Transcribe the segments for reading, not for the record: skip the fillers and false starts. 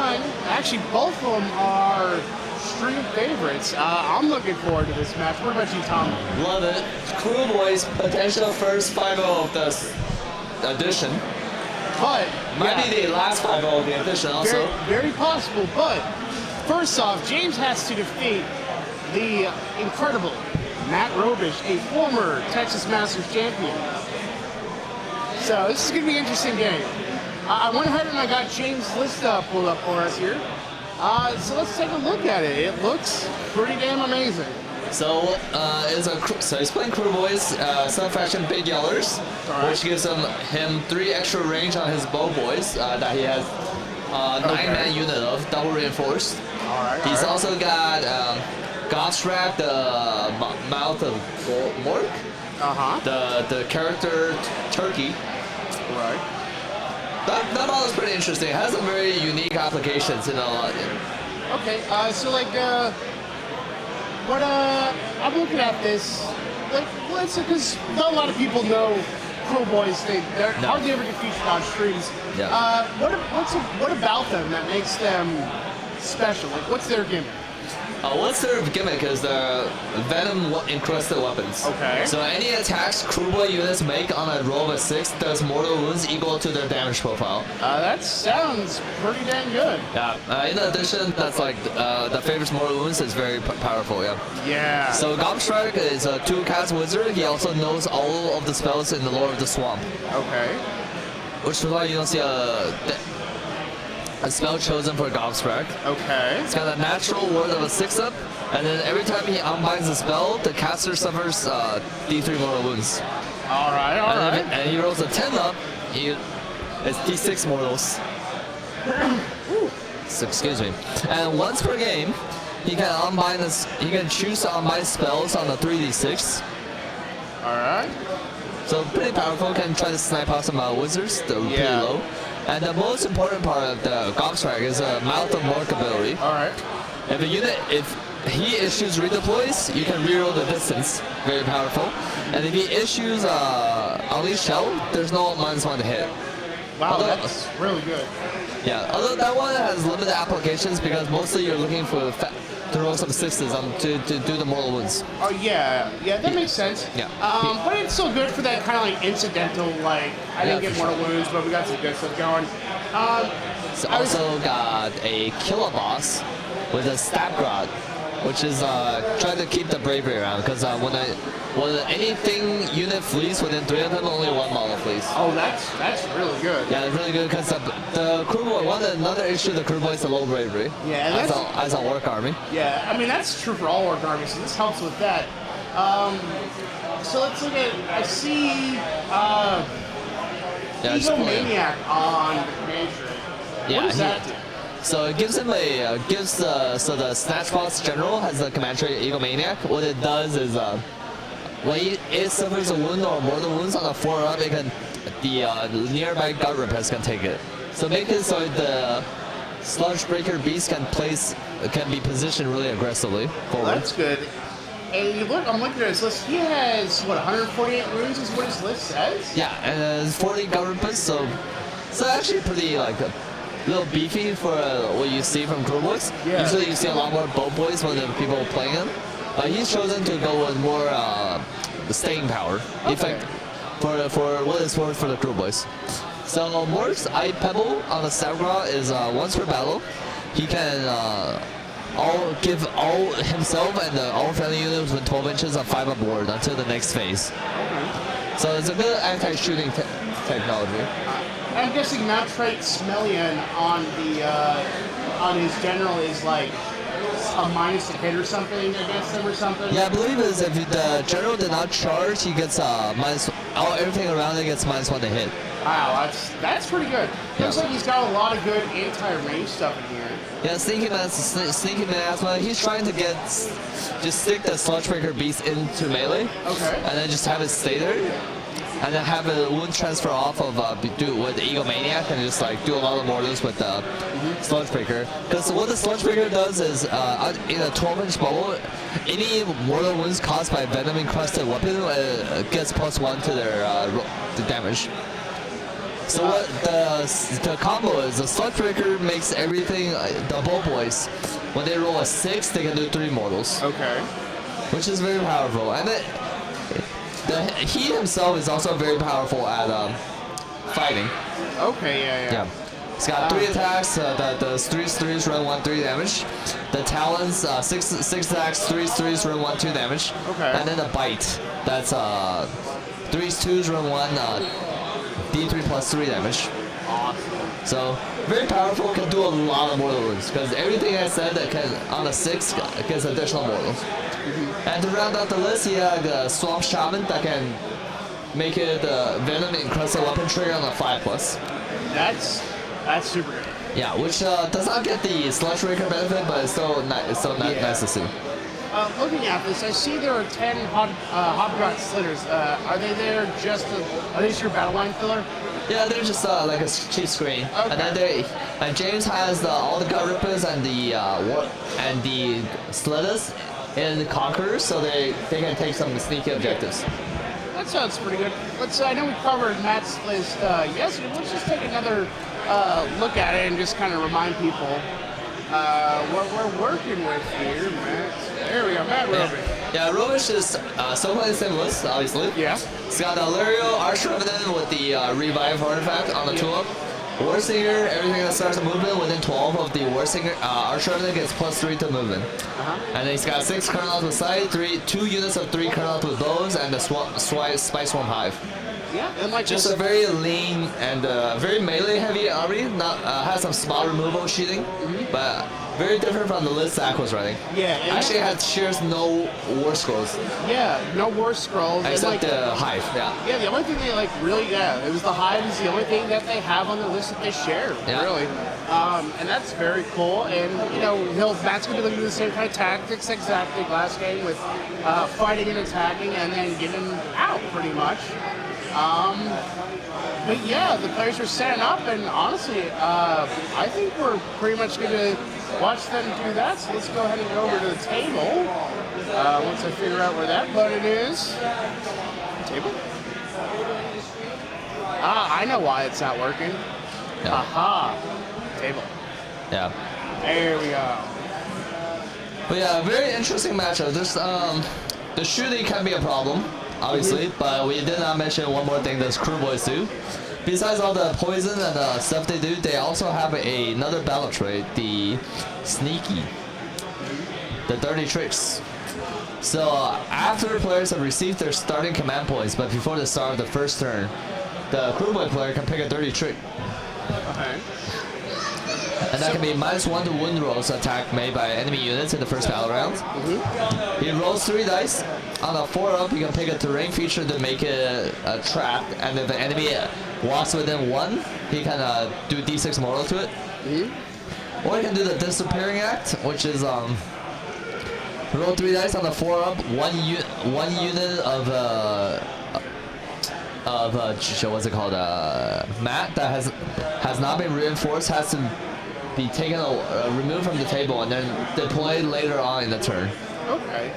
one, actually both of them are stream favorites. I'm looking forward to this match. What about you, Tom? Love it. Kruleboyz potential first 5-0 of the edition. But Might be the last 5-0 of the edition also. Very possible, but first off, James has to defeat the incredible Matt Robisch, a former Texas Masters champion. So this is going to be an interesting game. I went ahead and I got James' list pulled up for us here. So let's take a look at it. It looks pretty damn amazing. So he's playing Kruleboyz, Sun Faction Big Yellers, which gives him 3 extra range on his bow boys that he has 9-man unit of, double reinforced. He's also got Gobstrap, the mouth of Mork, the character Turkey. Right. That model is pretty interesting. It has some very unique applications in a lot. Okay, so like, what I'm looking at this, like, because not a lot of people know Kruleboyz. They're hardly ever get featured on streams. Yeah. What about them that makes them special? Like, what's their gimmick? What's their gimmick is the venom encrusted weapons. Okay. So any attacks Kruleboyz units make on a roll of a 6 does mortal wounds equal to their damage profile. That sounds pretty dang good. Yeah. In addition, that's like the favorite mortal wounds is very powerful. Yeah. Yeah. So Gobstrike is a 2-cast wizard. He also knows all of the spells in the lore of the swamp. Okay. Which is why you don't see a spell chosen for Gobstrike. Okay. It's got a natural ward of a 6-up, and then every time he unbinds the spell, the caster suffers D3 mortal wounds. Alright. And he rolls a 10-up, it's D6 mortals. So, excuse me. And once per game, he can choose to unbind spells on the 3D6. Alright. So pretty powerful, can try to snipe out some wizards, they're pretty low. And the most important part of the Gobstrike is a Mouth of Mork ability. Alright. If he issues redeploys, you can reroll the distance. Very powerful. And if he issues Unleash Shell, there's no -1 to hit. Wow, that's really good. Yeah, although that one has limited applications because mostly you're looking for to roll some 6s to do the mortal wounds. Oh yeah, that makes sense. Yeah. But it's still good for that kind of like incidental, like I didn't get mortal wounds, but we got some good stuff going. It's also got a killer boss with a stab rod, which is trying to keep the bravery around because when anything unit flees within 3 of them, only 1 model flees. Oh, that's really good. Yeah, it's really good because the Kruleboyz, another issue of the Kruleboyz is the low bravery. Yeah, as a work army. Yeah, I mean that's true for all work armies, so this helps with that. So let's look at. I see Egomaniac on the command tree. What does that do? So it gives him so the Snatch Boss General has the command trait Egomaniac. What it does is when it suffers a wound or mortal wounds on a 4-up, the nearby gut rippers can take it. So make it so the Sludge Breaker Beast can be positioned really aggressively forward. Well, that's good. And I'm looking at his list. He has 148 runes is what his list says. Yeah, and 40 gut rippers, so actually pretty like a little beefy for what you see from Kruleboyz. Yeah. Usually you see a lot more bow boys when the people playing him. But he's chosen to go with more staying power effect for what it's worth for the Kruleboyz. So Mork's Eye Pebble on the Sagra is once per battle. He can give all himself and all friendly units within 12 inches of 5-up ward until the next phase. So it's a good anti-shooting technology. I'm guessing Mount Trait Smellian on his general is like a -to hit or something against him or something. Yeah, I believe is if the general did not charge, he gets everything around it gets -1 to hit. Wow, that's pretty good. Looks like he's got a lot of good anti-range stuff in here. Yeah, Sneaky Miasma, he's trying to just stick the Sludge Breaker Beast into melee. Okay. And then just have it stay there. And then have a wound transfer off of with the Egomaniac and just like do a lot of mortars with the Sludge Breaker. Because what the Sludge Breaker does is in a 12-inch bubble, any mortal wounds caused by venom encrusted weapon gets +1 to their the damage. So what the combo is, the Sludge Breaker makes everything, the Boat Boys, when they roll a 6, they can do 3 mortals. Okay. Which is very powerful. And he himself is also very powerful at fighting. Okay, yeah. He's got 3 attacks, the 3s run 1-3 damage. The Talons, 6 attacks, 3s run 1-2 damage. Okay. And then the Bite, that's 3s 2s run 1, D3 plus 3 damage. Awesome. So, very powerful, can do a lot of mortal wounds, because everything I said that can, on a 6 gets additional mortals. And to round out the list, he had the Swamp Shaman that can make it Venom Encrusted Weapon trigger on a 5+. That's super good. Yeah, which does not get the Sludge Breaker benefit, but it's still nice to see. Looking at this, I see there are 10 Hobgrot Slitters. Are they there are they just your battle line filler? Yeah, they're just like a cheap screen. Okay. And then James has all the Gut Rippers and the Slitters in Conquerors, so they can take some sneaky objectives. That sounds pretty good. I know we covered Matt's list yesterday. Let's just take another look at it and just kind of remind people what we're working with here, Matt. There we go, Matt Robisch. Yeah, Robisch is still playing the same list, obviously. Yeah. He's got Illyrio, Arch Revenant with the Revive Artifact on the tool. Warsinger, everything that starts a movement within 12 of the Warsinger, Arch Revenant gets +3 to movement. And then he's got 6 Kernels with Sight, 2 units of 3 Kernels with Bows, and the Spice Swarm Hive. Yeah, and like Just a very lean and very melee heavy army. Has some spot removal shooting, but very different from the list Zach was running. Yeah, actually had shares no War Scrolls. Yeah, no War Scrolls. Except the Hive. Yeah, the only thing they it was the Hive is the only thing that they have on the list that they share. Yeah. Really, and that's very cool. And Matt's gonna be looking at the same kind of tactics exactly last game with fighting and attacking, and then getting out pretty much. But yeah, the players are setting up, and honestly, I think we're pretty much going to watch them do that. So let's go ahead and go over to the table. Once I figure out where that button is. Table? I know why it's not working. Yeah. Aha. Table. Yeah. There we go. But yeah, very interesting matchup. There's the shooting can be a problem, obviously, but we did not mention one more thing that Kruleboyz do. Besides all the poison and the stuff they do, they also have another battle trait, the Sneaky, the Dirty Tricks. So after players have received their starting command points, but before the start of the first turn, the Kruleboyz player can pick a Dirty Trick. Okay. And that can be -1 to wound rolls attack made by enemy units in the first battle round. He rolls 3 dice. On a 4-up, you can pick a terrain feature to make it a trap, and if the enemy walks within 1, he can do D6 mortal to it. Or you can do the Disappearing Act, which is roll 3 dice on the 4-up, one unit of what's it called? Mat that has not been reinforced has to be taken removed from the table and then deployed later on in the turn. Okay.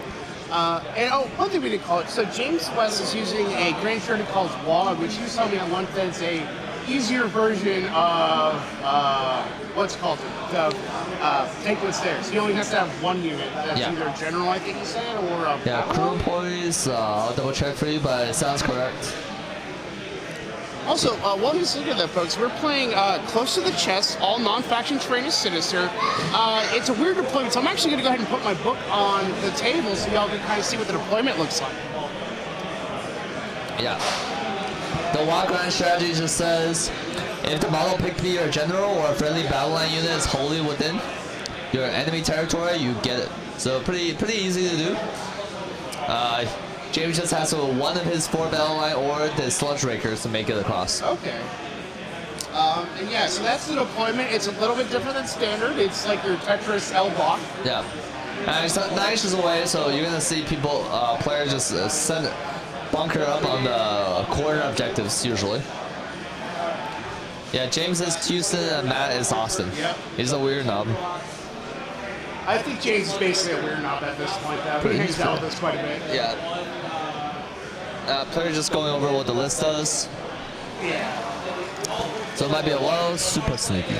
One thing we didn't call it. So James West is using a grand strategy called Wog, which you told me on one that is a easier version of what's called take what's there. So you only have to have 1 unit. That's either general, I think you said, or Kruleboyz. I'll double check for you, but it sounds correct. Also, while he's looking at that, folks, we're playing close to the chest, all non-faction terrain is sinister. It's a weird deployment, so I'm actually going to go ahead and put my book on the table so y'all can kind of see what the deployment looks like. Yeah. The walk-around strategy just says, if the model picked be your general or a friendly battle line unit is wholly within your enemy territory, you get it. So pretty easy to do. James just has to one of his 4 battle line or the Sludge Rakers to make it across. Okay. And yeah, so that's the deployment. It's a little bit different than standard. It's like your Tetris L block. Yeah. And it's 9 inches away, so you're going to see people, players just bunker up on the corner objectives usually. Yeah, James is Houston and Matt is Austin. Yep. He's a weird knob. I think James is basically a weird knob at this point, though. He hangs out with us quite a bit. Yeah. Player just going over what the list does. Yeah. So it might be a little super sneaky.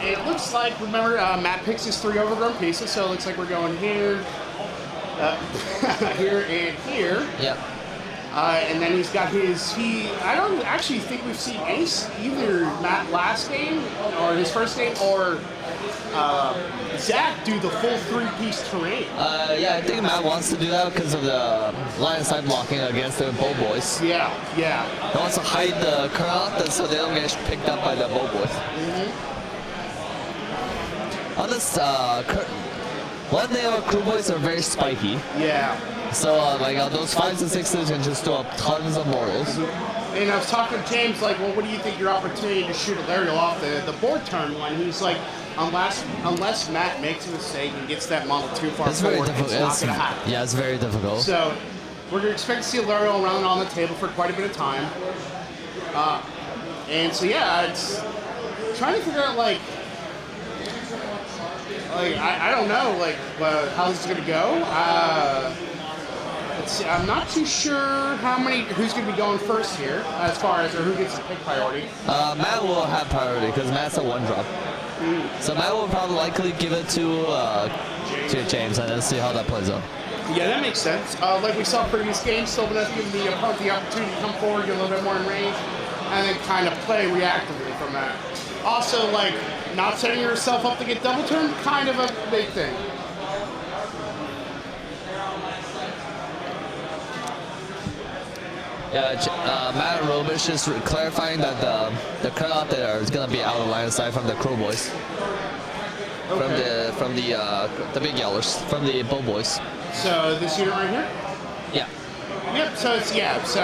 It looks like, remember, Matt picks his 3 overgrown pieces, so it looks like we're going here, here, and here. Yep. And then he's got his, I don't actually think we've seen Ace, either Matt last game, or his first game, or Zach do the full 3-piece terrain. Yeah, I think Matt wants to do that because of the line side blocking against the Bow Boys. Yeah, yeah. He wants to hide the curl so they don't get picked up by the Bow Boys. On this, one thing about Kruleboyz are very spiky. Yeah. So like those 5s and 6s can just do up tons of mortals. And I was talking to James, like, well, what do you think your opportunity to shoot a Larial off the board turn one? He's like, unless Matt makes a mistake and gets that model too far It's very forward, difficult. it's not going to happen. Yeah, it's very difficult. So we're going to expect to see a Larial around on the table for quite a bit of time. And so, yeah, it's trying to figure out, like I don't know, like, how this is going to go. Let's see, I'm not too sure who's going to be going first here, as far as, or who gets the pick priority. Matt will have priority because Matt's a 1-drop. So Matt will probably likely give it to James and then see how that plays out. Yeah, that makes sense. Like we saw previous games, Sylvaneth giving the opponent the opportunity to come forward, get a little bit more in range, and then kind of play reactively from that. Also, like, not setting yourself up to get double turned, kind of a big thing. Yeah, Matt and Robisch is clarifying that the cutout there is gonna be out of line of sight from the Kruleboyz. Okay. From the big yellers, from the Bow Boys. So this unit right here? Yeah. Yep, so it's, yeah, so,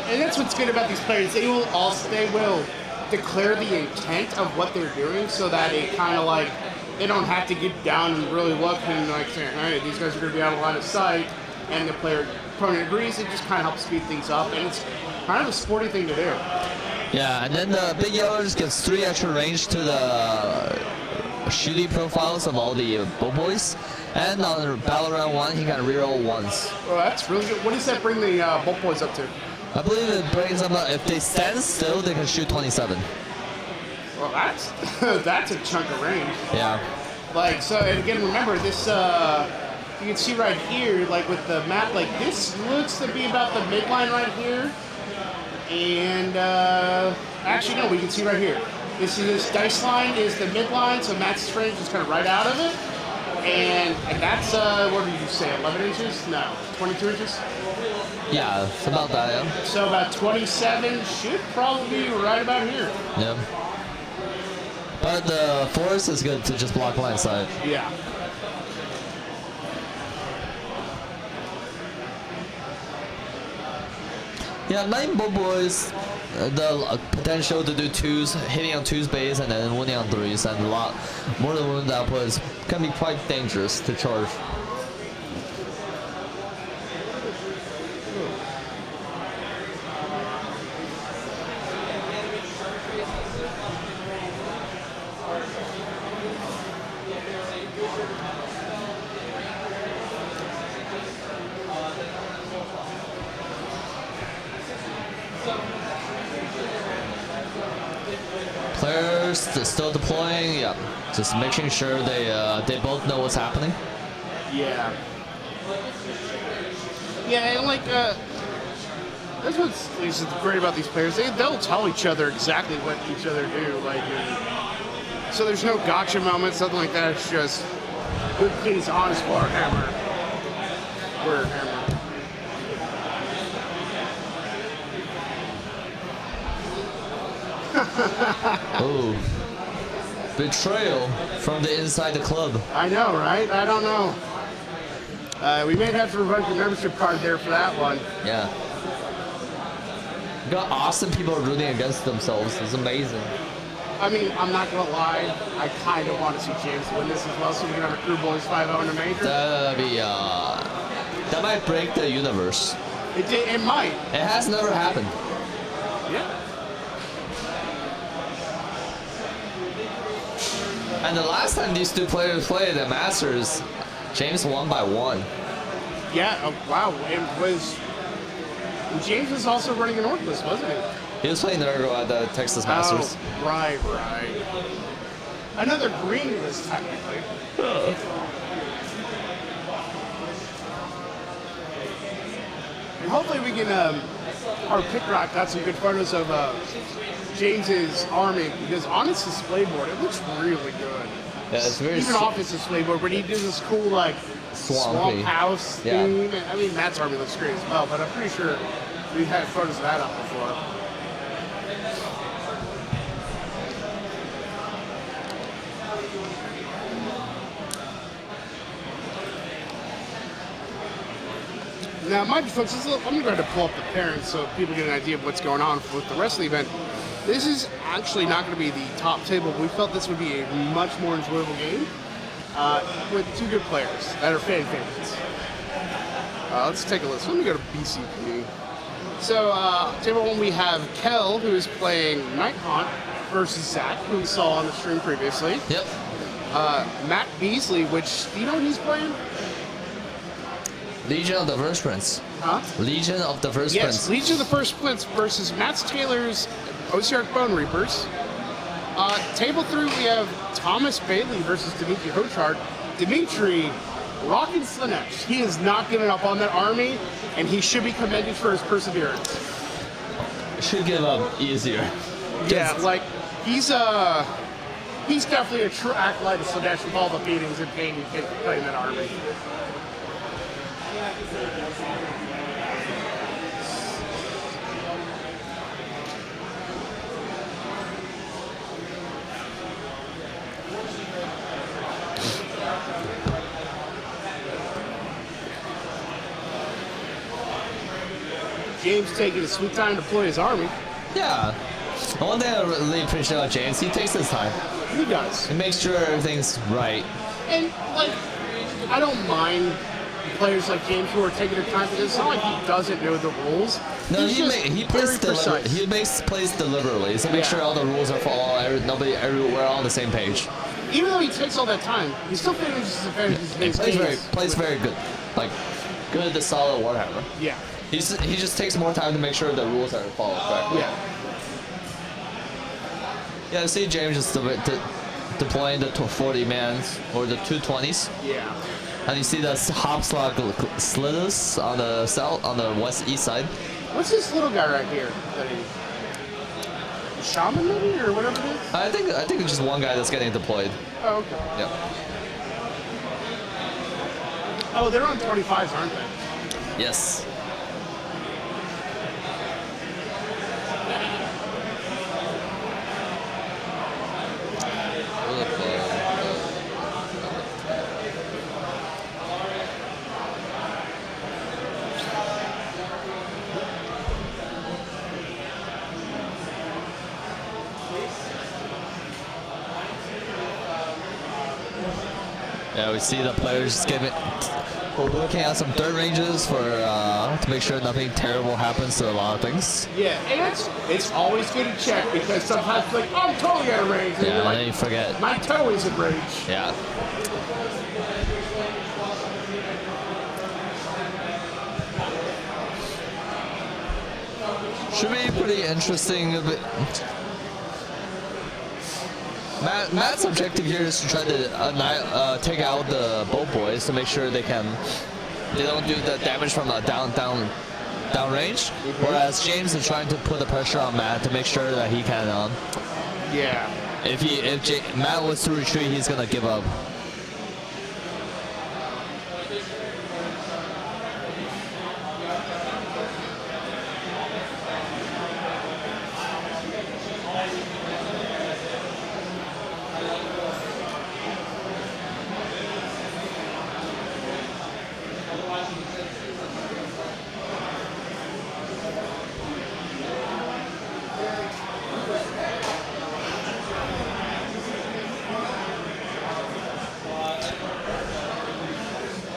and that's what's good about these players. They will declare the intent of what they're doing so that it kind of like, they don't have to get down and really look and like saying, all right, these guys are going to be out of line of sight, and the opponent agrees. It just kind of helps speed things up, and it's kind of a sporty thing to do. Yeah, and then the big yellers gets 3 extra range to the shooting profiles of all the Bow Boys. And on the battle round 1, he can reroll once. Well, that's really good. What does that bring the Bow Boys up to? I believe it brings them up, if they stand still, they can shoot 27. Well, that's that's a chunk of range. Yeah. Like, so, and again, remember, this, you can see right here, like with the map, like this looks to be about the midline right here. And, actually, no, we can see right here. This dice line is the midline, so Matt's range is kind of right out of it. And that's, what did you say, 11 inches? No, 22 inches? Yeah, it's about that, yeah. So about 27 should probably be right about here. Yeah. But the forest is good to just block line side. Yeah. Yeah, 9 Bow Boys, the potential to do 2s, hitting on 2s base and then winning on 3s, and a lot more than wound outputs can be quite dangerous to charge. Players still deploying, yeah. Just making sure they both know what's happening. Yeah. Yeah, and like, that's what's great about these players. They'll tell each other exactly what each other do. Like, so there's no gotcha moments, nothing like that. It's just good, clean, honest Warhammer. Warhammer. Oh, betrayal from the inside the club. I know, right? I don't know. We may have to revoke the membership card there for that one. Yeah. You got awesome people rooting against themselves. It's amazing. I mean, I'm not gonna lie. I kind of want to see James win this as well, so we can have a Kruleboyz 5-0 in a major. That'd be that might break the universe. It might. It has never happened. Yeah. And the last time these two players played at Masters, James won by 1. Yeah, wow. It was. James was also running an Orcless, wasn't he? He was playing Ergo at the Texas Masters. Oh, right. Another greenless, technically. And hopefully we can, our pick rock got some good photos of James's army, because on his display board, it looks really good. Yeah, it's very even off his display board, but he did this cool like swamp house theme. Yeah. I mean, Matt's army looks great as well, but I'm pretty sure we've had photos of that up before. Now, mind you, folks, I'm going to go ahead and pull up the parents so people get an idea of what's going on with the rest of the event. This is actually not going to be the top table. We felt this would be a much more enjoyable game with two good players that are fan favorites. Let's take a list. Let me go to BCP. So, table one, we have Kel, who is playing Night Haunt versus Zach, who we saw on the stream previously. Yep. Matt Beasley, which, do you know what he's playing? Legion of the First Prince. Huh? Legion of the First Prince. Yes, Legion of the First Prince versus Matt Taylor's OCR Bone Reapers. Table 3, we have Thomas Bailey versus Dimitri Hochard. Dimitri rocking Slanesh. He is not giving up on that army, and he should be commended for his perseverance. Should give up easier. Yeah, like, he's definitely a true acolyte of Slanesh with all the beatings and pain he takes playing that army. James taking a sweet time to deploy his army. Yeah. The one thing I really appreciate about James, he takes his time. He does. He makes sure everything's right. And, like, I don't mind players like James who are taking their time, because it's not like he doesn't know the rules. No, he plays plays deliberately to make sure all the rules are followed, we're all on the same page. Even though he takes all that time, he still finishes his plays very good. Like, good, solid Warhammer. Yeah. He just takes more time to make sure the rules are followed correctly. Yeah. Yeah, I see James just deploying the 40 mans or the 220s. Yeah. And you see the Hopslog Slithers on the south, on the east side. What's this little guy right here? Shaman maybe, or whatever it is? I think it's just one guy that's getting deployed. Oh, okay. Yep. Oh, they're on 25s, aren't they? Yes. Yeah, we see the players looking at some third ranges for to make sure nothing terrible happens to a lot of things. Yeah, and it's always good to check, because sometimes it's like, oh, I'm totally out of range. And yeah, like, then you forget. My toe is in range. Yeah. Should be pretty interesting. Matt's objective here is to try to take out the boat boys to make sure they don't do the damage from the down range. Whereas James is trying to put the pressure on Matt to make sure that he can. Yeah. If Matt was to retreat, he's gonna give up.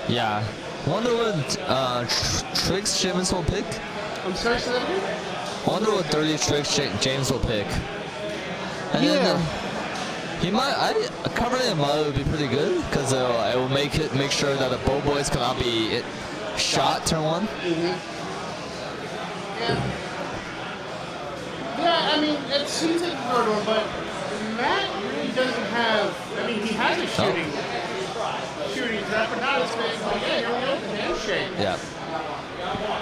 Yeah. Wonder what tricks James will pick. I'm sorry, say that again? Wonder what dirty tricks James will pick. And then, he might. Covering him would be pretty good, because it will make sure that the bow boys cannot be shot turn 1. Yeah, I mean, it seems like a good one, but Matt really doesn't have. I mean, he has a shooting threat, but not as big. But yeah, here we go, the handshake. Yeah.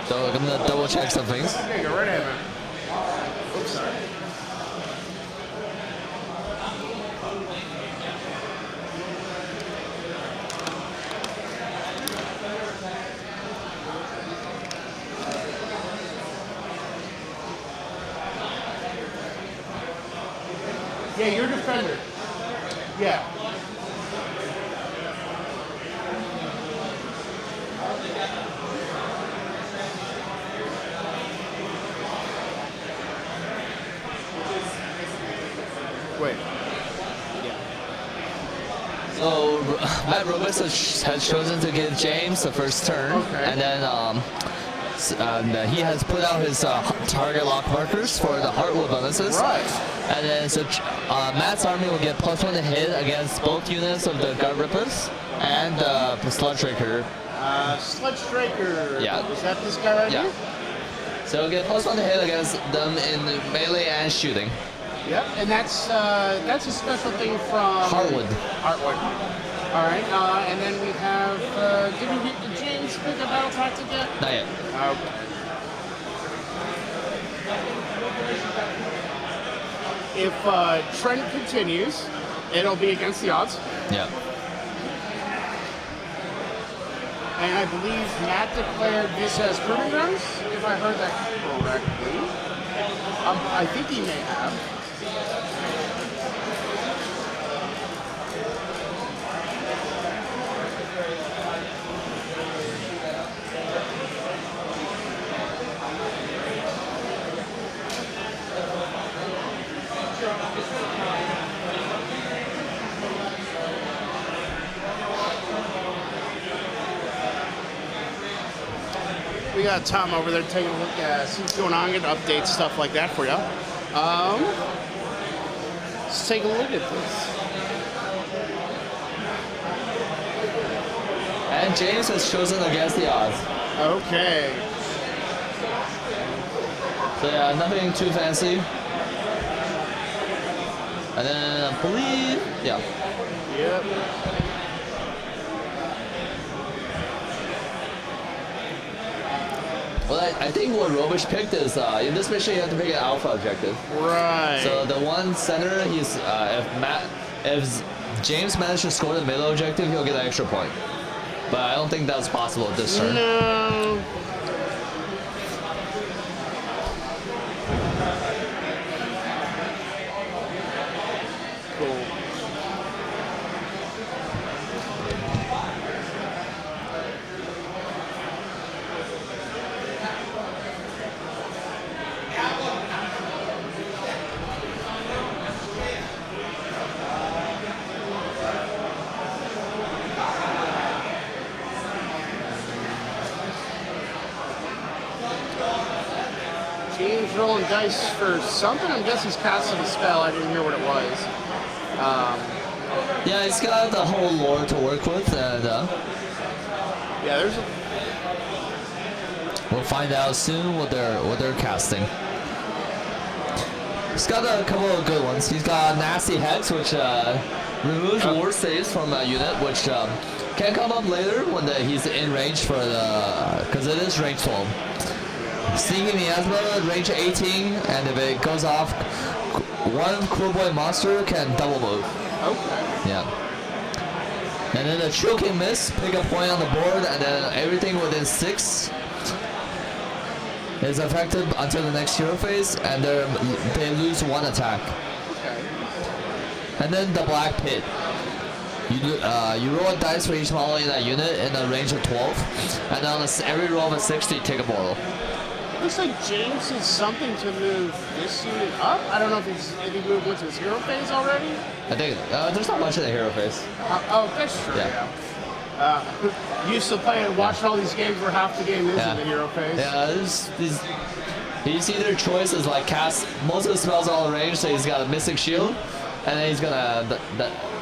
So I'm gonna double check some things. Okay, go right ahead, man. Oops, sorry. Yeah, you're a defender. Yeah. Wait. Yeah. So Matt Robisch has chosen to give James the first turn, Okay. and then he has put out his target lock markers for the Heartwood bonuses. Right. And then so Matt's army will get +1 to hit against both units of the Guard Rippers and the Sludge Raker. Sludge Striker. Yeah. Is that this guy right Yeah. here? So he'll get +1 to hit against them in melee and shooting. Yep, and that's a special thing from Heartwood. Heartwood. All right, and then we have. Did James pick a battle tactic yet? Not yet. Okay. If Trent continues, it'll be against the odds. Yeah. And I believe Matt declared this as proving grounds, if I heard that correctly. I think he may have. We got Tom over there taking a look at see what's going on, getting updates, stuff like that for you. Let's take a look at this. And James has chosen against the odds. Okay. So yeah, nothing too fancy. And then I believe, yeah. Yep. Well, I think what Robisch picked is in this mission you have to pick an alpha objective. Right. So the one center, he's if James managed to score the middle objective, he'll get an extra point. But I don't think that's possible at this turn. No. Cool. James rolling dice for something. I'm guessing he's casting a spell. I didn't hear what it was. Yeah, he's got the whole lore to work with, and Yeah, there's a. we'll find out soon what they're casting. He's got a couple of good ones. He's got Nasty Hex, which removes war saves from a unit, which can come up later when he's in range for the, because it is range 12. Sneaking Miasma, range 18, and if it goes off, one Kruleboyz monster can double move. Okay. Yeah. And then the Choking Miss, pick a point on the board, and then everything within 6 is affected until the next hero phase, and they lose 1 attack. Okay. And then the Black Pit. You roll a dice for each model in that unit in a range of 12, and on every roll of a 60, take a mortal. Looks like James did something to move this unit up. I don't know if he moved into his hero phase already. I think there's not much in the hero phase. Oh, that's true. Yeah. Used to play and watching all these games where half the game is in the hero phase. Yeah, he's either choices like cast most of the spells all range, so he's got a Mystic Shield, and then he's gonna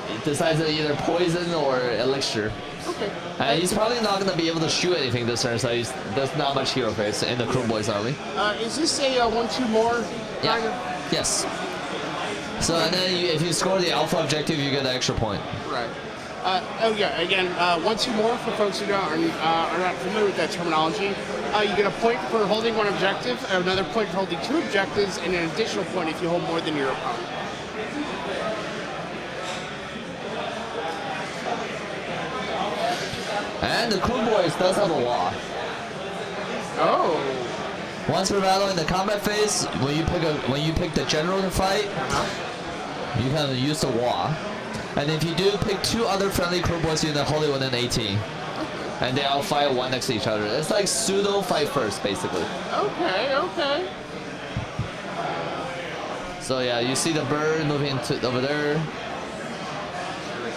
he decides to either poison or elixir. Okay. He's probably not going to be able to shoot anything this turn, so there's not much hero phase in the Kruleboyz army. Is this a 1-2 more? Yeah. Yes. So and then if you score the alpha objective, you get an extra point. Right. Oh yeah. Again, 1-2 more for folks who are not familiar with that terminology. You get a point for holding one objective, another point for holding 2 objectives, and an additional point if you hold more than your opponent. And the Kruleboyz does have a law. Oh. Once per battle in the combat phase, when you pick the general to fight, you can use the wall. And if you do pick 2 other friendly Kruleboyz units holding within 18, and they all fight one next to each other. It's like pseudo fight first, basically. Okay, okay. So yeah, you see the bird moving over there.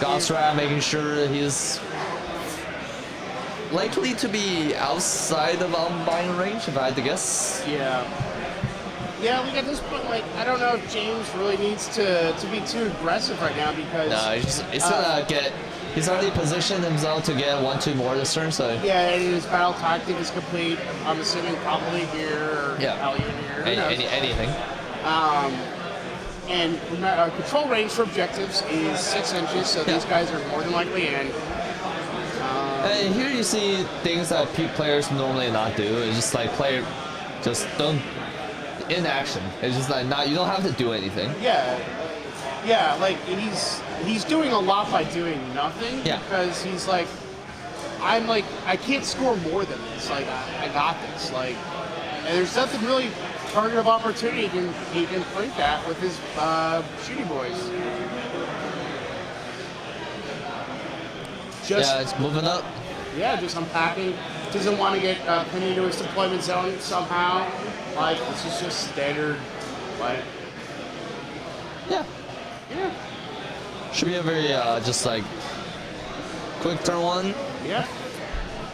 Gosrat making sure he's likely to be outside of unbind range, if I had to guess. Yeah. Yeah, like at this point, like, I don't know if James really needs to be too aggressive right now because... No, he's gonna get... He's already positioned himself to get 1-2 more this turn, so... Yeah, and his battle tactic is complete. I'm assuming probably here or yeah. here. Anything. And control range for objectives is 6 inches, so these guys are more than likely in. And here you see things that players normally not do. It's just like just don't inaction. It's just like you don't have to do anything. Yeah, like he's doing a lot by doing nothing because he's like, I can't score more than this. Like I got this. Like, and there's nothing really target of opportunity he can point at with his shooty boys. It's moving up. Yeah, just unpacking. Doesn't want to get pinned into his deployment zone somehow. Like, this is just standard, like... Yeah. Should be a very, just like, quick turn 1. Yeah.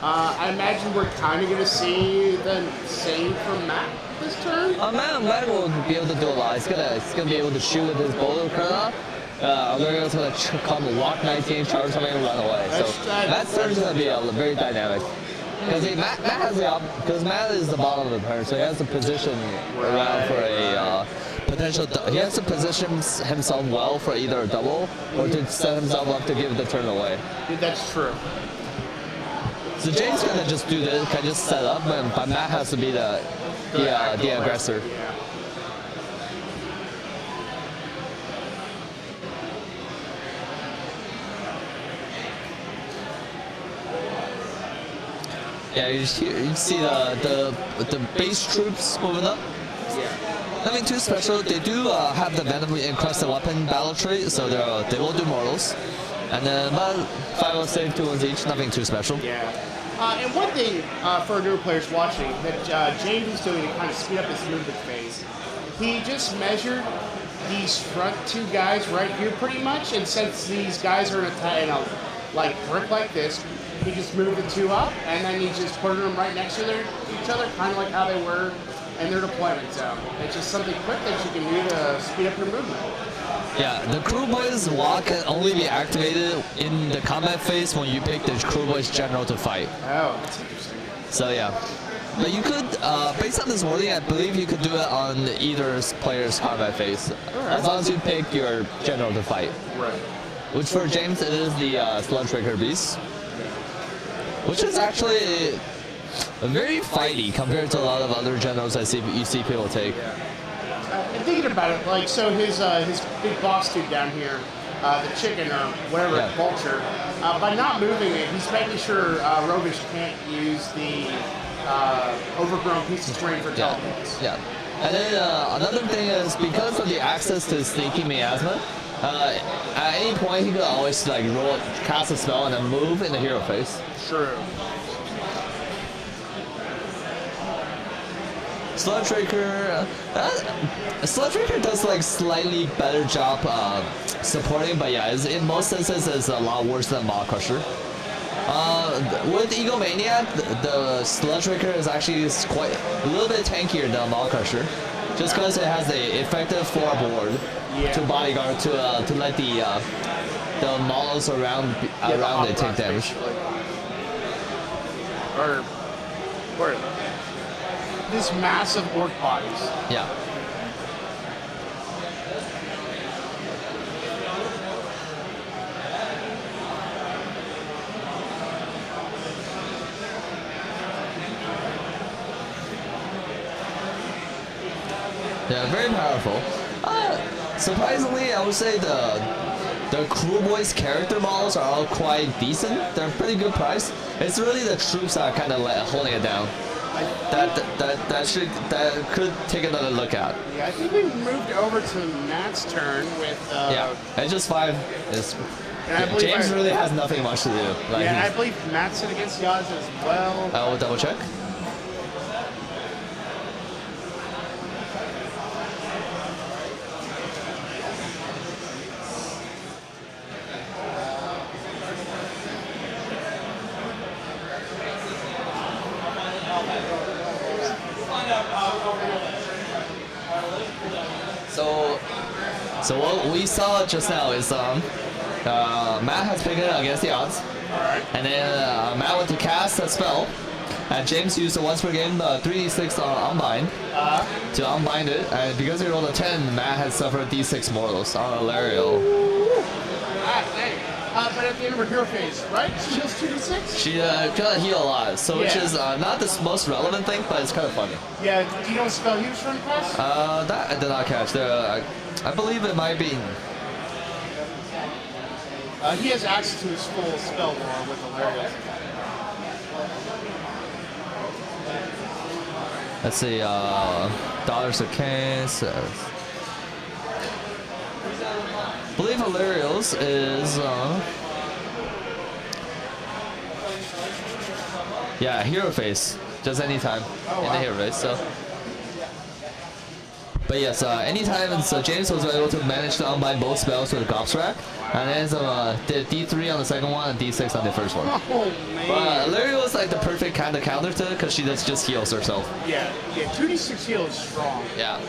I imagine we're kind of going to see the same from Matt this turn. Matt will be able to do a lot. He's gonna be able to shoot with his boulder curl. Otherwise, going to come walk 19, charge something, and run away. So Matt's turn is going to be very dynamic. Because Matt is the bottom of the turn, so he has to position around for a potential. He has to position himself well for either a double or to set himself up to give the turn away. That's true. So James can just do this, can just set up, but Matt has to be the aggressor. Yeah, you see the base troops moving up. Nothing too special. They do have the Venomously encrusted weapon battle trait, so they will do mortals. And then about 5 will save 2 ones each. Nothing too special. Yeah. And one thing for newer players watching that James is doing to kind of speed up his movement phase, he just measured these front 2 guys right here pretty much, and since these guys are in a like brick like this, he just moved the 2 up, and then he just put them right next to each other, kind of like how they were in their deployment zone. It's just something quick that you can do to speed up your movement. Yeah, the Kruleboyz walk can only be activated in the combat phase when you pick the Kruleboyz general to fight. Oh, that's interesting. So yeah. But you could, based on this wording, I believe you could do it on either player's combat phase. Right. As long as you pick your general to fight. Right. Which for James, it is the Sludge Raker Beast. Which is actually very fighty compared to a lot of other generals you see people take. And thinking about it, like, so his big boss dude down here, the chicken or whatever, vulture, by not moving it, he's making sure Robisch can't use the overgrown piece of terrain for teleports. Yeah. And then another thing is because of the access to sneaky miasma, at any point he could always like cast a spell and then move in the hero phase. True. Sludge Raker does like slightly better job supporting, but yeah, in most senses it's a lot worse than Maw Crusher. With Egomaniac, the Sludge Raker is actually quite a little bit tankier than Maw Crusher, just because it has the effective 4 board to bodyguard to let the models around around they take hot damage. basically. Or these massive orc bodies. Yeah. Yeah, very powerful. Surprisingly, I would say the Kruleboyz character models are all quite decent. They're pretty good price. It's really the troops that are kind of holding it down. That could take another look at. Yeah, I think we moved over to Matt's turn with. Yeah, it's just 5. Is and I believe James really has nothing much to do. Like, yeah, and I believe Matt's in against the odds as well. I will double check. So what we saw just now is Matt has picked it against the odds, and then Matt went to cast a spell, and James used a once per game 3d6 on unbind to unbind it, and because he rolled a 10, Matt has suffered d6 mortals on Alariel. But at the end of her hero phase, right? She heals 2d6? She can heal a lot, so which is not the most relevant thing, but it's kind of funny. Yeah, do you know what spell he was trying to cast? That I did not catch. I believe it might be. He has access to his full spell lore with Alariel. Let's see, dollars a case. I believe Alariel's is yeah, hero phase, just anytime in the hero phase. So, but yes, anytime James was able to manage to unbind both spells with Gobstrack, and then did D3 on the second one and D6 on the first one. Oh man! But Alariel was like the perfect kind of counter to it because she just heals herself. Yeah, 2d6 heal is strong. Yeah.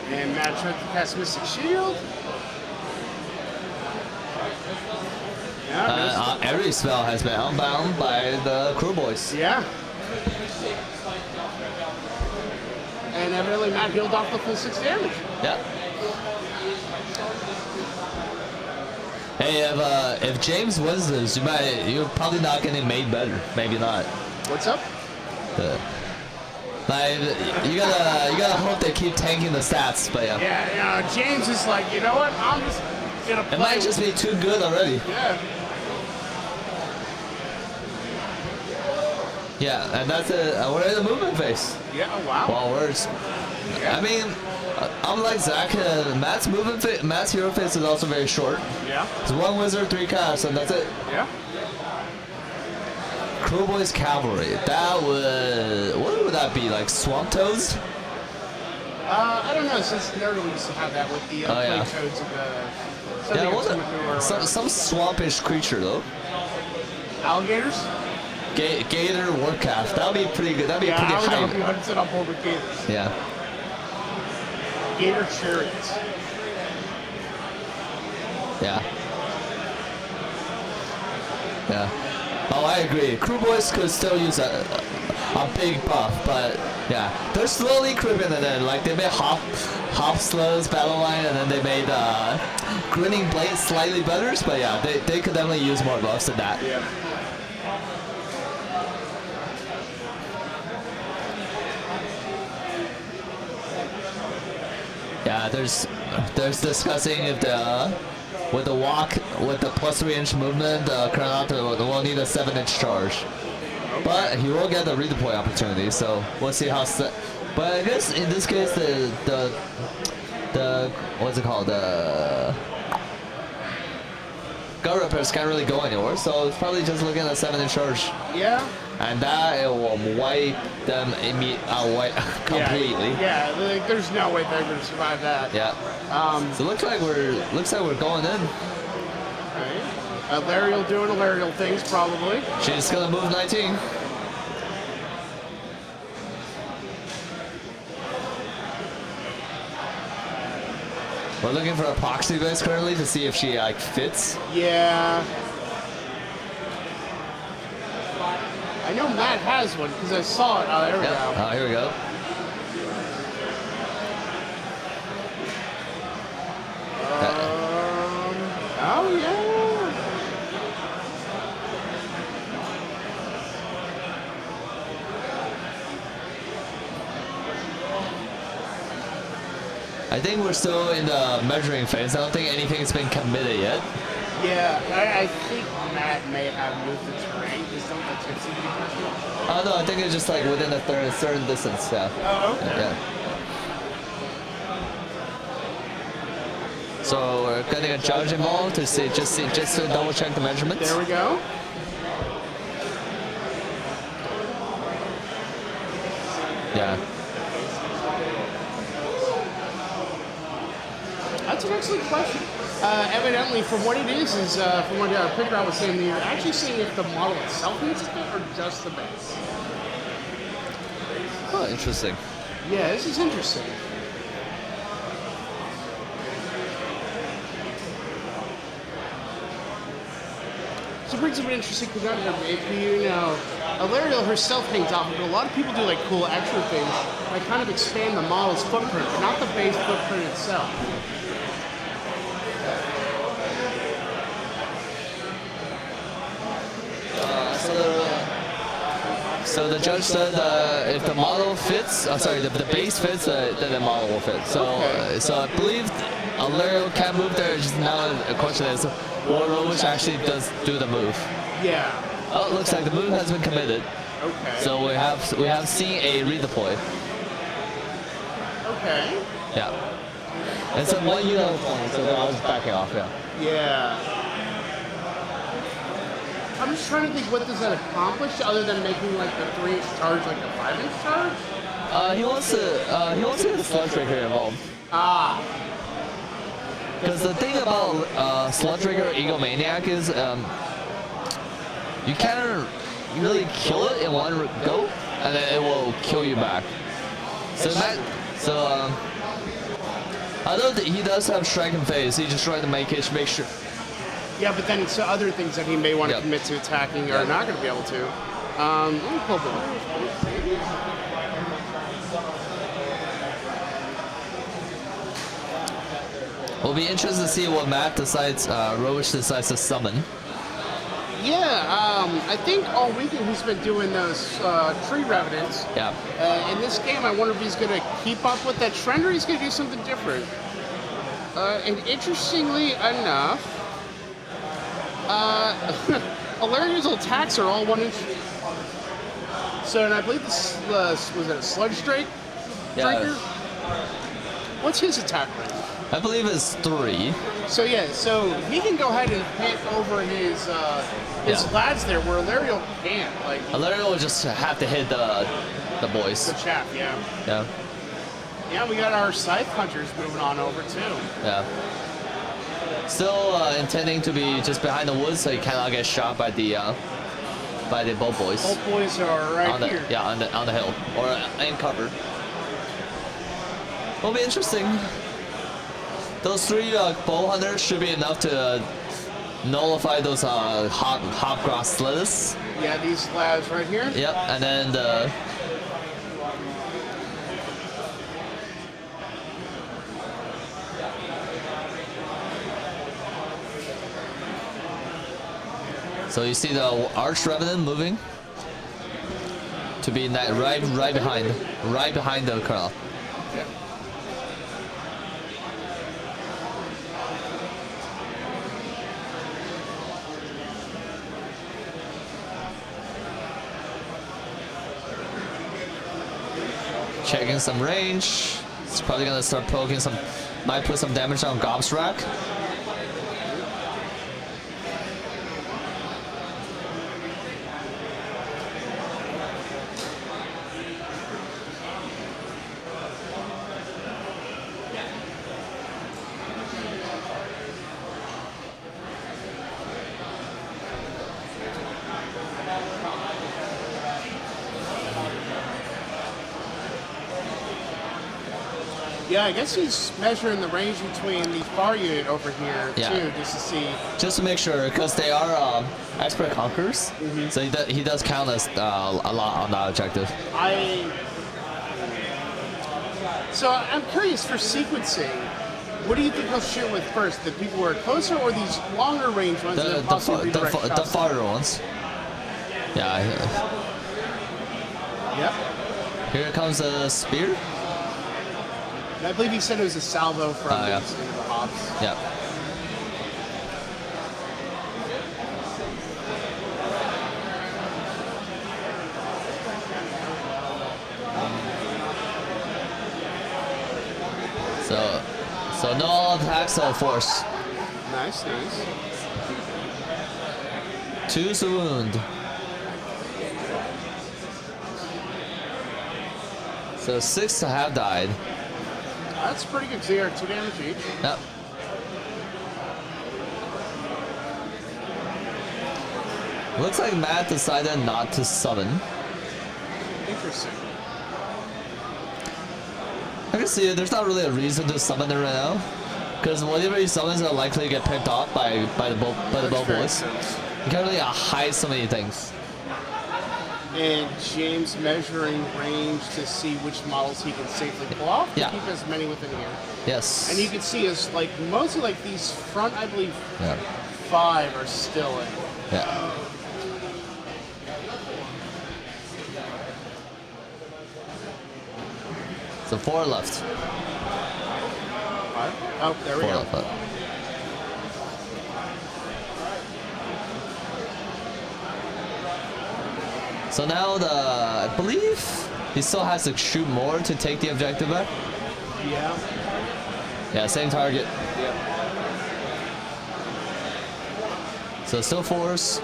And Matt tried to cast Mystic Shield. Yeah, every spell has been unbound by the Kruleboyz. yeah. And evidently Matt healed off the full 6 damage. Yeah. Hey, if James wins this, you're probably not getting made better. Maybe not. What's up? Like you gotta hope they keep tanking the stats, but yeah. Yeah, James is like, you know what? I'm just gonna play. It might just be too good already. Yeah. Yeah, and that's it. We're in the movement phase. Yeah. Wow. Well, I mean, unlike Zach, Matt's hero phase is also very short. Yeah. It's 1 wizard, 3 casts, and that's it. Yeah. Kruleboyz Cavalry. That would, what would that be, like Swamp Toads? I don't know, since Nerdle used to have that with the play codes of the... Yeah, some swampish creature though. Alligators? Gator Warcraft. That would be pretty good. That would be pretty high. I would be 100% on board with Gators. Yeah. Gator Chariots. Yeah. Yeah. Oh, I agree. Kruleboyz could still use a big buff, but yeah, they're slowly creeping it in. Like they made Hop Slow's battle line, and then they made Grinning Blade slightly better, but yeah, they could definitely use more buffs than that. Yeah. Yeah, there's discussing if with the walk with the plus 3-inch movement, Chronoto will need a 7-inch charge, but he will get the redeploy opportunity. So we'll see how. But I guess in this case, the what's it called, the gut repairs can't really go anywhere. So it's probably just looking at a 7-inch charge. Yeah. And that it will wipe them completely. Yeah, like, there's no way they're gonna survive that. Yeah. So it looks like we're going in. Okay. Alariel doing Alariel things probably. She's gonna move 19. We're looking for a proxy base currently to see if she like fits. Yeah. I know Matt has one because I saw it. Oh, there we go. Oh, here we go. Oh, yeah. I think we're still in the measuring phase. I don't think anything's been committed yet. Yeah, I think Matt may have moved the terrain. Just don't let it seem to be personal. Oh no, I think it's just like within a certain distance. Yeah. Oh, okay. Yeah. So we're getting a judging ball to see, just to double check the measurements. There we go. Yeah. That's an excellent question. Evidently, from what it is from what Grigar was saying, you're actually seeing if the model itself needs to fit or just the base. Oh, interesting. Yeah, this is interesting. So it brings up an interesting conundrum. If you know, Alariel herself hangs off, but a lot of people do like cool extra things, like kind of expand the model's footprint, but not the base footprint itself. So the judge said if the model fits, the base fits, then the model will fit. So, Okay. so I believe Alariel can move there. Just now the question is, will Robisch actually does do the move? Yeah. Oh, it looks like the move has been committed. Okay. So we have seen a redeploy. Okay. Yeah. It's a 1 unit point, so I was backing off. Yeah. Yeah. I'm just trying to think, what does that accomplish other than making like the 3-inch charge like a 5-inch charge? He wants to get the sludge breaker involved. Ah. Because the thing about Sludge Breaker Egomaniac is you can't really kill it in one go, and then it will kill you back. Although he does have Strike and Phase, he just tried to make sure. Yeah, but then it's other things that he may want to Yep. commit to attacking are not going to be able to. Let me pull the We'll be interested to see what Matt decides, Robisch decides to summon. Yeah, I think all weekend he's been doing those tree revenants. Yeah. In this game, I wonder if he's going to keep up with that trend or he's going to do something different. And interestingly enough, Alariel's attacks are all 1 inch. So, and I believe this was it a Sludge Drake? Yeah. Draker? What's his attack range? I believe it's 3. So yeah, so he can go ahead and hit over his lads there, where Alariel can't. Like Alariel will just have to hit the boys. the chaff, yeah. Yeah. Yeah, we got our Scythe Hunters moving on over too. Yeah. Still intending to be just behind the woods so he cannot get shot by the boat boys. Both boys are right On the, here. yeah, on the hill or in cover. Will be interesting. Those 3 bow hunters should be enough to nullify those hopgrass slithers. Yeah, these lads right here. Yep, and then the. So you see the Arch Revenant moving to be right behind the Colonel. Yeah. Checking some range. It's probably gonna start poking some. Might put some damage on Gob's rack. Yeah, I guess he's measuring the range between the far unit over here too, just to see. Just to make sure, because they are expert conquerors, so he does count us a lot on that objective. So I'm curious for sequencing. What do you think he'll shoot with first? The people who are closer, or these longer range ones? The farther ones. Yeah. Yep. Here comes a spear. I believe he said it was a salvo from the hops. Yeah. So no attacks or force. Nice. 2's a wound. So 6 have died. That's pretty good. They are 2 damage each. Yep. Looks like Matt decided not to summon. Interesting. I can see it. There's not really a reason to summon it right now, because whatever he summons will likely get picked off by the boys. You can't really hide so many things. And James measuring range to see which models he can safely pull off to keep as many within here. Yes. And you can see is like mostly like these front, I believe, 5 are still in. Yeah. So 4 left. 5? Oh, there we 4 go. left. So now I believe he still has to shoot more to take the objective back. Yeah. Yeah, same target. Yep. So still 4s.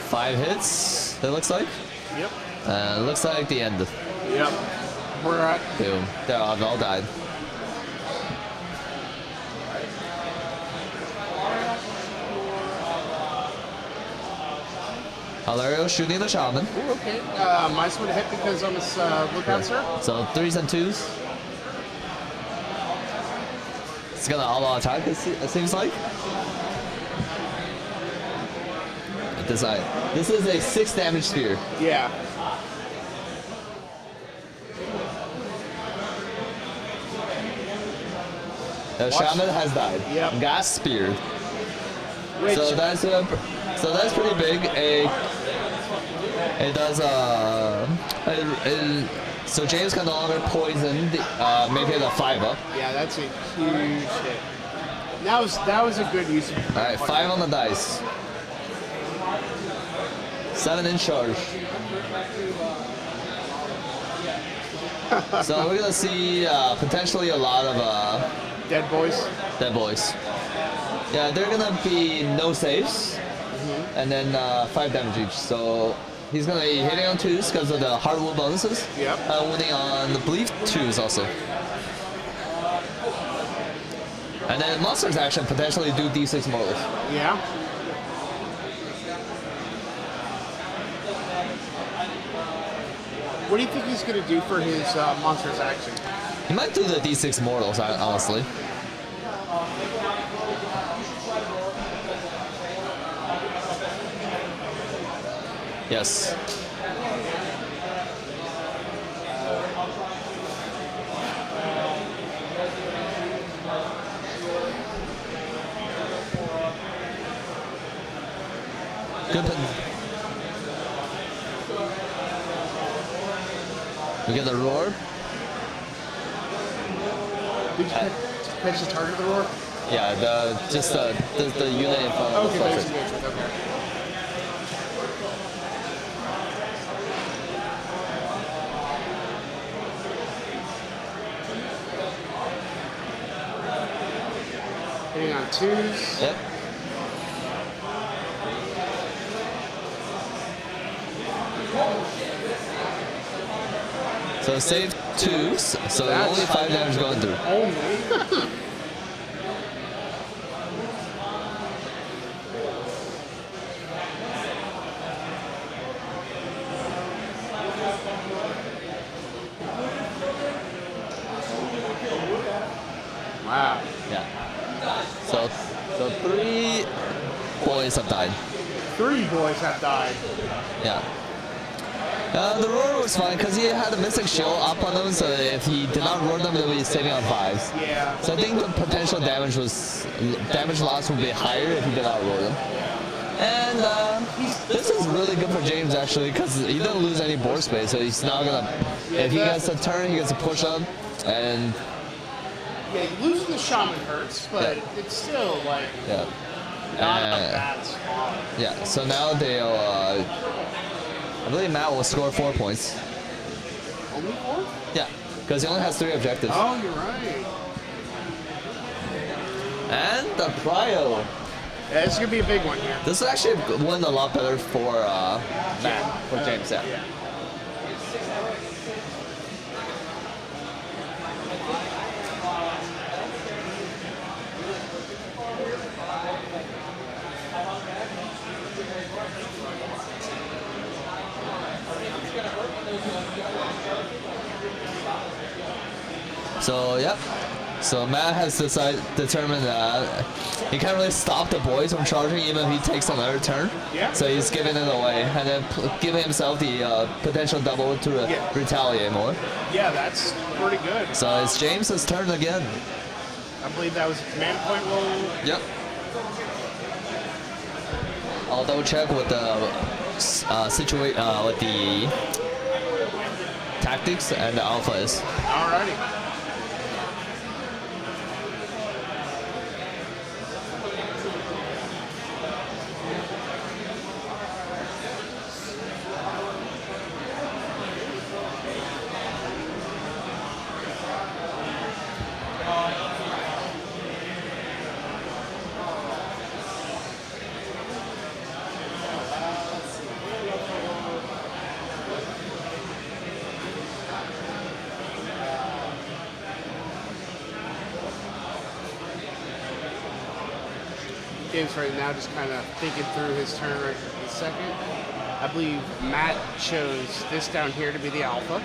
5 hits, it looks like. Yep. It looks like the end. Yep. We're at. Boom. They all died. Hilario shooting the shaman. Ooh, okay. Mice would hit because I'm a lookout, sir. So 3s and 2s. It's gonna all attack, it seems like. This is a 6 damage spear. Yeah. The shaman has died. Yep. Got speared. Which, So that's pretty big. It does so James can no longer poison, make it a 5-up. yeah, that's a huge hit. That was a good use of All right, 5 on the dice. 7 in charge. So we're gonna see potentially a lot of Dead boys. dead boys. Yeah, they're gonna be no saves, and then 5 damage each. So he's gonna be hitting on 2s because of the hardwood bonuses. Yep. Winning on, I believe, 2s also. And then monsters action potentially do D6 mortals. Yeah. What do you think he's going to do for his monster's action? He might do the D6 mortals, honestly. Yes. Good. We get the roar. Did you catch the target of the roar? Yeah, the unit in front of Okay, the there's filter. engagement. Okay. Hitting on 2s. Yep. So save 2s, so That's only 5 damage going through. Only. have died. 3 boys have died. Yeah. The roar was fine because he had a missing shield up on him, so if he did not roar them, they would be saving on 5s. Yeah. So I think the potential damage loss would be higher if he did not roar them. And this is really good for James actually because he doesn't lose any board space, so he's not gonna. If he gets a turn, he gets a push up, and yeah, losing the shaman hurts, but it's still like not a bad spot. Yeah. So now they'll. I believe Matt will score 4 points. Only 4? Yeah, because he only has 3 objectives. Oh, you're right. And the prio. Yeah, this is gonna be a big one here. This actually went a lot better for Matt, for James. Yeah. So yep. So Matt has determined that he can't really stop the boys from charging even if he takes another turn. Yeah. So he's giving it away and then giving himself the potential double to retaliate more. Yeah, that's pretty good. So it's James's turn again. I believe that was a command point roll. Yep. I'll double check what the with the tactics and the alpha is. Alrighty. James right now just kind of thinking through his turn right this second. I believe Matt chose this down here to be the alpha.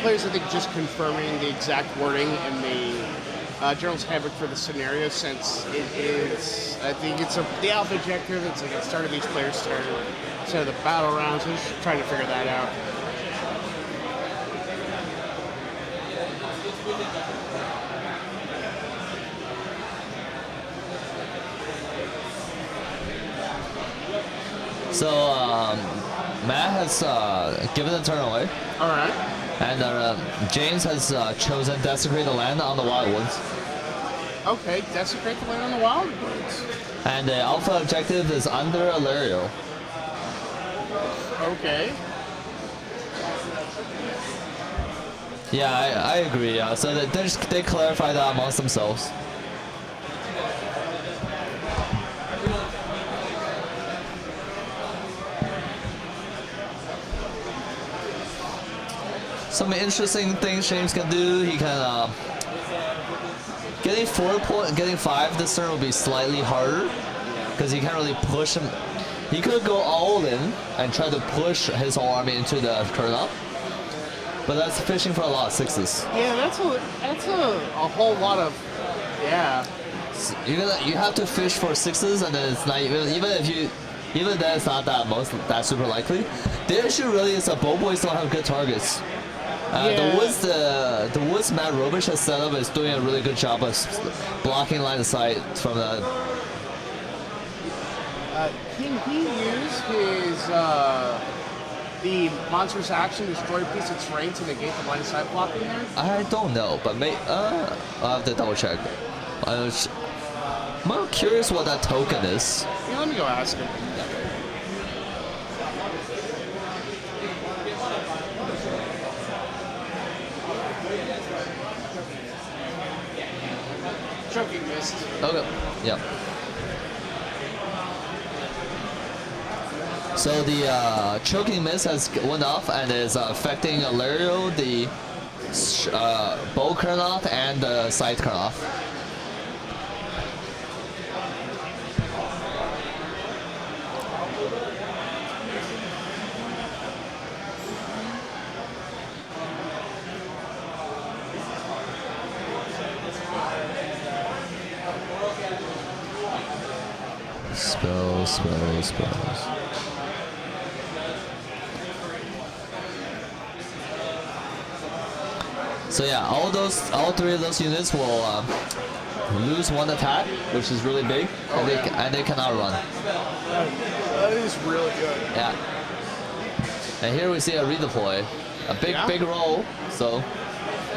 Players, I think, just confirming the exact wording in the Journal's Handbook for the scenario, since it is, I think it's the alpha objective. It's like at the start of each player's turn instead of the battle round, so just trying to figure that out. So Matt has given the turn away. All right. And James has chosen Desecrate the Land on the Wildwoods. Okay, Desecrate the Land on the Wildwoods. And the alpha objective is under Alario. Okay. Yeah, I agree. So they clarify that amongst themselves. Some interesting things James can do. He can getting 5 this turn will be slightly harder because he can't really push him. He could go all in and try to push his whole army into the turn up, but that's fishing for a lot of 6s. Yeah, that's a whole lot of So you have to fish for 6s, and then it's not even that's not that super likely. The issue really is that both boys don't have good targets. The woods Matt Robisch has set up is doing a really good job of blocking line of sight from the. Can he use his the monster's action to destroy a piece of terrain to negate the line of sight blocking there? I don't know, but I'll have to double check. I'm curious what that token is. Yeah, let me go ask him. Choking missed. Okay. Yeah. So the choking miss has went off and is affecting Alario, the bow curn off, and the side curn off. Spells. So yeah, all three of those units will lose one attack, which is really big, and they cannot run. That is really good. Yeah. And here we see a redeploy, a big roll. So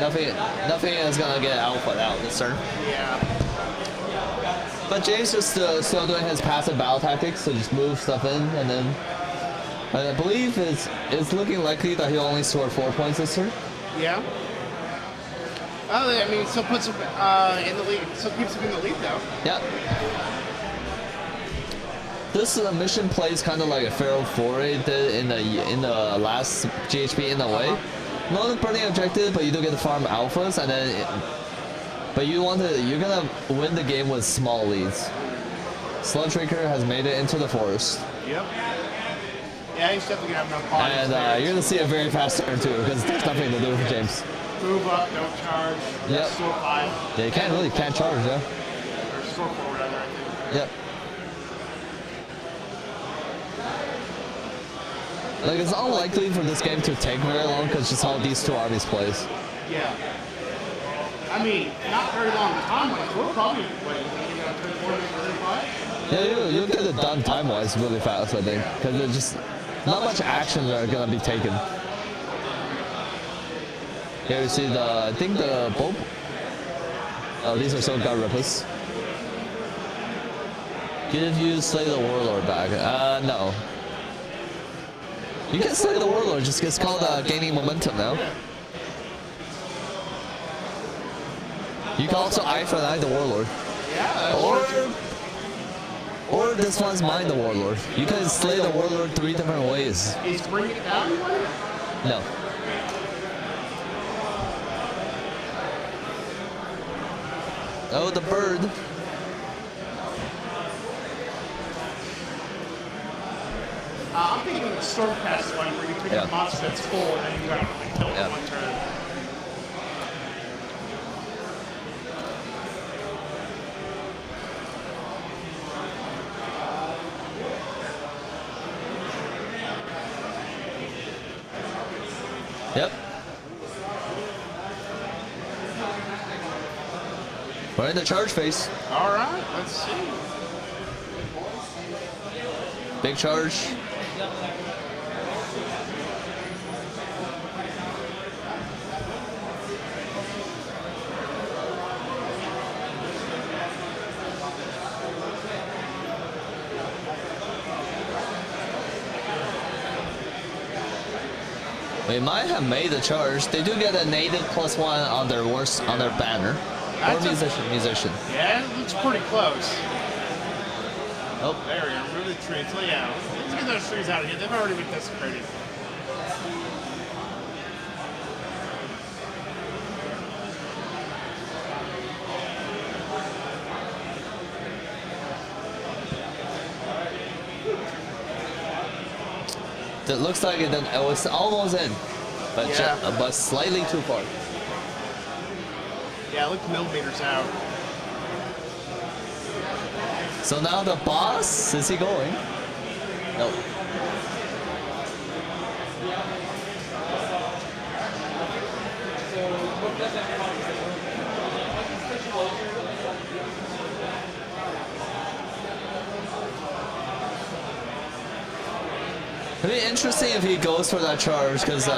nothing is gonna get alpha out this turn. Yeah. But James is still doing his passive battle tactics, so just move stuff in, and then I believe it's looking likely that he'll only score 4 points this turn. Yeah. Oh, I mean, still puts him in the lead. Still keeps him in the lead, though. Yeah. This mission plays kind of like a Pharaoh Foray did in the last GHB in a way. Not a burning objective, but you do get to farm alphas, and then. But you're gonna win the game with small leads. Sludge Raker has made it into the forest. Yep. Yeah, he's definitely gonna have no problems. And you're gonna see a very fast turn too, because there's nothing to do for James. Move up, don't charge. Yep. Store 5. Yeah, you can't charge, yeah. Or store 4, rather, I think. Yep. Like, it's unlikely for this game to take very long, because just how these two armies plays. Yeah. I mean, not very long time-wise. We're probably, turn 4, maybe 35? Yeah, you'll get it done time-wise really fast, I think, because there's just not much actions are gonna be taken. Here you see I think the bulb. Oh, these are so gut rippers. Did you slay the warlord back? No. You can slay the warlord, just gets called gaining momentum now. You can also eye for an eye the warlord. Yeah. Or this one's mine the warlord. You can slay the warlord 3 different ways. Is bring it down one? No. Oh, the bird. I'm thinking the Stormcast one where you pick a monster that's full and then you gotta kill it in one turn. Yep. We're in the charge phase. All right, let's see. Big charge. We might have made the charge. They do get a native +1 on their banner. Or musician. Yeah, it looks pretty close. Oh, there we go. Remove the trees. So yeah, let's get those trees out of here. They've already been desecrated. it looks like it was almost in, but but slightly too far. Yeah, look millimeters out. So now the boss, is he going? Nope. It'd be interesting if he goes for that charge, because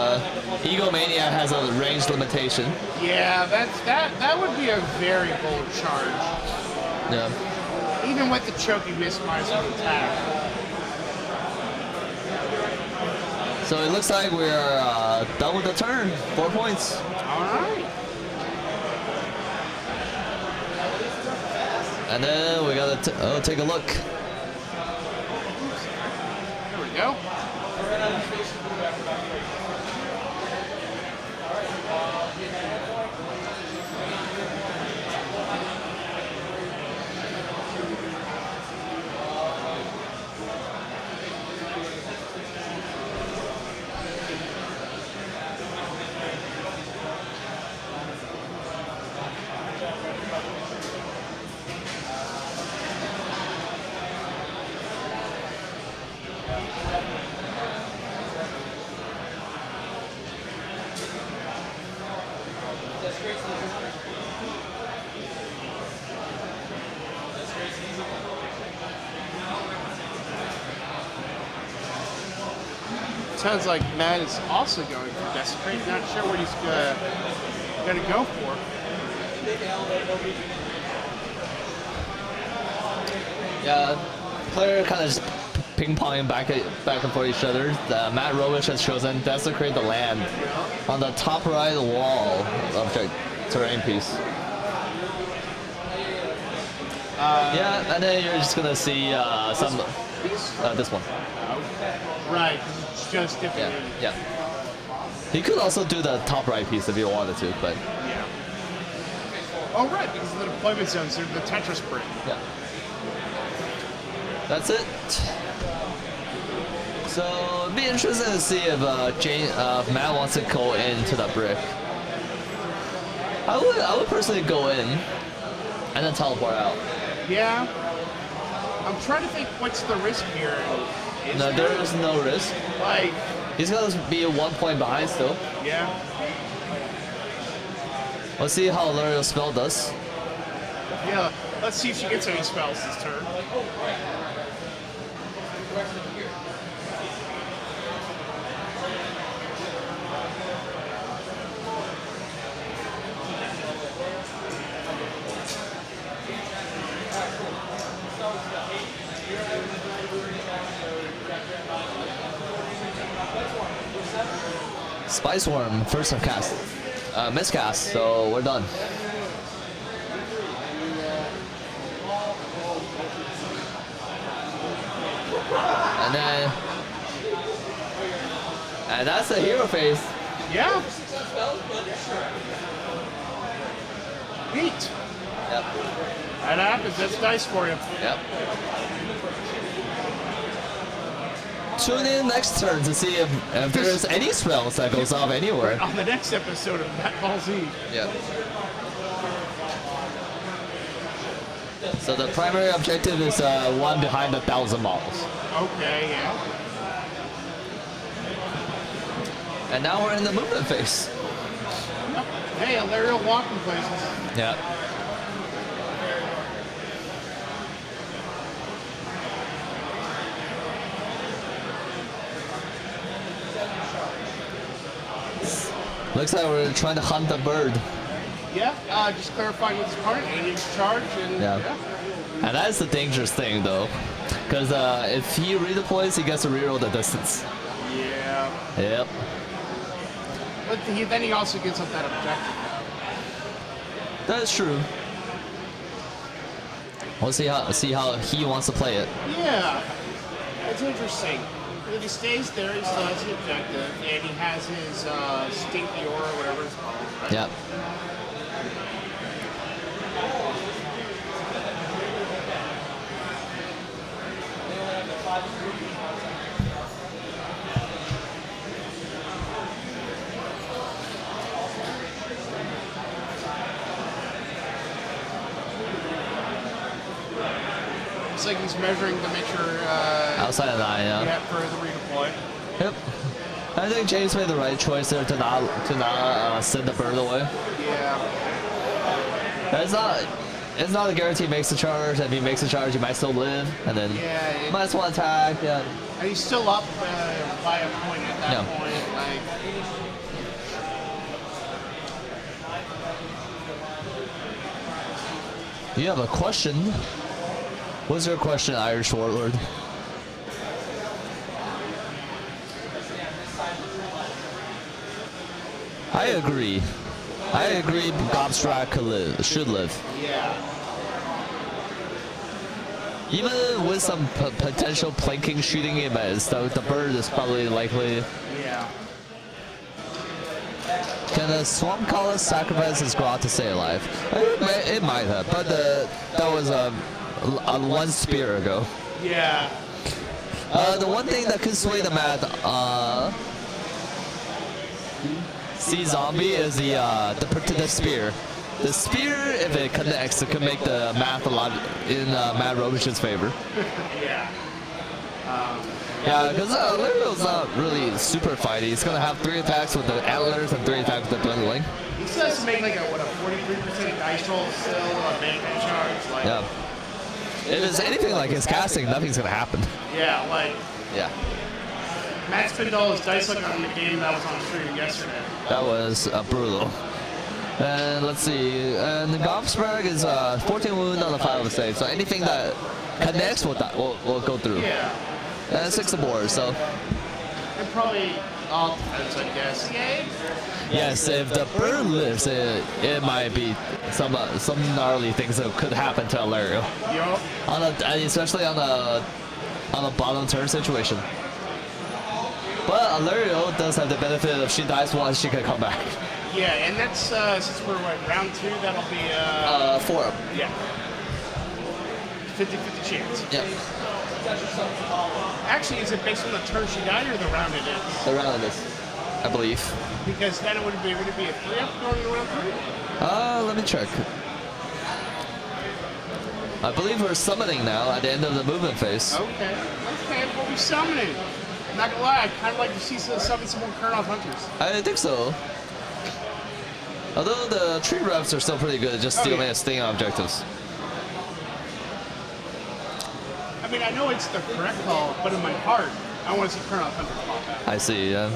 Egomania has a range limitation. Yeah, that would be a very bold charge. Yeah. Even with the choking miss minus one attack. So it looks like we're done with the turn. 4 points. Alright. And then we gotta take a look. There we go. Sounds like Matt is also going for Desecrate. Not sure what he's gonna go for. Yeah, player kind of just ping-ponging back and forth each other. Matt Robisch has chosen Desecrate the land on the top right wall object terrain piece. Yeah, and then you're just gonna see some this one. Right, it's just different. Yeah. He could also do the top right piece if he wanted to, but Yeah. Oh, right, because of the deployment zones, they're the Tetris brick. yeah. That's it. So it'd be interesting to see if Matt wants to go into the brick. I would personally go in and then teleport out. Yeah. I'm trying to think what's the risk here. No, there is no risk. Like, He's gonna be 1 point behind still. yeah. Let's see how L'Oreal's spell does. Yeah, let's see if she gets any spells this turn. Spice Worm, first of cast. Miscast, so we're done. And that's the hero phase. Yeah. Neat. Yep. That happens. That's dice for you. Yep. Tune in next turn to see if there's any spells that goes off anywhere. On the next episode of Matt Ball Z. Yep. So the primary objective is one behind 1,000 models. Okay, yeah. And now we're in the movement phase. Hey, Illyrial walking places. Yeah. Looks like we're trying to hunt the bird. Yeah, just clarifying with his part, 8-inch charge, and Yeah. And that's the dangerous thing, though. Because if he redeploys, he gets to reroll the distance. Yeah. Yep. But then he also gets up that objective. That is true. We'll see how he wants to play it. Yeah. It's interesting. If he stays there, he still has the objective, and he has his stinky aura, whatever it's called, right? Yep. It's like he's measuring the measure Outside of that, yeah. for the redeploy. Yep. I think James made the right choice there to not send the bird away. Yeah. It's not a guarantee he makes the charge. If he makes the charge, he might still live, and then might as well attack. Yeah. And he's still up by a point at that point. Like, you have a question? What's your question, Irish Warlord? I agree. Gobstrak should live. yeah. Even with some potential planking shooting events, the bird is probably likely. Yeah. Can a Swamp Collar sacrifice his Grot to stay alive? It might have, but that was one spear ago. Yeah. The one thing that could sway the math, see zombie is the spear. The spear, if it connects, it could make the math a lot in Matt Robisch's favor. Yeah. Yeah, because Lario's not really super fighty. He's gonna have 3 attacks with the antlers and 3 attacks with the bundling. He still has to make like a 43% dice roll still on management charge. Like, Yeah. If it's anything like his casting, nothing's gonna happen. Yeah, like Yeah. Matt spent all his dice luck on the game that was on stream yesterday. That was brutal. And let's see, and the Gobstrak is 14 wound on the 5 of the save, so anything that connects will go through. Yeah. And 6 of board, so. And probably all defense, I guess. Yay. Yes, if the bird lives, it might be some gnarly things that could happen to Alario. Yup. Especially on a bottom turn situation. But Alario does have the benefit of she dies once, she can come back. Yeah, and that's since we're round 2, that'll be 4. yeah. 50-50 chance. Yeah. Actually, is it based on the turn she died or the round it is? The round is, I believe. Because then would it be a 3-up going to round 3? Let me check. I believe we're summoning now at the end of the movement phase. Okay. What are we summoning? I'm not gonna lie, I'd kind of like to see summon some more Kurnoth Hunters. I think so. Although the tree reps are still pretty good at just stealing and staying on objectives. I mean, I know it's the correct call, but in my heart, I want to see Kurnoth Hunters pop out. I see, yeah.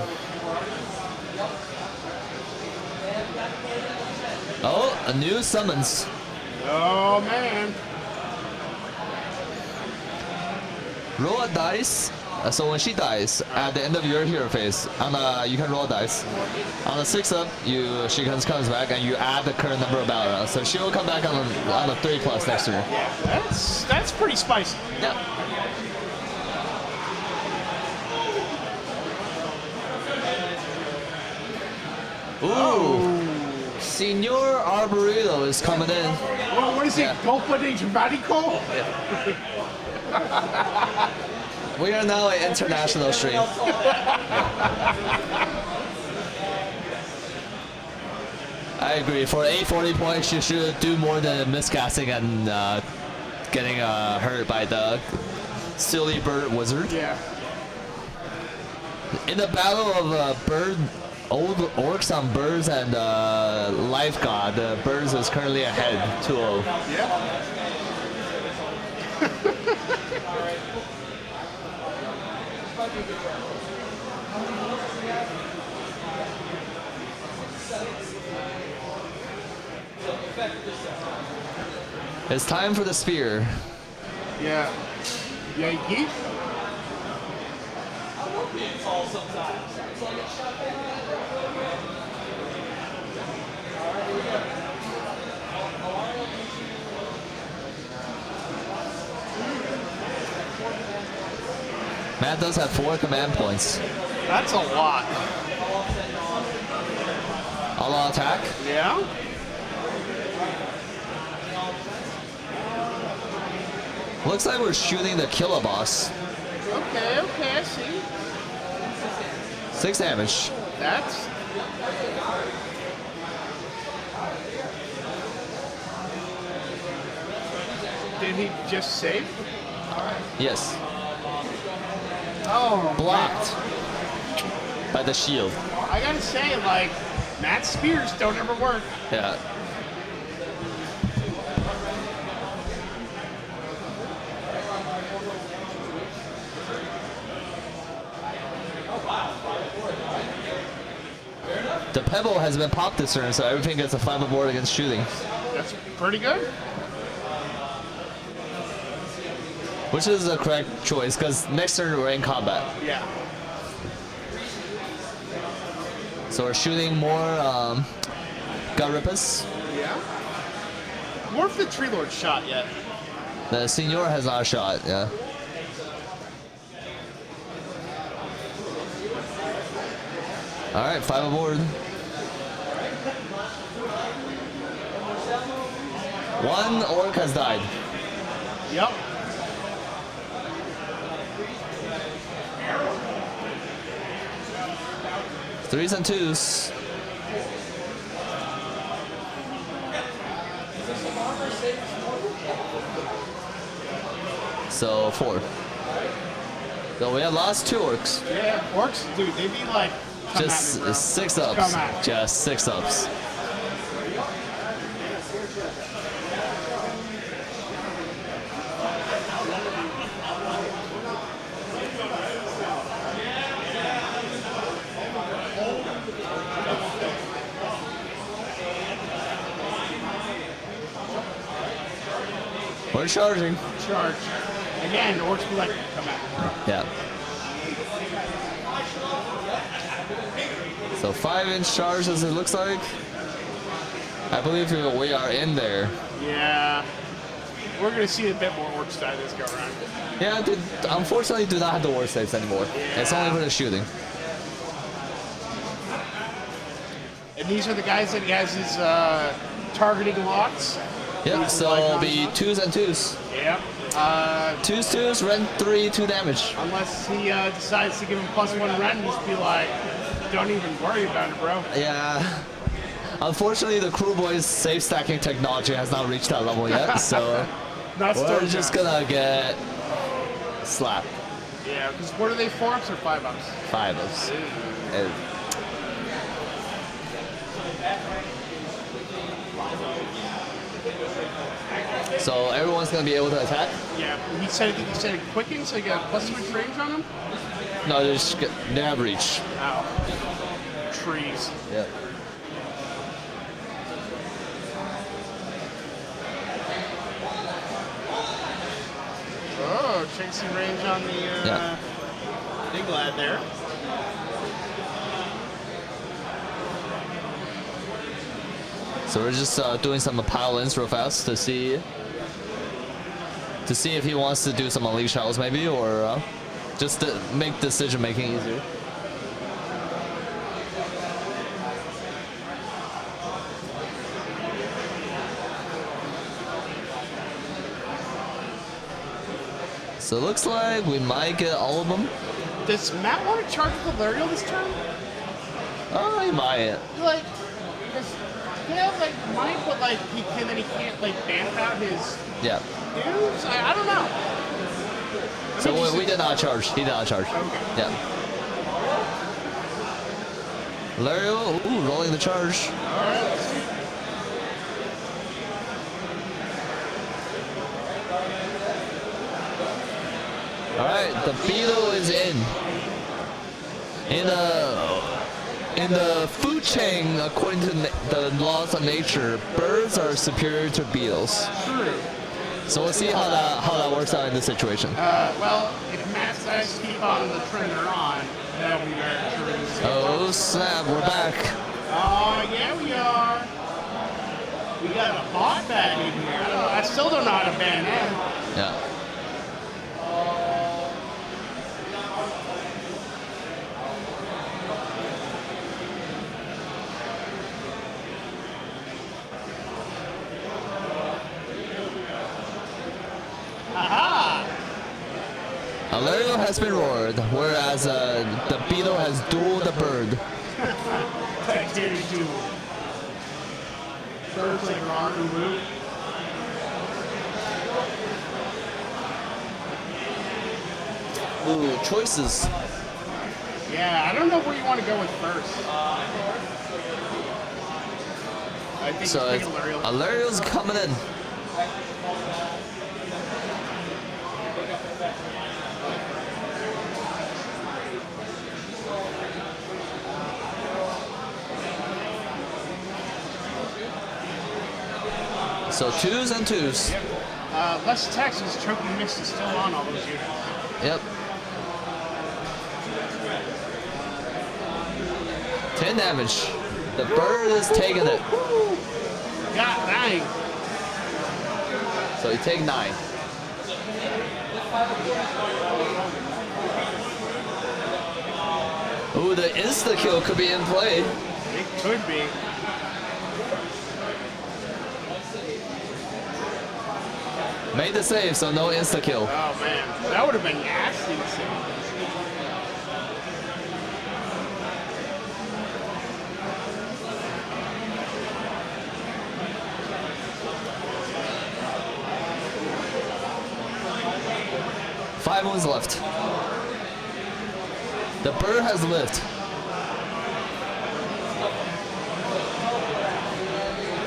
Oh, a new summons. Oh, man. Roll a dice. So when she dies, at the end of your hero phase, you can roll a dice. On the 6-up, she comes back and you add the current number of battle rounds. So she will come back on the 3+ next turn. Yeah, that's pretty spicy. Yeah. Ooh. Senor Arboreto is coming in. Well, what is it? Golpa de Dramatico? We are now an international stream. I agree. For 840 points, you should do more than miscasting and getting hurt by the silly bird wizard. Yeah. In the battle of old orcs on birds and life god, the birds is currently ahead 2-0. Yeah. It's time for the spear. Yeah. Yankee? Matt does have 4 command points. That's a lot. All attack. Yeah? Looks like we're shooting the killer boss. Okay, I see. 6 damage. That's... Did he just save? Yes. Oh, Blocked. by the shield. I gotta say, like, Matt's spears don't ever work. Yeah. The pebble has been popped this turn, so everything gets a 5 aboard against shooting. That's pretty good. Which is the correct choice, because next turn we're in combat. Yeah. So we're shooting more Garipas. Yeah. More if the Tree Lord shot yet. The Senor has not shot, yeah. Alright, 5 aboard. One orc has died. Yep. Threes and twos. So 4. So we have lost 2 orcs. Yeah, orcs, dude, they be like, come Just at me, bro. 6 Come ups. at me. Just 6 ups. We're charging. Charge. Again, the orcs be like, come at me, bro. Yeah. So 5-inch charge as it looks like. I believe we are in there. Yeah. We're gonna see a bit more orcs die this go around. Yeah, unfortunately do not have the war saves anymore. It's only for the shooting. And these are the guys that he has his targeting locks. Yep, so it'll be 2s and 2s. Yep. 2s, 2s, rend 3, 2 damage. Unless he decides to give him +1 rend and just be like, don't even worry about it, bro. Yeah. Unfortunately, the Kruleboyz save stacking technology has not reached that level yet, so we're just gonna get slapped. Yeah, because what are they, 4-ups or 5-ups? 5-ups. So everyone's gonna be able to attack? Yeah, he said it quicken, so you got +1 range on him? No, they have reach. Ow. Trees. Yeah. Oh, chasing range on the big lad there. So we're just doing some pile-ins real fast to see if he wants to do some unleash shells maybe, or just to make decision making easier. So it looks like we might get all of them. Does Matt want to charge Valerial this turn? Oh, he might. Like, because like might, but like he can, then he can't like bamf out his dudes. I don't know. So we did not charge. He did not charge. Okay. Yeah. Lario, ooh, rolling the charge. All right. Let's see. All right, the beetle is in. In the food chain, according to the laws of nature, birds are superior to beetles. True. So we'll see how that works out in this situation. Well, if Matt decides to keep on the trend they're on, that'll be very true. Oh snap, we're back. Oh yeah, we are. We got a bot bat in here. I still don't know how to ban him. Yeah. Aha! Alario has been roared, whereas the beetle has dueled the bird. Titanic duel. Birds like rock and root. Ooh, choices. Yeah, I don't know where you want to go with first. I think So he's picking Alariel. Alariel's coming in. So 2s and 2s. Yep. Less attacks because Choking Mist is still on all those units. Yep. 10 damage. The bird is taking it. Got 9. So you take 9. Ooh, the insta kill could be in play. It could be. Made the save, so no insta kill. Oh man, that would have been nasty to see. Five wounds left. The bird has lived.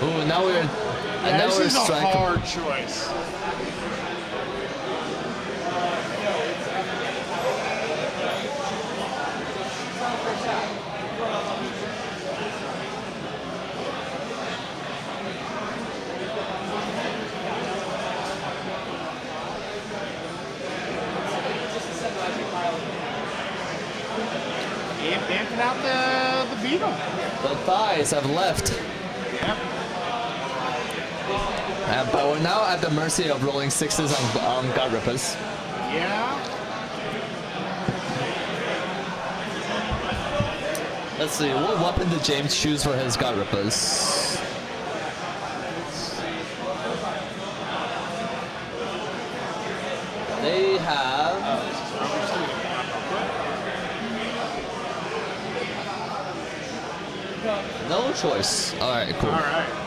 Ooh, now we're Yeah, now this we're is a striking. hard choice. Keep damping out the beetle. The thighs have left. Yep. But we're now at the mercy of rolling 6s on God Rippers. Yeah. Let's see, what weapon did James choose for his God Rippers? They have no choice. Alright, cool. All right.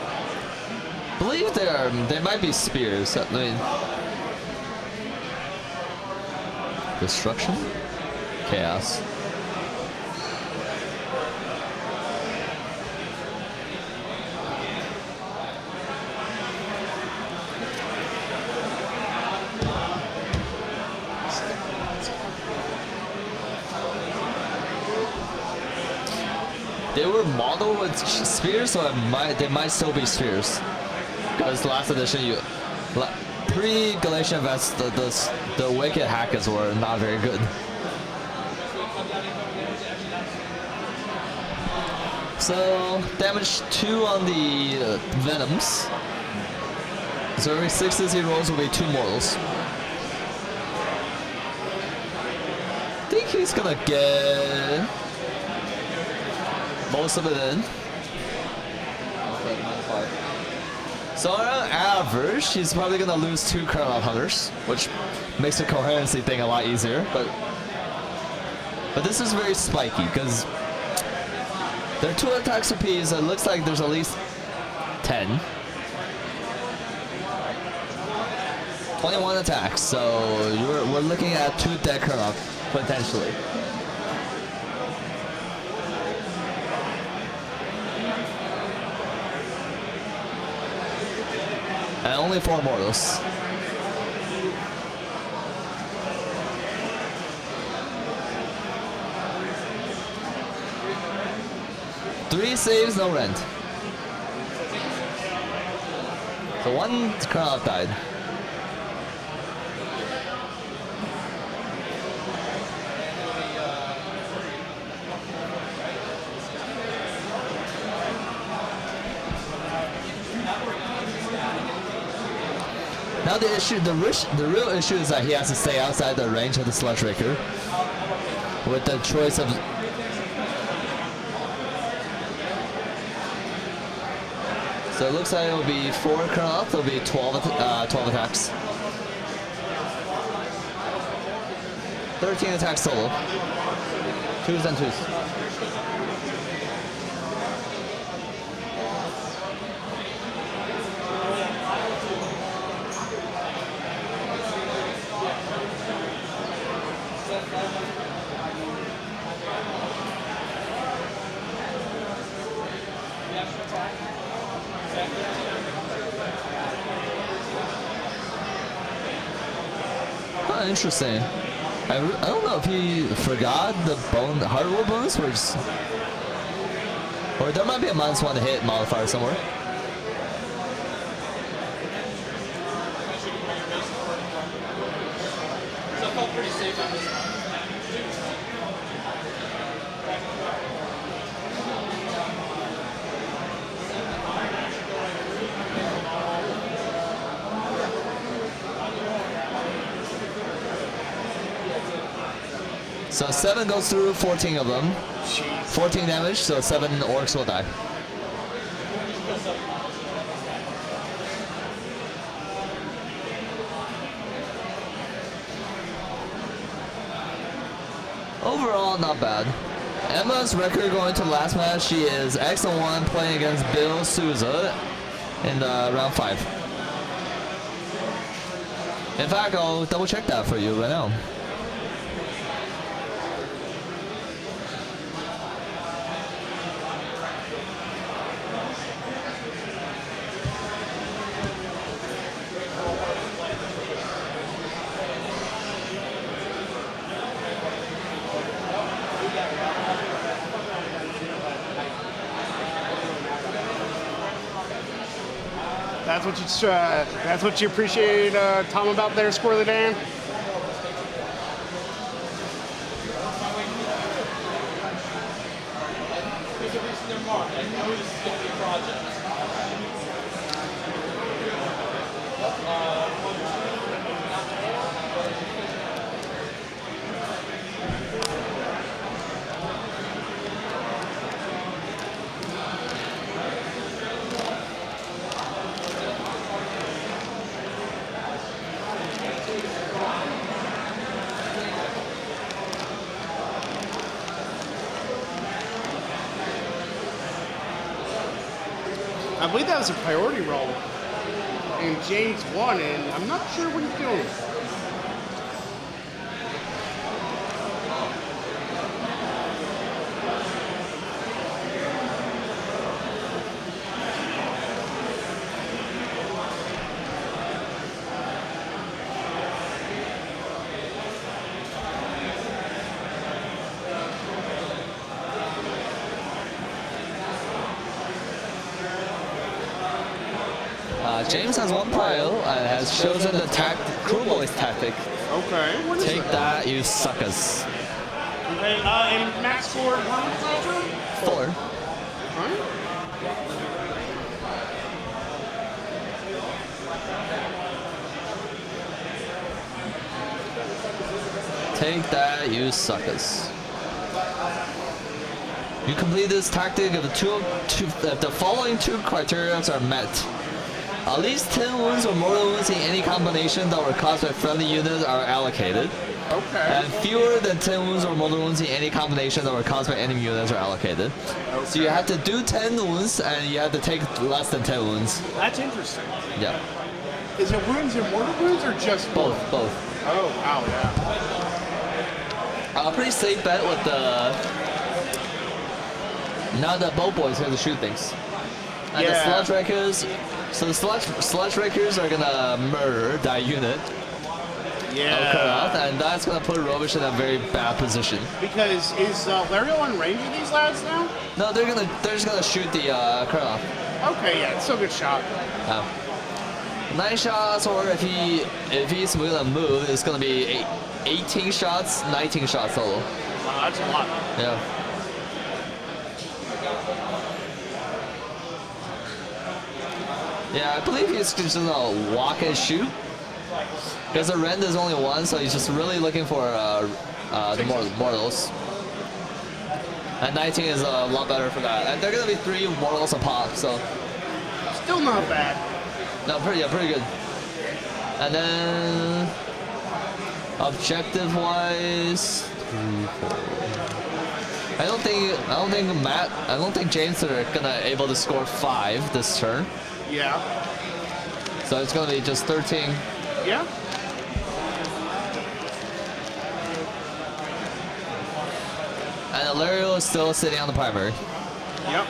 Believe they might be spears. I mean, destruction, chaos. They were modeled with spears, so they might still be spears. Because last edition, pre-Galatian Vest, the wicked hackers were not very good. So damage 2 on the Venoms. So every 6s he rolls will be 2 mortals. I think he's gonna get most of it in. So on average, he's probably gonna lose 2 Carolot Hunters, which makes the coherency thing a lot easier. But this is very spiky because there are 2 attacks apiece. It looks like there's at least 10. 21 attacks, so we're looking at 2 dead Carolot potentially. And only 4 mortals. Three saves, no rent. So 1 Carolot died. Now the real issue is that he has to stay outside the range of the Sludge Raker with the choice of. So it looks like it will be 4 Carolot, it'll be 12 attacks. 13 attacks total. 2s and 2s. kind of interesting. I don't know if he forgot the hardware bonus, or there might be a -1 hit modifier somewhere. So I felt pretty safe on this one. So 7 goes through 14 of them. 14 damage, so 7 orcs will die. Overall, not bad. Emma's record going to last match, she is X1 playing against Bill Souza in round 5. In fact, I'll double check that for you right now. That's what you appreciate, Tom, about their Squirrely Dan? There's a reason they're marked. I know this is going to be a project. I believe that was a priority roll. And James won, and I'm not sure what he's doing. James has one pile and has chosen the Kruleboyz tactic. Okay, what is Take it? that, you suckers. Okay, and Max scored how much last round? 4. Alright. Take that, you suckers. You complete this tactic if the following 2 criteria are met. At least 10 wounds or mortal wounds in any combination that were caused by friendly units are allocated. Okay. And fewer than 10 wounds or mortal wounds in any combination that were caused by enemy units are allocated. Okay. So you have to do 10 wounds and you have to take less than 10 wounds. That's interesting. Yeah. Is it wounds and mortal wounds or just Both. Both. Oh, wow, yeah. Pretty safe bet with the... Now the bow boys have to shoot things. And Yeah. the sludge wreckers... So the sludge wreckers are gonna murder that unit. Yeah. And that's gonna put Robisch in a very bad position. Because is Lario on range of these lads now? No, they're just gonna shoot the Kurloff. Okay, yeah, it's still a good shot. 9 shots, or if he's gonna move, it's gonna be 18 shots, 19 shots total. Wow, that's a lot. Yeah. Yeah, I believe he's just gonna walk and shoot. Because the rend is only 1, so he's just really looking for the mortals. And 19 is a lot better for that. And they're gonna be 3 mortals a pop, so. Still not bad. No, pretty good. And then objective-wise, 3, 4. I don't think James are gonna able to score 5 this turn. Yeah. So it's gonna be just 13. Yeah. And Ilario is still sitting on the primary. Yep.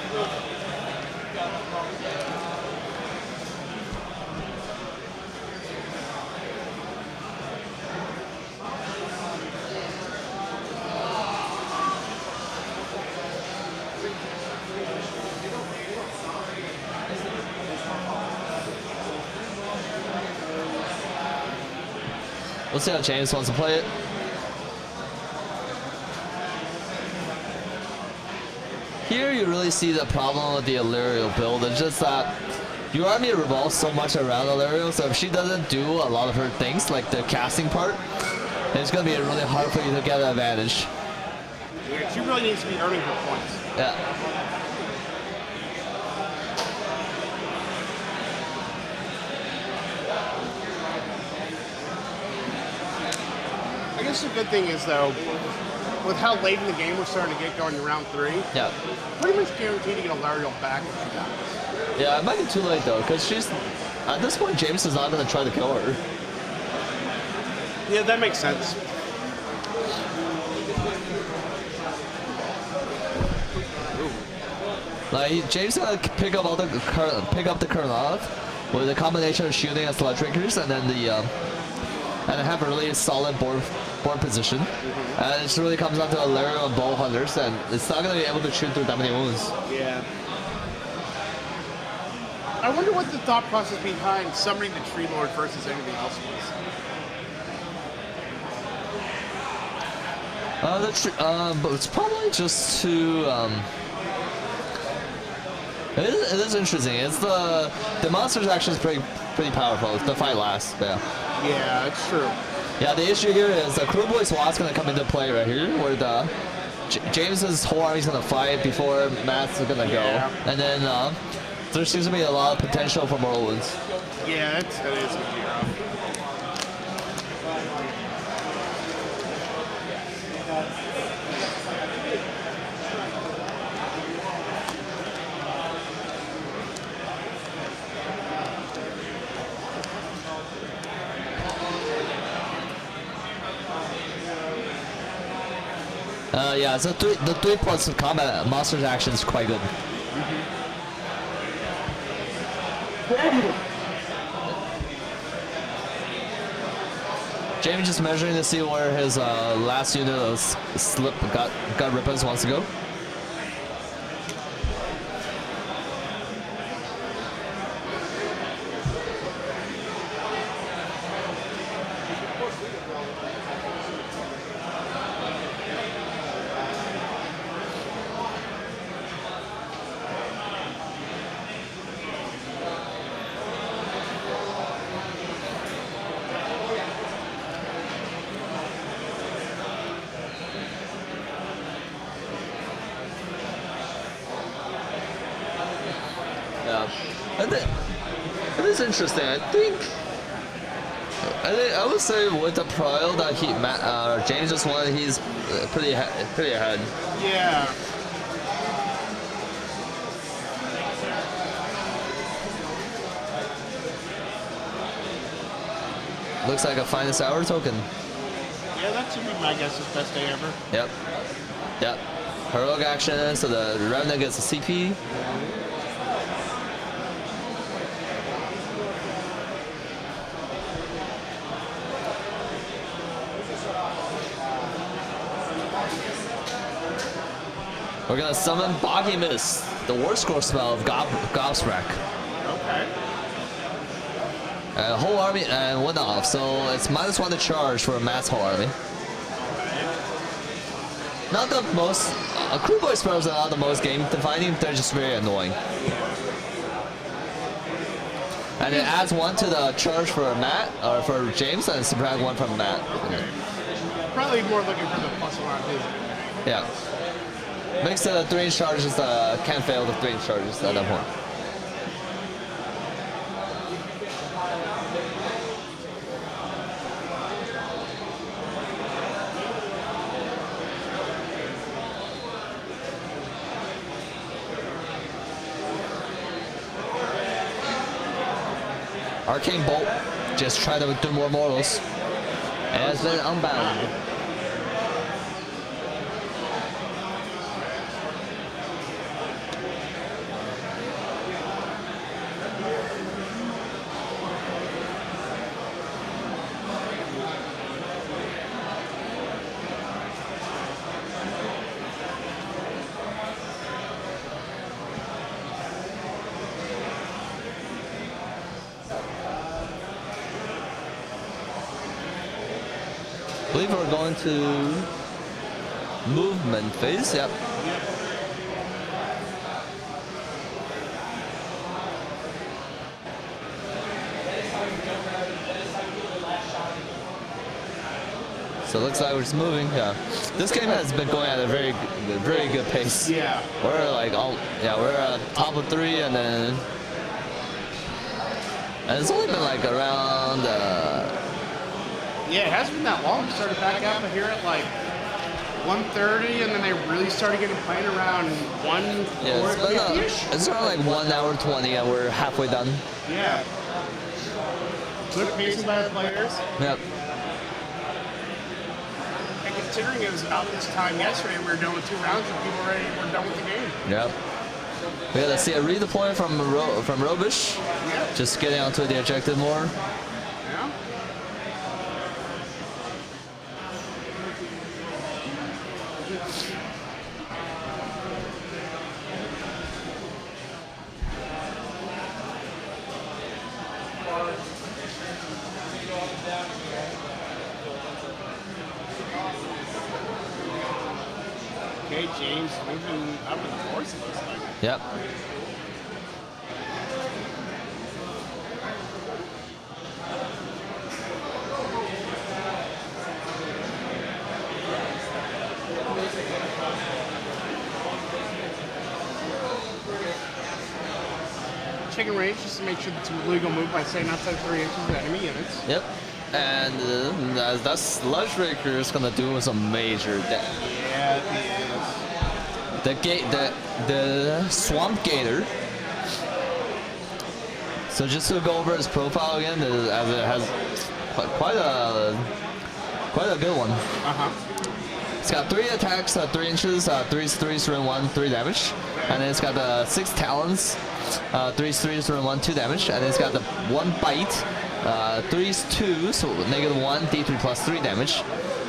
We'll see how James wants to play it. Here you really see the problem with the Illyrio build. It's just that your army revolves so much around Illyrio, so if she doesn't do a lot of her things, like the casting part, it's going to be really hard for you to get an advantage. Yeah, she really needs to be earning her points. Yeah. I guess the good thing is, though, with how late in the game we're starting to get going in round 3, Yeah. pretty much guaranteed to get Illyrio back if she dies. Yeah, it might be too late though, because she's at this point James is not going to try to kill her. Yeah, that makes sense. Like James is gonna pick up the Kurnoth with a combination of shooting and sludge drinkers, and then and have a really solid board position. And it really comes down to Illyrio and bow hunters, and it's not gonna be able to shoot through that many wounds. Yeah. I wonder what the thought process behind summoning the Tree Lord versus anything else was. But it's probably just to. It is interesting. It's the monster's action is pretty powerful. The fight lasts. Yeah. Yeah, it's true. Yeah. The issue here is the Kruleboyz Watt's gonna come into play right here, where the James's whole army's gonna fight before Matt's gonna go, and then there seems to be a lot of potential for more wounds. Yeah, that is gonna be rough. Yeah, so the 3+ combat monster's action is quite good. Jamie just measuring to see where his last unit of slip got rippers wants to go. It is interesting. I would say with the prio that James just wanted, he's pretty ahead. Yeah. Looks like a finest hour token. Yeah, that should be my guess is best day ever. Yep. Heroic action, so the Revenant gets a CP. We're gonna summon Boggy Mist, the war score spell of Gobsprack. Okay. Whole army and 1 off, so it's -1 to charge for Matt's whole army. Not the most. Kruleboyz spells are not the most game defining, they're just very annoying. And it adds 1 to the charge for Matt, or for James, and subtract 1 from Matt. Okay. Probably more looking for the plus around his. Yeah. Makes the 3-inch charges, can't fail the 3-inch charges at that point. Arcane Bolt, just try to do more mortals. And has been unbound. I believe we're going to movement phase. Yep. So it looks like we're just moving. Yeah. This game has been going at a very good pace. Yeah. We're like we're top of 3 and then it's only been like around. Yeah, it hasn't been that long. We started back up here at like 1:30, and then they really started getting playing around 1:40-ish. It's around like 1 hour 20, and we're halfway done. Yeah. Good pacing by the players. Yep. And considering it was about this time yesterday, we were done with 2 rounds, and people already were done with the game. Yep. We gotta see a redeploy from Robisch. Yeah. Just getting onto the objective more. Yeah. Okay, James moving up in the force, it looks like. Yep. Checking range just to make sure that's a legal move by staying outside 3 inches of enemy units. Yep. And that Sludge Breaker is gonna do some major damage. Yeah, it The Swamp Gator. So just to go over his profile again, as it has quite a good one. Uh-huh. It's got 3 attacks, 3 inches, 3 turn 1, 3 damage. And then it's got the 6 talons, 3 turn 1, 2 damage. And it's got the 1 bite, 3's 2, so -1, D3 plus 3 damage.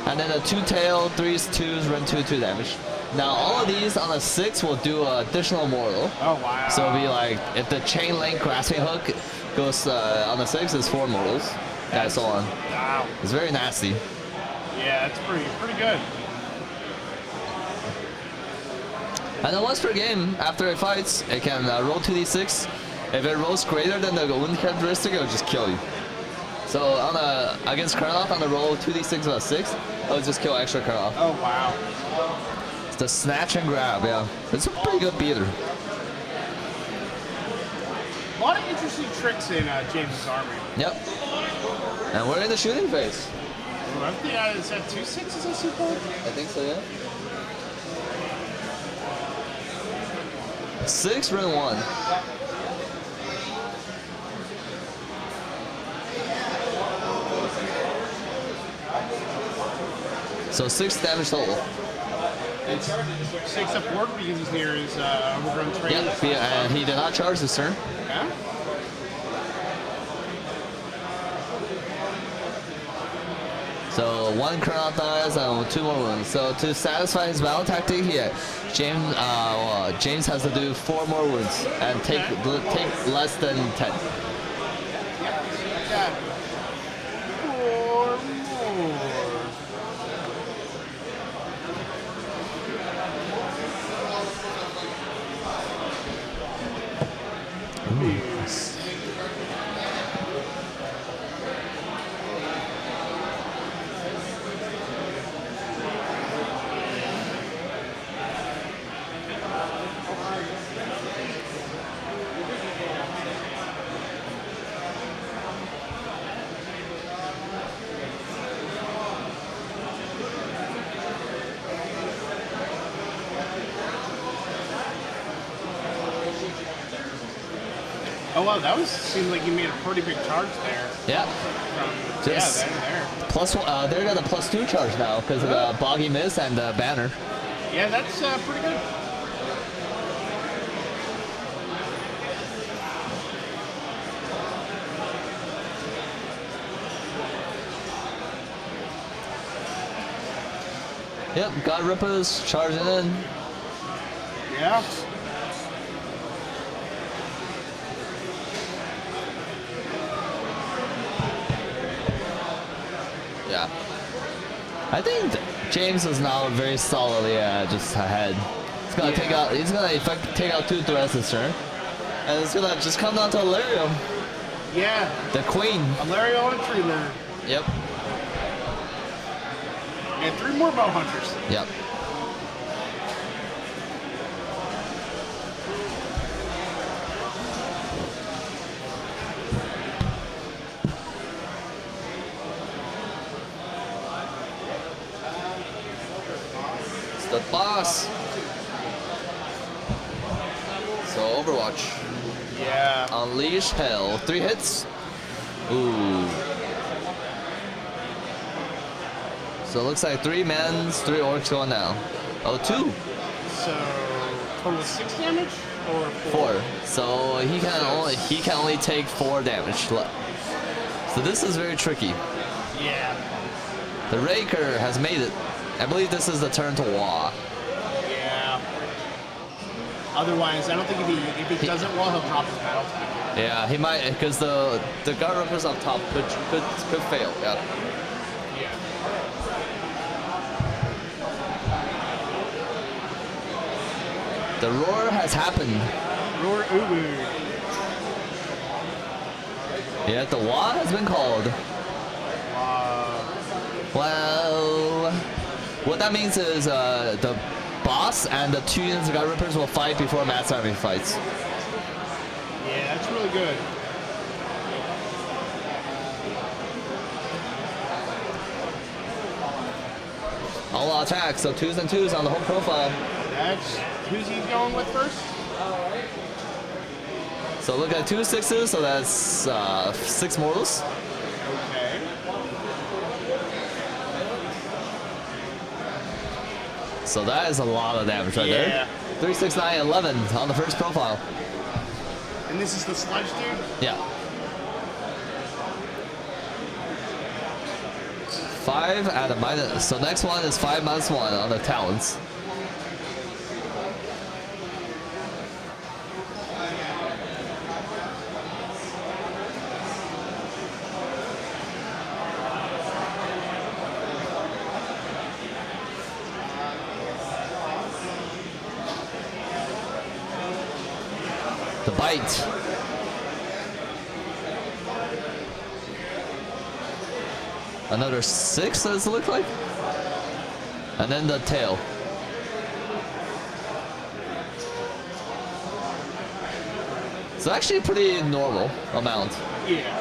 And then the 2 tail, 3's 2, run 2, 2 damage. Now all of these on a 6 will do additional mortal. Oh wow. So it'll be like, if the chain link grasping hook goes on the 6, it's 4 mortals. And so on. Wow. It's very nasty. Yeah, that's pretty good. And then once per game, after it fights, it can roll 2d6. If it rolls greater than the wound characteristic, it'll just kill you. So on against Karloff, on the roll 2d6 of a 6, it'll just kill extra Karloff. Oh wow. It's the snatch and grab, yeah. It's a pretty good beater. A lot of interesting tricks in James's army. Yep. And we're in the shooting phase. I think is that 2 6s I suppose? I think so, yeah. 6, run 1. So 6 damage total. It's 6 up work because he's near his overgrown train. Yep, yeah, and he did not charge this turn. Yeah. So 1 Chronoth dies and 2 more wounds. So to satisfy his battle tactic here, James has to do 4 more wounds and take less than 10. Yeah. 4 more. Oh wow, that seemed like you made a pretty big charge there. Yeah. Just There. plus they're got a +2 charge now because of the Boggy Miss and the banner. Yeah, that's pretty good. Yep, God Rippers charging in. Yeah. Yeah. I think James is now very solidly just ahead. He's gonna take out. He's gonna take out 2 threats this turn, and it's gonna just come down to Alario. Yeah. The queen. Alario and Treeler. Yep. And 3 more bow hunters. Yep. It's the boss. So Overwatch. Yeah. Unleash Hell. 3 hits. Ooh. So it looks like 3 mans, 3 orcs going down. Oh, 2. So total 6 damage or 4. So he can only take 4 damage. So this is very tricky. Yeah. The Raker has made it. I believe this is the turn to Wah. Yeah. Otherwise, I don't think if he doesn't well, he'll drop his battle tank. Yeah, he might, because the guard rippers up top could fail. Yeah. Yeah. The roar has happened. Roar Ubu. Yeah, the Wah has been called. Well, what that means is the boss and the 2 units of guard rippers will fight before Matt's army fights. Yeah, that's really good. All attack, so 2s and 2s on the whole profile. That's who's he going with first? So look at 2 6s, so that's 6 mortals. Okay. So that is a lot of damage right there. 3, 6, 9, 11 on the first profile. And this is the sludge dude? Yeah. 5 at a minus. So next one is 5 minus 1 on the talents. The bite. Another 6, does it look like? And then the tail. It's actually a pretty normal amount. Yeah.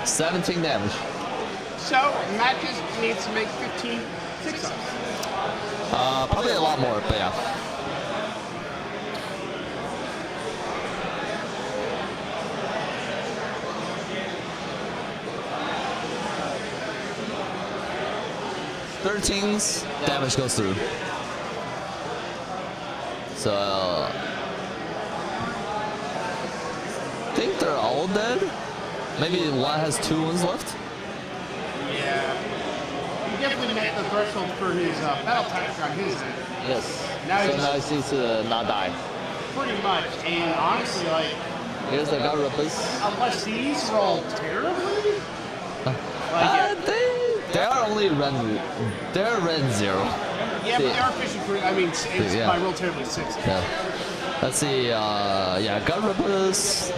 $17 damage. So, Matt just needs to make 15 6-ups. Probably a lot more, but yeah. Thirteens, damage goes through. So, I think they're all dead. Maybe one has 2 wounds left. Yeah. He definitely met the threshold for his battle tank on his end. Yes. Now So he's now he seems to not die. pretty much. And honestly, like, Here's the guard rippers. unless these roll terribly, They are only they're Ren 0. yeah, but they are fishing for, I mean, it's Yeah. by roll terribly 6. Yeah. Let's see, yeah, guard rippers.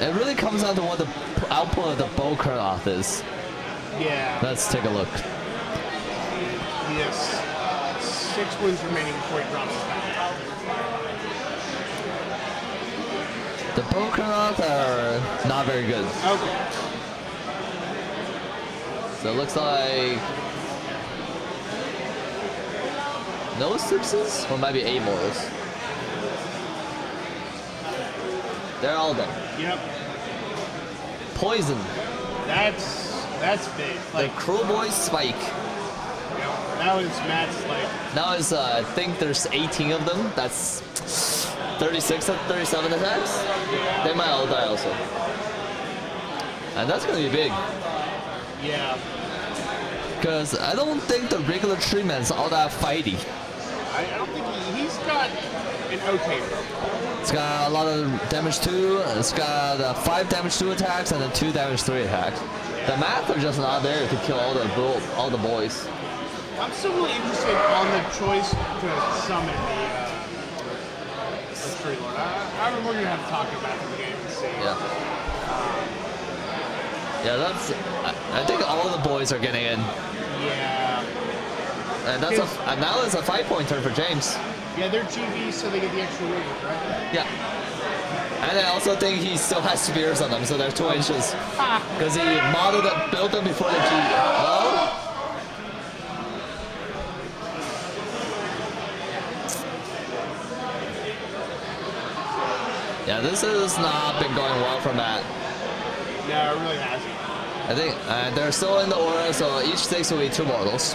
It really comes down to what the output of the bow curl-off is. Yeah. Let's take a look. Yes. 6 wounds remaining before he drops his battle. The bow curl-off are not very good. Okay. So it looks like no 6s, or maybe 8 mortals. They're all dead. Yep. Poison. That's big. The Like, Kruleboyz spike. that was Matt's, like, Now is I think there's 18 of them. That's 36 at 37 attacks. They might all die also. And that's gonna be big. yeah. Because I don't think the regular treatment's all that fighty. I don't think he's got an okay rope. It's got a lot of damage 2. It's got 5 damage 2 attacks and a 2 damage 3 attacks. The math are just not there to kill all the boys. I'm still really interested on the choice to summon the Tree Lord. We're gonna have to talk about it in the game and see. Yeah. Yeah, that's. I think all the boys are getting in, Yeah. and that's and now it's a 5-point-er for James. Yeah, they're GV, so they get the extra movement, right? Yeah. And I also think he still has spears on them, so they're 2 inches. Because he built them before the G. Oh. Yeah, this has not been going well for Matt. No, it really hasn't. I think they're still in the aura, so each 6 will be 2 mortals.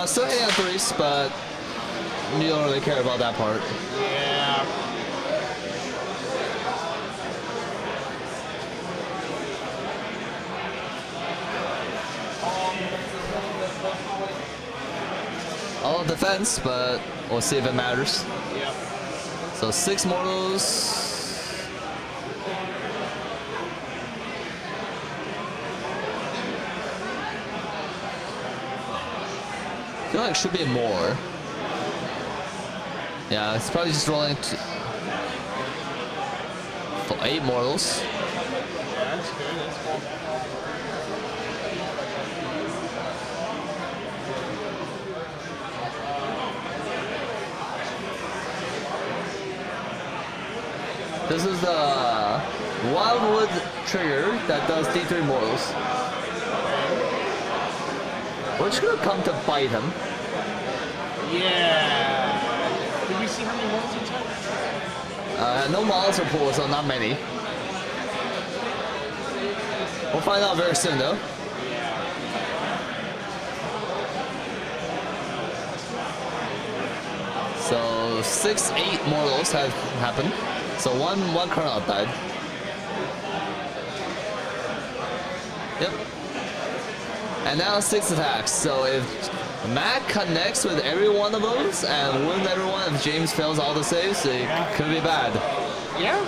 Still hitting on 3s, but you don't really care about that part. Yeah. All defense, but we'll see if it matters. Yep. So 6 mortals. I feel like it should be more. Yeah, it's probably just rolling for 8 mortals. Yeah, that's good. That's cool. This is the Wildwood trigger that does D3 mortals. Which could come to bite him. Yeah. Did we see how many rolls he took? No models are pulled, so not many. We'll find out very soon, though. So 6, 8 mortals have happened. So one colonel died. Yep. And now 6 attacks. So if Matt connects with every one of those and wins every one, if James fails all the saves, it could be bad. Yeah.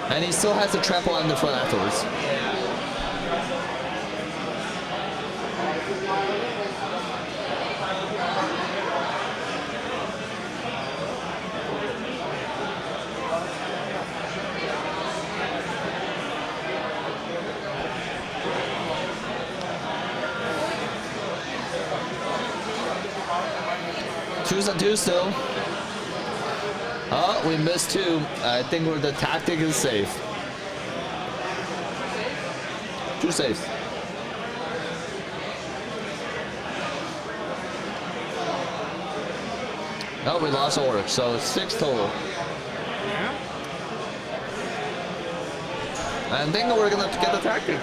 And he still has to trample underfoot afterwards. Twos and 2 still. Oh, we missed 2. I think the tactic is safe. 2 saves. No, we lost order, so 6 total. Yeah. I think we're gonna get the tactic.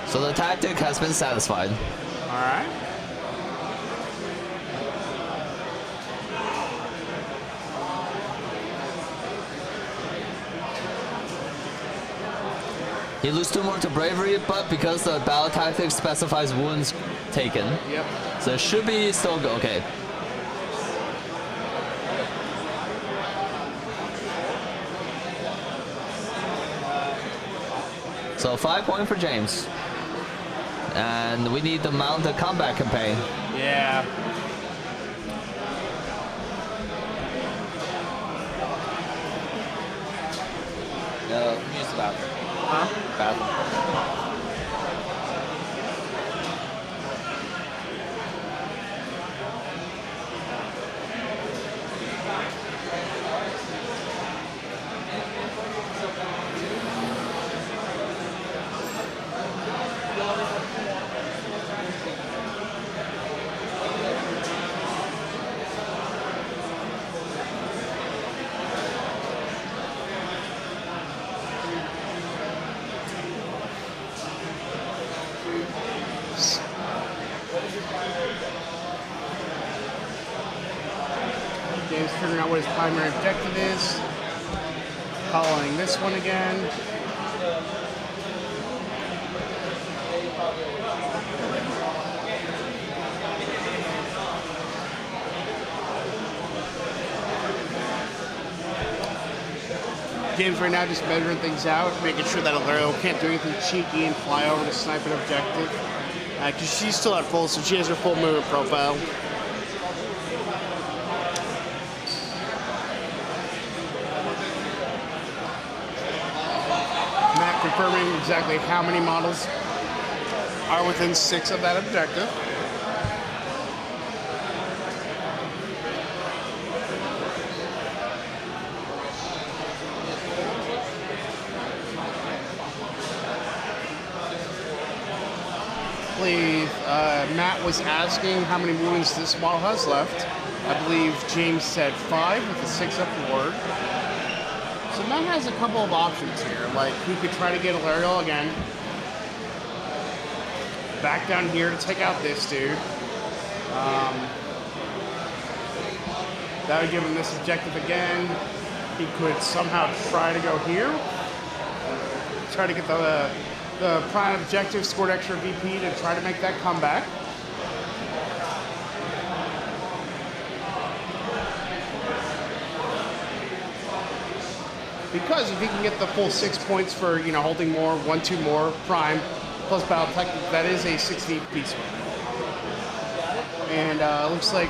So the tactic has been satisfied. All right. He loses 2 more to bravery, but because the battle tactic specifies wounds taken, Yep. so it should be still okay. So 5 points for James. And we need to mount a combat campaign. Yeah. No, use the bathroom. Huh? Bathroom. is figuring out what his primary objective is. Following this one again. James right now just measuring things out, making sure that Alero can't do anything cheeky and fly over to snipe an objective. Because she's still at full, so she has her full movement profile. Matt confirming exactly how many models are within 6 of that objective. Matt was asking how many wounds this model has left. I believe James said 5 with a 6-up ward. So Matt has a couple of options here. Like, he could try to get Alariel again. Back down here to take out this dude. That would give him this objective again. He could somehow try to go here. Try to get the prime objective, scored extra VP to try to make that comeback. Because if he can get the full 6 points for, you know, holding more, 1-2 more, prime, plus battle tactic, that is a 60 piece win. And looks like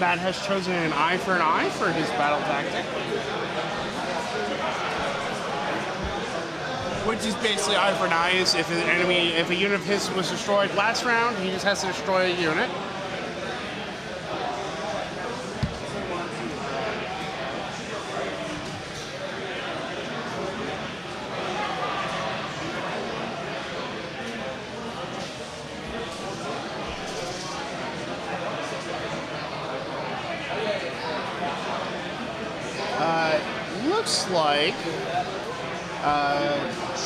Matt has chosen an eye for his battle tactic. Which is basically eye for an eye is if an enemy, if a unit of his was destroyed last round, he just has to destroy a unit. Looks like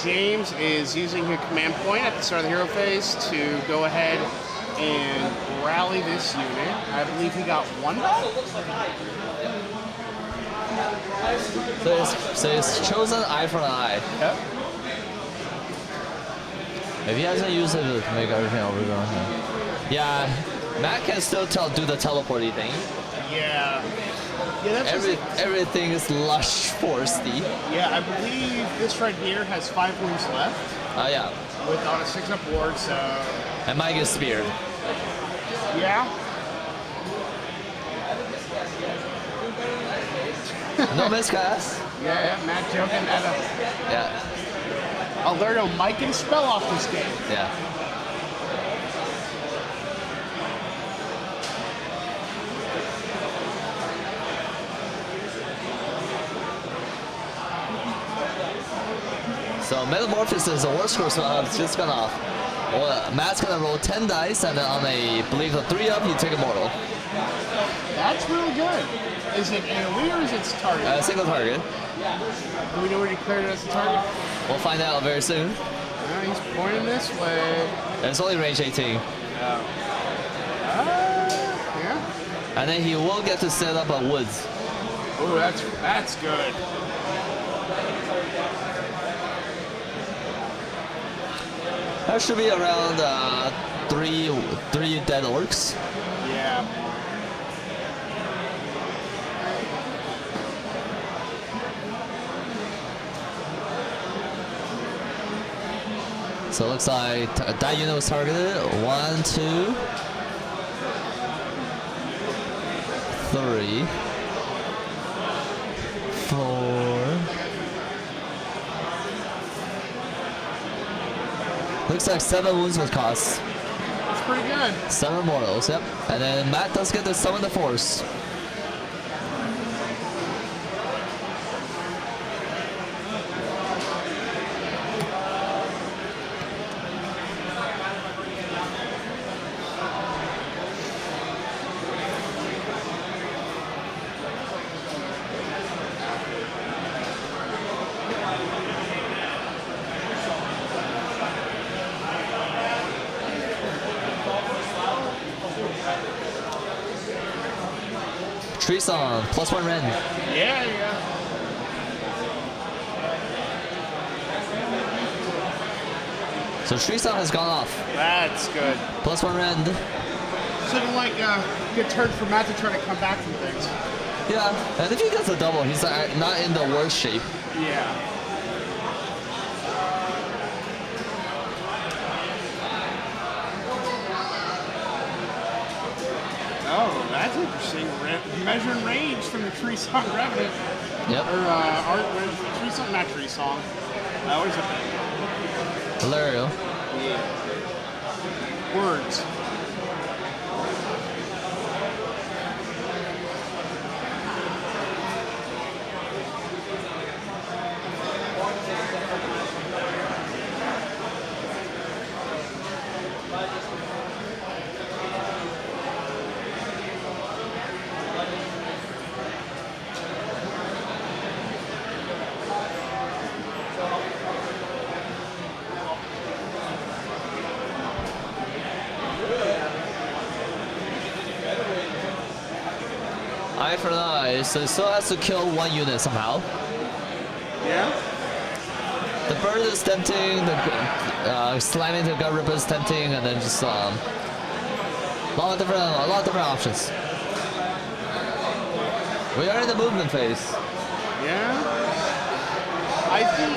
James is using a command point at the start of the hero phase to go ahead and rally this unit. I believe he got 1 back. So it's chosen eye for an eye. Yep. If he hasn't used it to make everything over there. Yeah, Matt can still do the teleporty thing. Yeah. Yeah, that's everything is lush foresty. Yeah, I believe this right here has 5 wounds left. Oh yeah. With on a 6-up ward, so. And might get speared. Yeah. No miscast. Yeah, Matt joking at a. Yeah. Alberto might get a spell off this game. Yeah. So Metamorphosis is the worst course, so it's just gonna. Well, Matt's gonna roll 10 dice, and then on a, believe a 3-up, you take a mortal. That's really good. Is it AoE or is it target? Single target. Do we know where he declared it as a target? We'll find out very soon. He's pointing this way. It's only range 18. Yeah. And then he will get to set up a woods. Oh, that's good. That should be around three dead orcs. Yeah. So it looks like that unit was targeted. 1, 2, 3, 4. Looks like 7 wounds was cost. That's pretty good. 7 mortals, yep. And then Matt does get to summon the force. Tree song, +1 rend. Yeah, yeah. So Tree song has gone off. That's good. +1 rend. Sort of like a good turn for Matt to try to come back from things. Yeah, and if he gets a double, he's not in the worst shape. Yeah. Oh, that's interesting. Measuring range from the Tree Song Revenant. Yep. Or, Tree Song, not Tree Song. What is it? Hilario. Yeah. Words. Eye for an eye, so it still has to kill 1 unit somehow. Yeah? The bird is tempting, the slamming the gut ripper is tempting, and then just a lot of different options. We are in the movement phase. Yeah? I think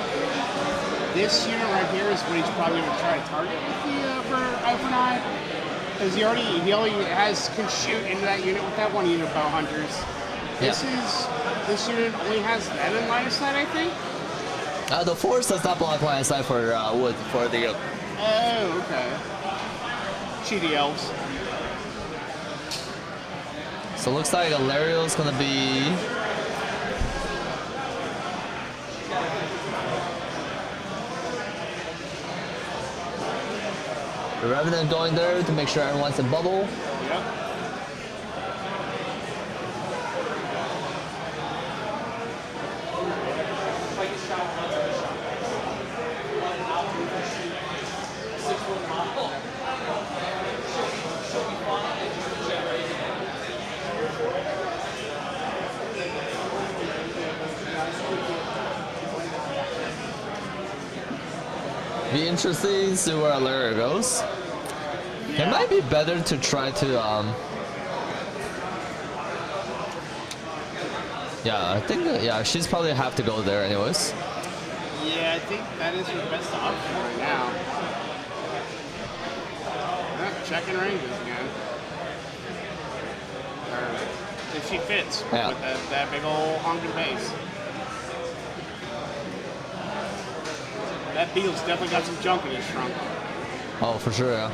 this unit right here is what he's probably going to try to target with the for Eye for an Eye. Because he only can shoot into that unit with that 1 unit of bow hunters. This unit only has that in line of sight, I think. The force does not block line of sight for wood for the. Oh, okay. Cheaty elves. So it looks like Hilario's gonna be. The Revenant going there to make sure everyone's in bubble. Yep. Be interesting to see where Hilario goes. Yeah. It might be better to try to yeah, I think she's probably have to go there anyways. Yeah, I think that is her best option right now. Checking ranges again. Or if she fits Yeah. with that big old honking base. That Beetle's definitely got some junk in his trunk. Oh, for sure, yeah.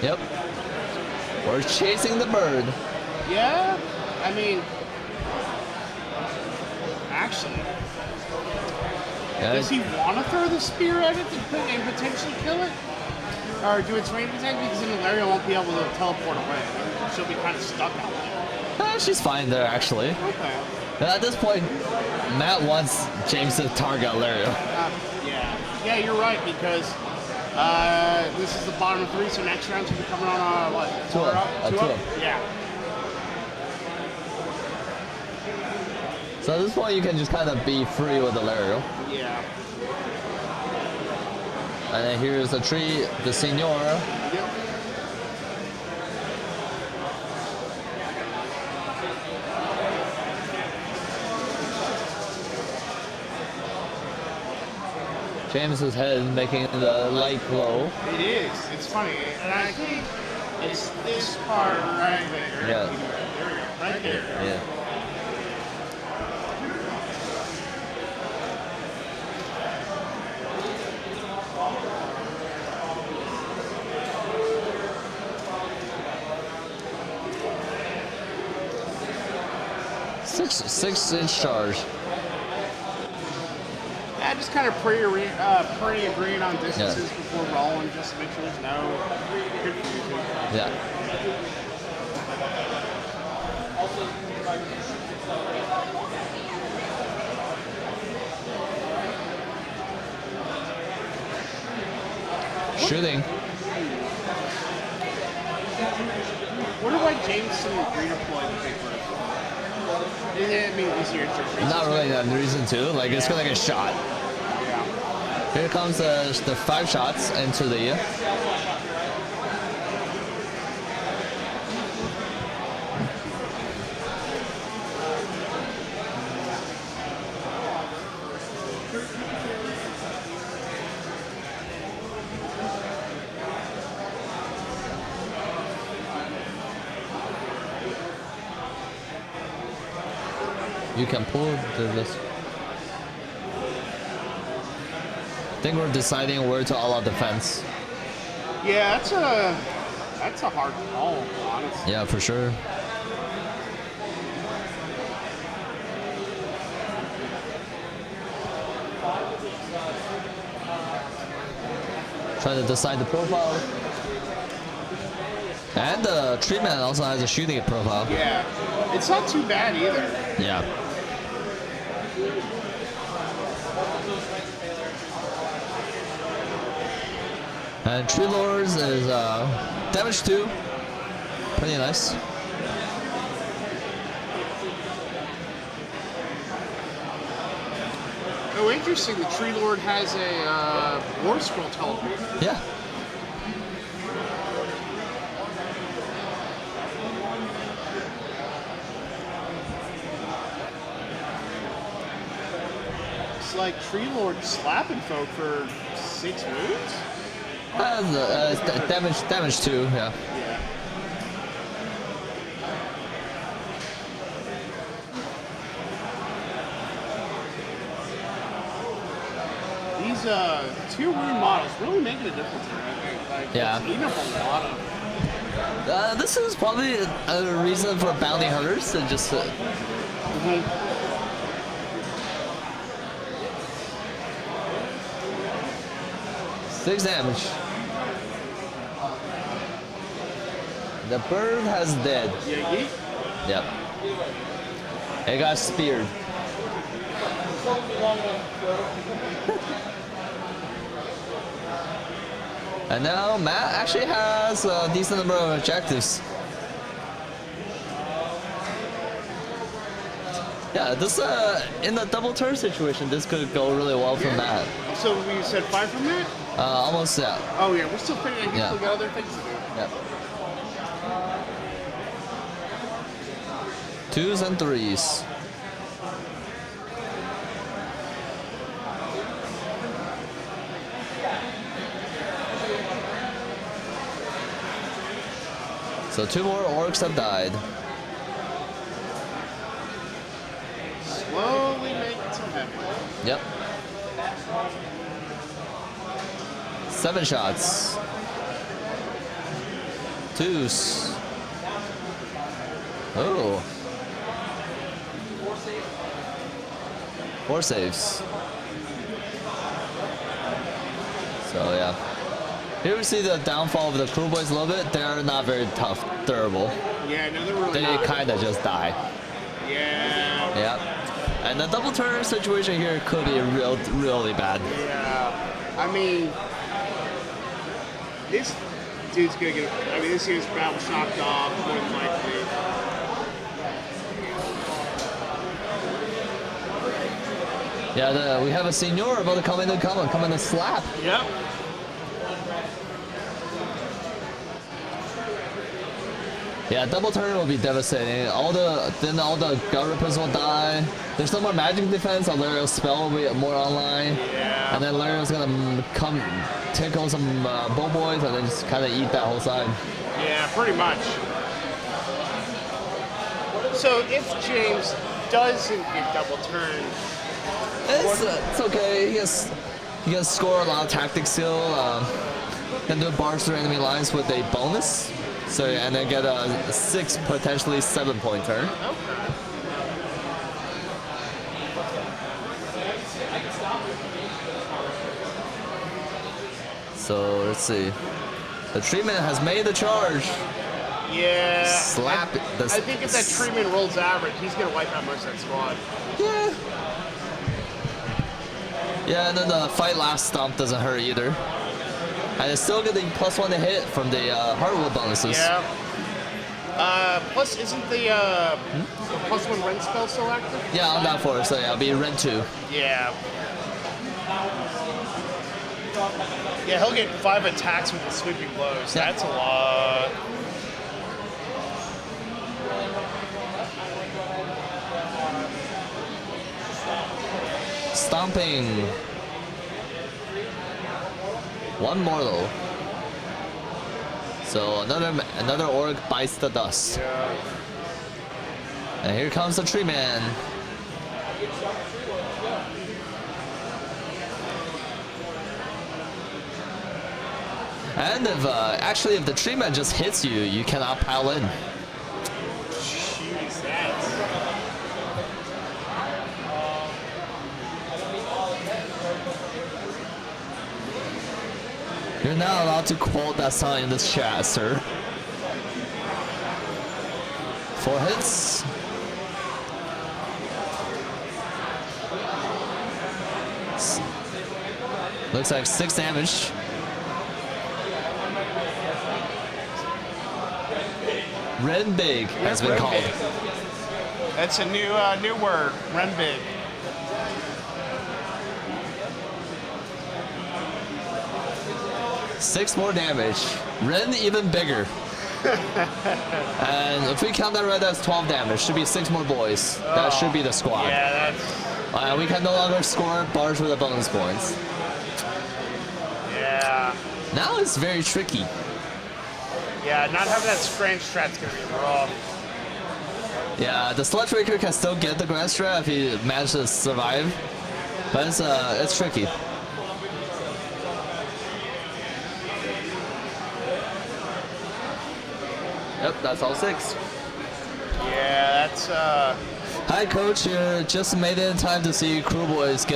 Yep. We're chasing the bird. Yeah, I mean, actually, Yeah, does he want to throw the spear at it and potentially kill it? Or do its range attack? Because then Hilario won't be able to teleport away. She'll be kind of stuck out there. she's fine there, actually. Okay. At this point, Matt wants James to target Hilario. Yeah. Yeah, you're right, because this is the bottom of 3, so next round's going to be coming on, what? 2 up. 2 2 up? up. Yeah. So at this point, you can just kind of be free with Hilario. Yeah. And then here's the tree, the Senor. Yep. James's head making the light glow. It is. It's funny. And I think it's this part right there. Yeah. There we go. Right there. Yeah. Six inch charge. Yeah, just kind of pre-agreeing on distances before rolling, just to make sure there's no confusion. Yeah. Shooting. Wonder why James didn't redeploy the big bird. Isn't it maybe easier to reason? Not really that reason to. Like it's gonna get shot. Yeah. Here comes the 5 shots into the. You can pull this. I think we're deciding where to all out defense. Yeah, that's a hard call, honestly. Yeah, for sure. Try to decide the profile. And the treatment also has a shooting profile. Yeah, it's not too bad either. Yeah. And Tree Lords is damage 2. Pretty nice. Oh, interesting. The Tree Lord has a War Scroll teleport. Yeah. It's like Tree Lord slapping folk for 6 moves? Damage 2, yeah. Yeah. These 2 rune models really making a difference here, I think. Like, Yeah. it's eating up a lot of. This is probably a reason for bounty hunters to just. Mhm. 6 damage. The bird has dead. Yeah, yeet. Yep. It got speared. And now Matt actually has a decent number of objectives. Yeah, this in the double turn situation, this could go really well for Matt. So we said 5 from that? Almost, yeah. Oh yeah, we're still thinking. Yeah. We got other things to do. Yep. 2s and 3s. So 2 more orcs have died. Slowly making some headway. Yep. 7 shots. 2s. Oh. 4 saves. So yeah. Here we see the downfall of the Kruleboyz a little bit. They're not very tough, durable. Yeah, no, they're really They not. kind of just die. Yeah. Yeah. And the double turn situation here could be really bad. Yeah. I mean, this dude's gonna get. I mean, this dude's battle shocked off more than likely. Yeah, we have a senior about to come in and slap. Yep. Yeah, double turn will be devastating. All the gut rippers will die. There's no more magic defense. So Lariel's spell will be more online. Yeah. And then Lariel's gonna come tickle some boys and then just kind of eat that whole side. Yeah, pretty much. So if James doesn't get double turned, It's okay. He can score a lot of tactic skill. Can do bars through enemy lines with a bonus. So and then get a 6, potentially 7-point turn. okay. So let's see. The treatment has made the charge. Yeah. Slap it. I think if that treatment rolls average, he's gonna wipe out most of that squad. Yeah. Yeah, and then the fight last stomp doesn't hurt either. And it's still getting +1 to hit from the hardwood bonuses. Yeah. Plus, isn't the +1 rend spell still active? Yeah, on that 4, so yeah, it'll be rend 2. Yeah. Yeah, he'll get 5 attacks with the sweeping blows. Yeah. That's a lot. Stomping. One more though. So another orc bites the dust. Yeah. And here comes the tree man. And if the tree man just hits you, you cannot pile in. Jeez, that's... You're not allowed to quote that song in this chat, sir. 4 hits. Looks like 6 damage. Ren Big has been called. That's a new word, Ren Big. Six more damage. Ren even bigger. And if we count that right, that's 12 damage. Should be 6 more boys. That should be the squad. Yeah, that's... We can no longer score bars with the bonus points. Yeah. Now it's very tricky. Yeah, not having that strange strat's gonna be rough. Yeah, the Sludge Raker can still get the Grand Strat if he manages to survive. But it's tricky. Yep, that's all 6. Yeah, that's Hi, Coach. You just made it in time to see Kruleboyz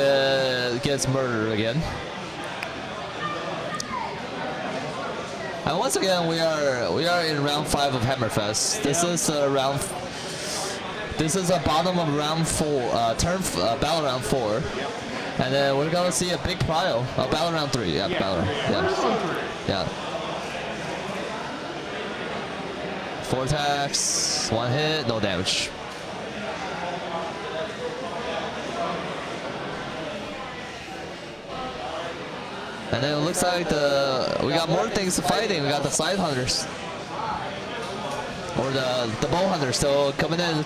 gets murdered again. And once again, we are in round 5 of Hammerfest. This is This is a bottom of round 4, battle round 4. And then we're gonna see a big pile. Oh, battle round 3. Yeah, battle round. Yeah. 4 attacks, 1 hit, no damage. And then it looks like we got more things fighting. We got the side hunters. Or the bow hunters. So coming in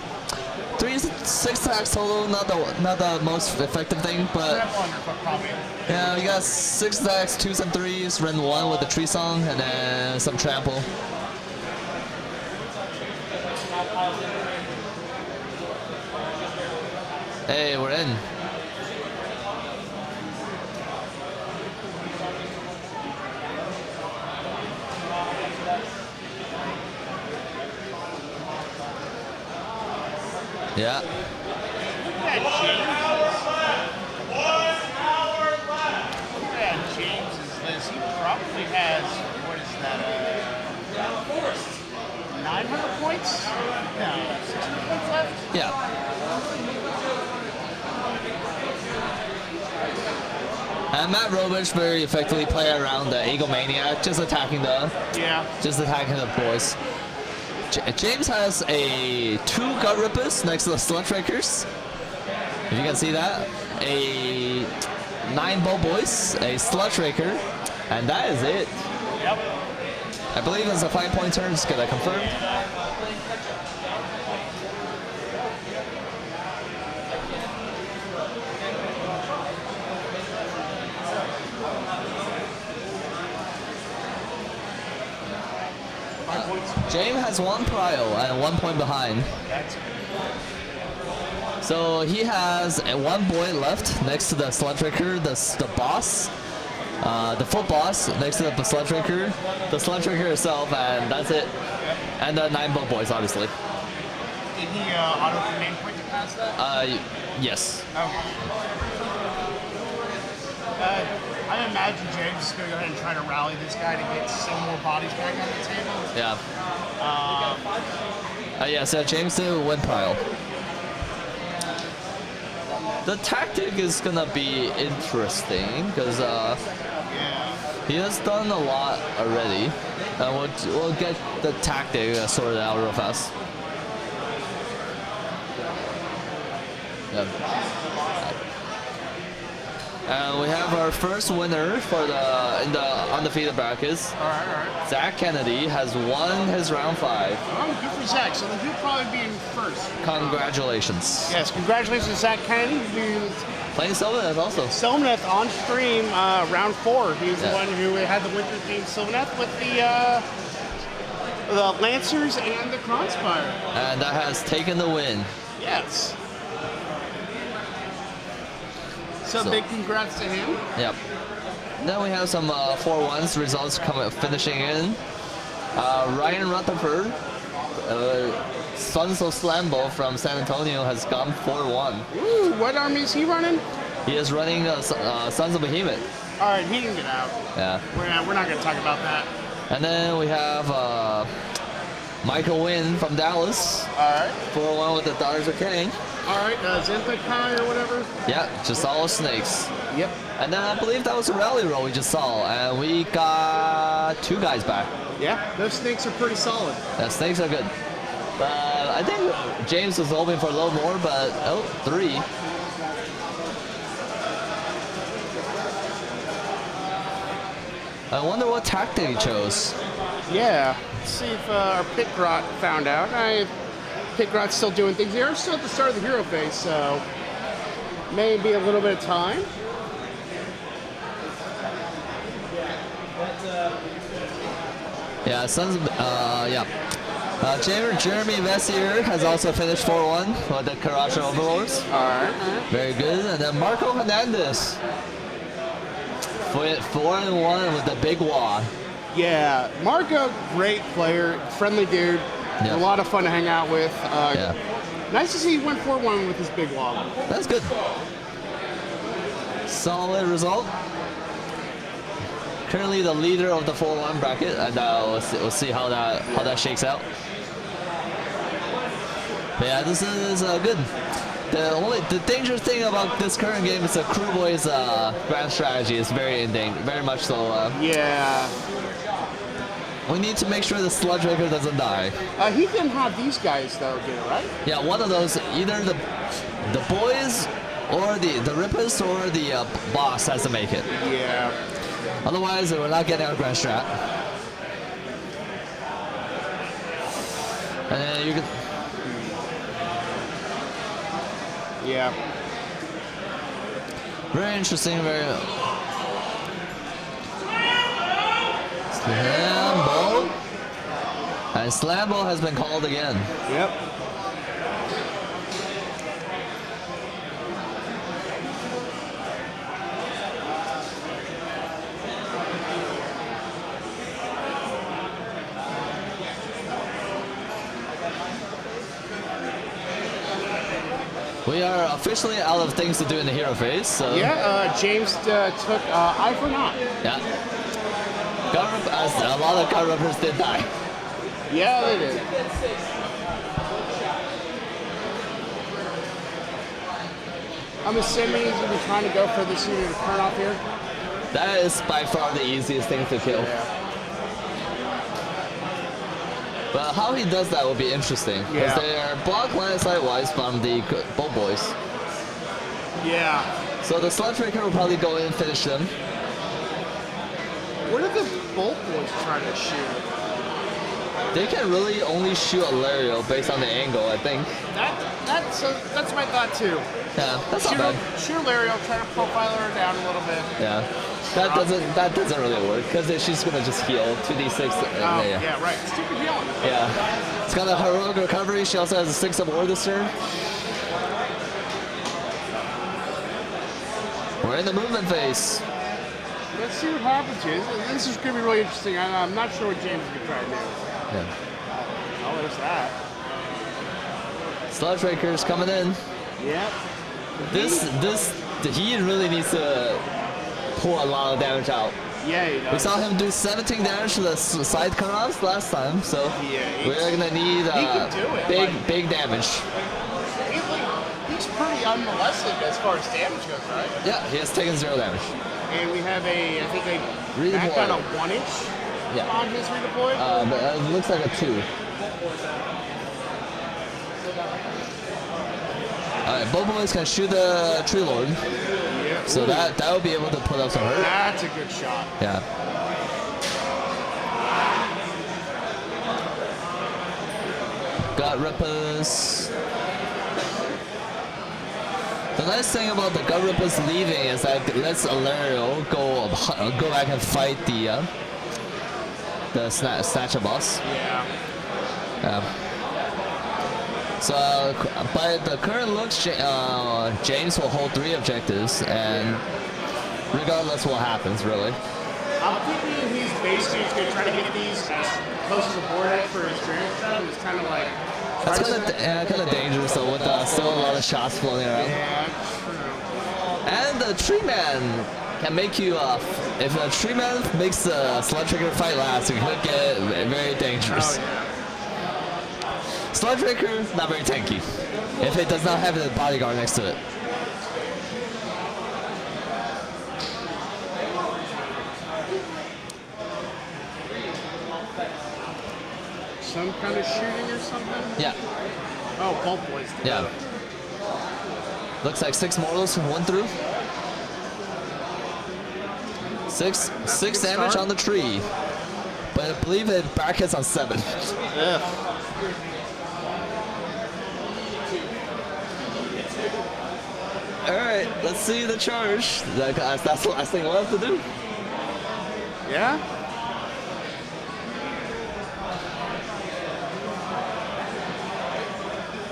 6 attacks total, not the most effective thing, but yeah, we got 6 attacks, 2s and 3s, rend 1 with the tree song, and then some trample. Hey, we're in. Yeah. Yeah, James is this. He probably has, what is that, 900 points? No, 600 points left? Yeah. And Matt Robisch very effectively play around the Egomaniac, just attacking the boys. James has a 2 Gut Rippers next to the Sludge Rakers. If you can see that. A 9 Bow Boys, a Sludge Raker, and that is it. Yep. I believe it's a 5-point turn, just get that confirmed. James has 1 prio and 1 point behind. So he has 1 boy left next to the Sludge Raker, the boss, the full boss next to the Sludge Raker, the Sludge Raker itself, and that's it. And the 9 bow boys, obviously. Did he auto main point to pass that? Yes. Okay. I imagine James is going to go ahead and try to rally this guy to get some more bodies back on the table. Yeah. Yeah, so James did win pile. The tactic is gonna be interesting because Yeah. He has done a lot already, and we'll get the tactic sorted out real fast. Yeah. And we have our first winner for in the undefeated brackets. All right. Zach Kennedy has won his round 5. Oh, good for Zach. So he'll probably be in first. Congratulations. Yes, congratulations to Zach Kennedy. Who's Playing Sylvaneth also. Sylvaneth on stream, round 4. He was the one who had the winter theme Sylvaneth with the Lancers and the Crossfire. And that has taken the win. Yes. So big congrats to him. Yep. Then we have some 4-1s results finishing in. Ryan Rutherford, Sons of Slambo from San Antonio, has gone 4-1. Ooh, what army is he running? He is running Sons of Behemoth. All right, he can get out. Yeah. We're not going to talk about that. And then we have Michael Wynn from Dallas. All right. 4-1 with the Daughters of Cain. All right, Zentai or whatever. Yeah, just all snakes. Yep. And then I believe that was a rally roll we just saw, and we got 2 guys back. Yeah, those snakes are pretty solid. Yeah, snakes are good. But I think James was hoping for a little more, but 3. I wonder what tactic he chose. Yeah. Let's see if our Pitgrot found out. Pitgrot's still doing things. They are still at the start of the hero phase, so maybe a little bit of time. Yeah, Jeremy Vessier has also finished 4-1 with the Karacha Overlords. All right. Very good. And then Marco Hernandez 4-1 with the big wad. Yeah, Marco, great player, friendly dude, Yeah. a lot of fun to hang out with. Yeah. Nice to see he went 4-1 with his big log. That's good. Solid result. Currently the leader of the 4-1 bracket, and we'll see how that shakes out. But yeah, this is good. The dangerous thing about this current game is the Kruleboyz grand strategy is very much so. Yeah. We need to make sure the Sludge Raker doesn't die. He didn't have these guys though, did it, right? Yeah, one of those, either the boys or the Rippers or the boss has to make it. Yeah. Otherwise, we're not getting our grand strat. And then you can. Yeah. Very interesting. Slambo. And Slambo has been called again. Yep. We are officially out of things to do in the hero phase, so. Yeah, James took Eye for Naught. Yeah. A lot of gun rubbers did die. Yeah, they did. I'm assuming he's going to be trying to go for this unit to turn off here. That is by far the easiest thing to kill. Yeah. But how he does that will be interesting. Because Yeah. they are blocked line side-wise from the Bolt Boys. Yeah. So the Sludge Raker will probably go in and finish them. What are the Bolt Boys trying to shoot? They can really only shoot a Lariat based on the angle, I think. That's my thought too. Yeah, that's not bad. Shoot Lariat, try to profile her down a little bit. Yeah. That doesn't really work because she's gonna just heal 2d6. Yeah, right. Stupid healing. Yeah. It's got a heroic recovery. She also has a 6 of war this turn. We're in the movement phase. Let's see what happens here. This is going to be really interesting. I'm not sure what James is going to try to do. Yeah. Oh, there's that. Sludge Raker's coming in. Yep. He really needs to pull a lot of damage out. Yeah, he does. We saw him do 17 damage to the side cutoffs last time, so Yeah, we're gonna need he can do it, big damage. He's pretty. I unmolested as far as damage goes, right? Yeah, he has taken 0 damage. And we have I think a Redeploy. back on a 1-inch Yeah. on his redeploy. But it looks like a 2. Alright, both boys can shoot the Tree Lord. Yeah. So Ooh, that will be able to put up some hurt. that's a good shot. Yeah. Gut Rippers. The nice thing about the Gut Rippers leaving is that it lets Alario go back and fight the Snatcher boss. Yeah. So by the current looks, James will hold 3 objectives, and regardless what happens, really. I'm thinking he's basically going to try to get these as close as a board edge for his strength. It's kind of like. That's kind of dangerous though, with still a lot of shots floating around. Yeah, true. And the Tree Man can make you if the Tree Man makes the Sludge Trigger fight last, it could get very dangerous. Oh, yeah. Sludge Trigger, not very tanky, if it does not have a bodyguard next to it. Some kind of shooting or something? Yeah, Oh, both boys. yeah. Looks like 6 mortals, 1 through. 6 damage on the tree, but I believe it brackets on 7. Ugh. All right, let's see the charge. That's the last thing we'll have to do. Yeah?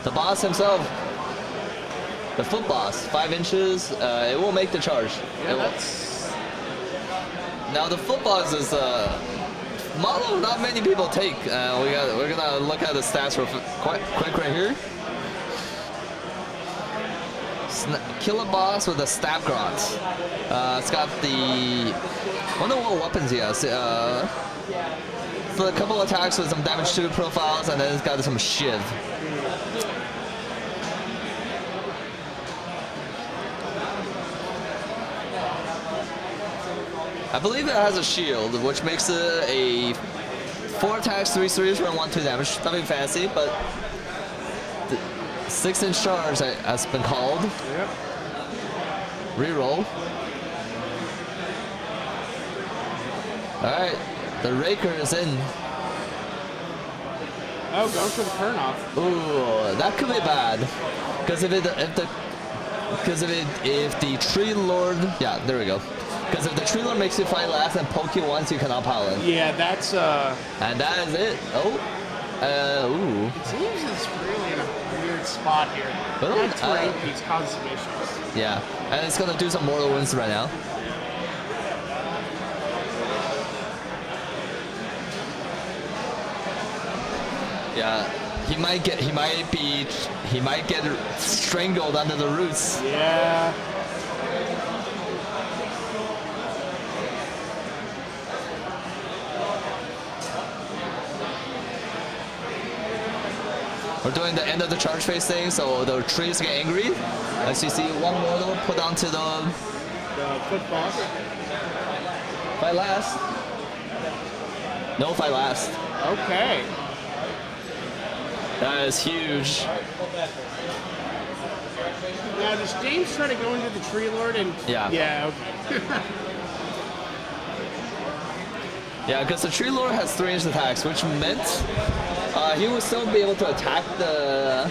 The boss himself, the foot boss, 5 inches. It will make the charge. Yeah, It will. that's. Now the foot boss is a model not many people take. We're gonna look at the stats real quick right here. Kill a boss with a stab grot. It's got the. I wonder what weapons he has. So a couple attacks with some damage to profiles, and then it's got some shiv. I believe it has a shield, which makes it a 4 attacks, 3 series, run 1, 2 damage. Nothing fancy, but the 6-inch charge has been called. Yep. Reroll. Alright, the Raker is in. Oh, going for the turn off. Ooh, that could be bad. Because if the Tree Lord, yeah, there we go. Because if the Tree Lord makes you fight last and poke you once, you cannot pile in. Yeah, that's And that is it. Oh, ooh. It seems it's really in a weird spot here. Oh, That terrain keeps causing some issues. Yeah, and it's gonna do some mortal wounds right now. Yeah, he might get strangled under the roots. Yeah. We're doing the end of the charge phase thing, so the trees get angry. As you see, 1 mortal put onto the Foot boss. fight last. No fight last. Okay. That is huge. Now, does James try to go into the Tree Lord and... Yeah. Yeah, okay. Yeah, because the Tree Lord has 3-inch attacks, which meant he would still be able to attack the.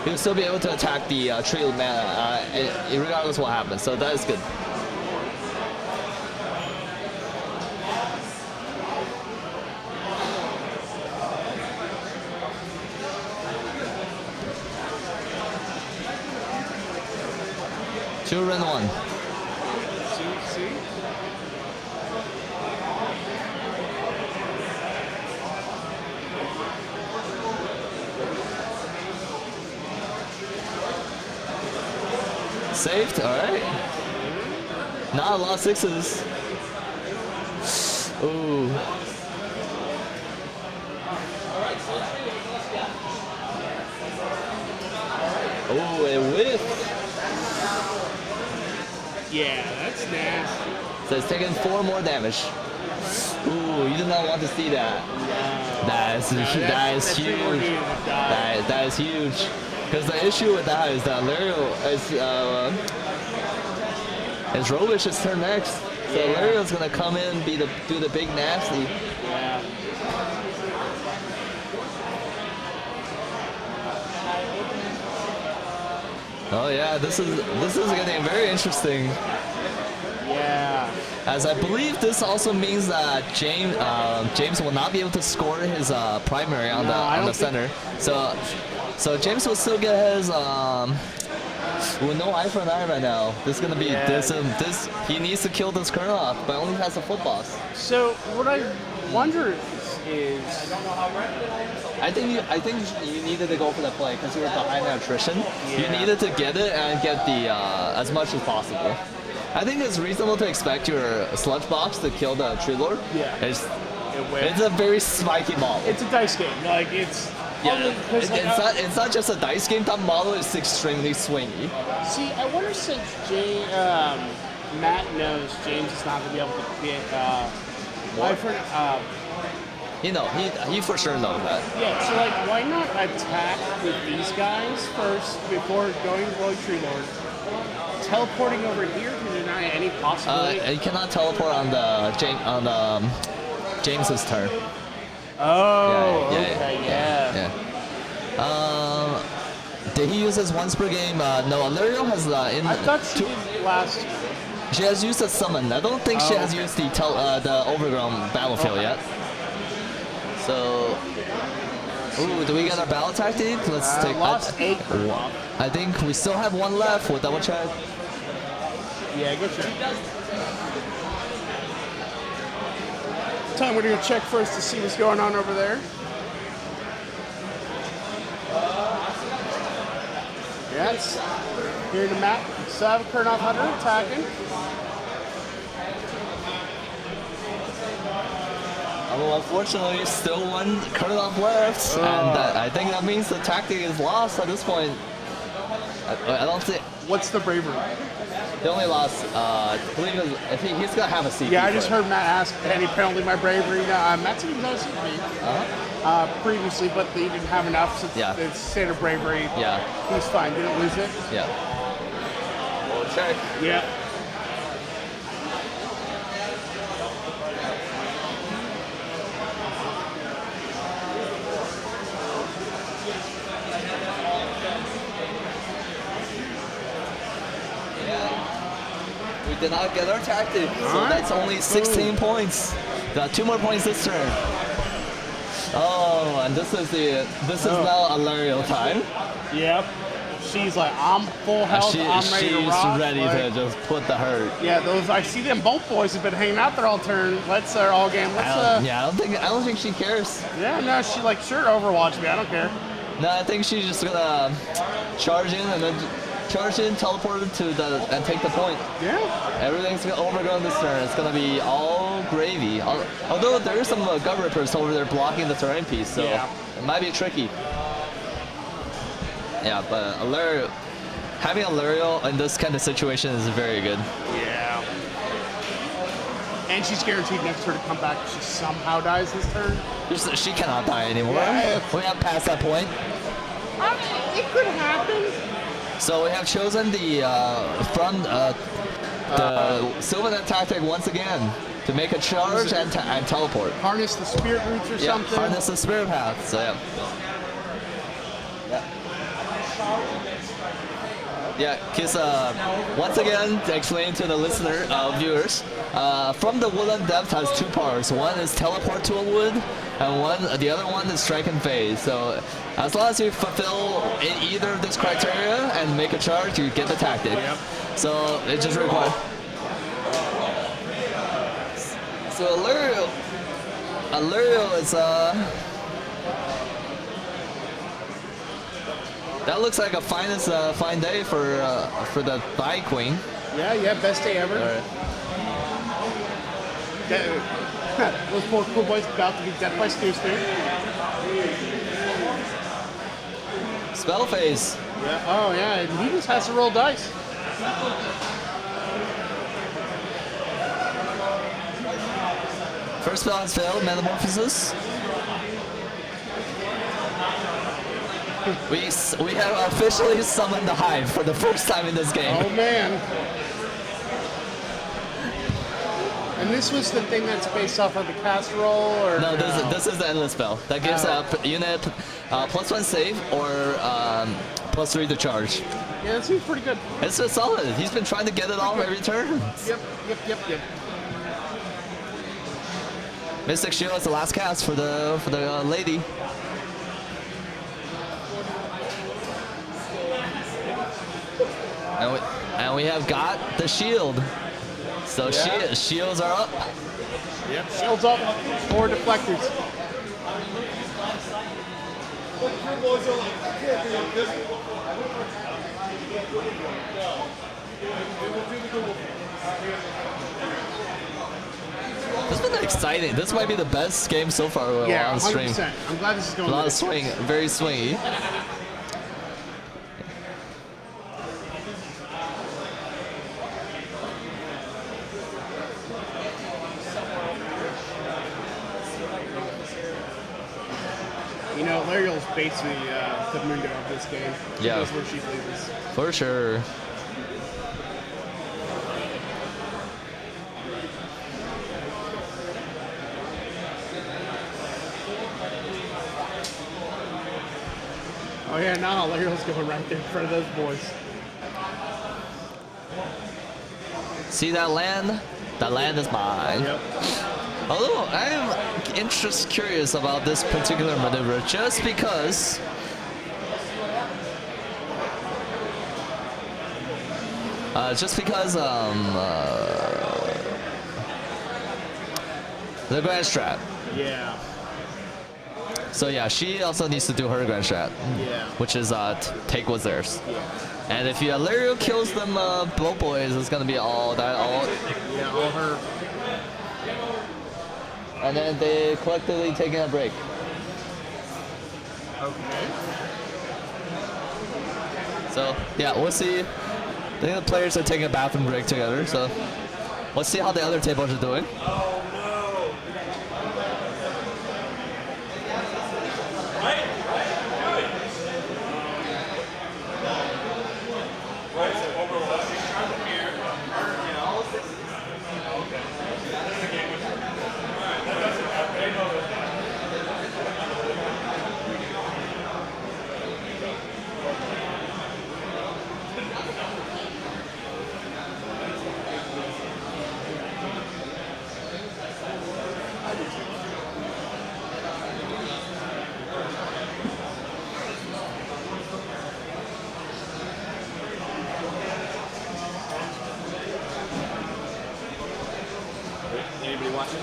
He would still be able to attack the Tree Man, regardless of what happens. So that is good. Two run 1. See? Saved, alright. Not a lot of 6s. Ooh. Oh, it whiffed. Yeah, that's nasty. So it's taking 4 more damage. Ooh, you do not want to see that. That is huge. That is huge. Because the issue with that is that Lario is Robish's turn next. So Lario's gonna come in, do the big nasty. Yeah. Oh yeah, this is getting very interesting. Yeah. As I believe this also means that James will not be able to score his primary on the center. So James will still get his with no eye for an eye right now. This is gonna be this he needs to kill this Colonel off, but only has a full boss. So what I wonder is I think you needed to go for that play because you were behind the attrition. You needed to get it and get the as much as possible. I think it's reasonable to expect your sludge box to kill the Tree Lord. Yeah. It's a very spiky model. it's a dice game. Like it's It's not just a dice game. That model is extremely swingy. See, I wonder since Matt knows James is not gonna be able to get He for sure knows that. Yeah, so like why not attack with these guys first before going Rogue Tree Lord? Teleporting over here to deny any possibility. You cannot teleport on the James's turn. Oh, Yeah. Did he use his once per game? No, Alario has I thought she did last year. She has used a summon. I don't think she has used the overgrown battlefield yet. So, ooh, do we get our battle tactic? Let's take. Lost 8. I think we still have 1 left. We'll double check. Yeah, good check. Time we're gonna check first to see what's going on over there. Yeah, it's here in the map. So I have a Kurnoff Hunter attacking. Well, unfortunately, still 1 Kurnoff left, and I think that means the tactic is lost at this point. I don't think. What's the bravery? They only lost, I think he's gonna have a CP. Yeah, I just heard Matt ask any penalty my bravery. Matt said he was on a CP previously, but he didn't have enough, so it's standard bravery. Yeah. He's fine, didn't lose it. Yeah. We'll check. Yeah. We did not get our tactic, so that's only 16 points. Got 2 more points this turn. Oh, and this is now Alario time. Yep. She's like, I'm full health, I'm ready to rock. She's ready to just put the hurt. Yeah, I see them both boys have been hanging out there all turn. Let's all game. I don't think she cares. Yeah, no, she like sure Overwatch me. I don't care. No, I think she's just gonna charge in and then teleport and take the point. Yeah. Everything's gonna overgrown this turn. It's gonna be all gravy. Although there is some gut rippers over there blocking the terrain piece, so it might be tricky. Yeah, but having Alario in this kind of situation is very good. Yeah. And she's guaranteed next turn to come back if she somehow dies this turn. She cannot die anymore. Yeah. We have passed that point. I mean, it could happen. So we have chosen the Sylvaneth tactic once again to make a charge and teleport. Harness the spirit roots or something. Harness the spirit path. So because once again, to explain to the listener, viewers, From the Woodland Depth has 2 parts. One is teleport to a wood, and the other one is strike and phase. So as long as you fulfill either of these criteria and make a charge, you get the tactic. Yep. So it just requires. So Alario is that looks like a fine day for the Bike Queen. Yeah, best day ever. All right. Those poor Kruleboyz about to be death by Stew. Spell phase. Yeah. Oh yeah, and he just has to roll dice. First spell has failed, Metamorphosis. We have officially summoned the Hive for the first time in this game. Oh man. And this was the thing that's based off of the casserole, or No, this is the endless spell that gives a unit +1 save or +3 to charge. Yeah, that seems pretty good. It's just solid. He's been trying to get it off every turn. Yep. Mystic Shield is the last cast for the lady. And we have got the shield. So shields are up. Yep. Shields up. 4 deflectors. This has been exciting. This might be the best game so far Yeah, on stream. 100%. I'm glad this is going. A lot good. of swing, very swingy. You know, Lariel's basically the Mundo of this game. She Yeah. knows where she pleases. For sure. Oh yeah, now Lariel's going right there in front of those boys. See that land? That land is mine. Yep. Although I am curious about this particular maneuver, just because the grand strat. Yeah. So yeah, she also needs to do her grand strat, Yeah. which is take what's theirs. Yeah. And if Lariel kills them both boys, it's gonna be all. Yeah, all her. And then they collectively taking a break. Okay. So yeah, we'll see. I think the players are taking a bathroom break together. So let's see how the other tables are doing. Anybody watching?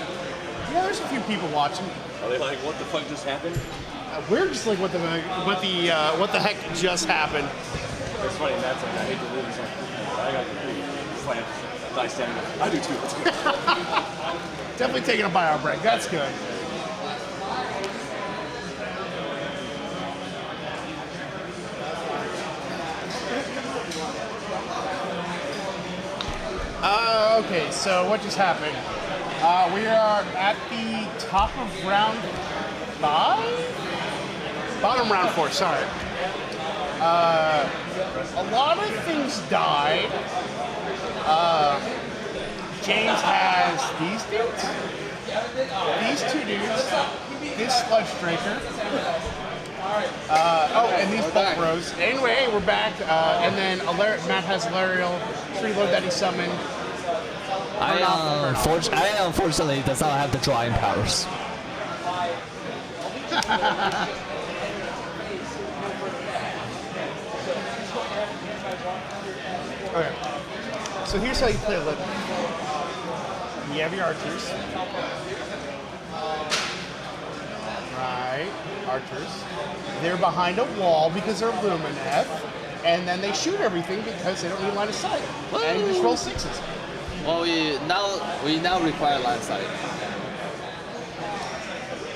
Yeah, there's a few people watching. Are they like, what the fuck just happened? We're just like, what the heck just happened? It's funny, Matt's like, I hate to lose. I got the slam. Dice standing up. I do too. Let's go. Definitely taking a buyout break. That's good. Okay, so what just happened? We are at the top of round 5? Bottom round 4, sorry. A lot of things died. James has these dudes, these 2 dudes, this sludge striker. And these bolt bros. Anyway, we're back, and then Matt has Lariel, Tree Lord that he summoned. I unfortunately does not have the drawing powers. Okay. So here's how you play a living. You have your archers. Right, archers. They're behind a wall because they're Lumineth, and then they shoot everything because they don't need line of sight. And you just roll 6s. Well, we now require line of sight.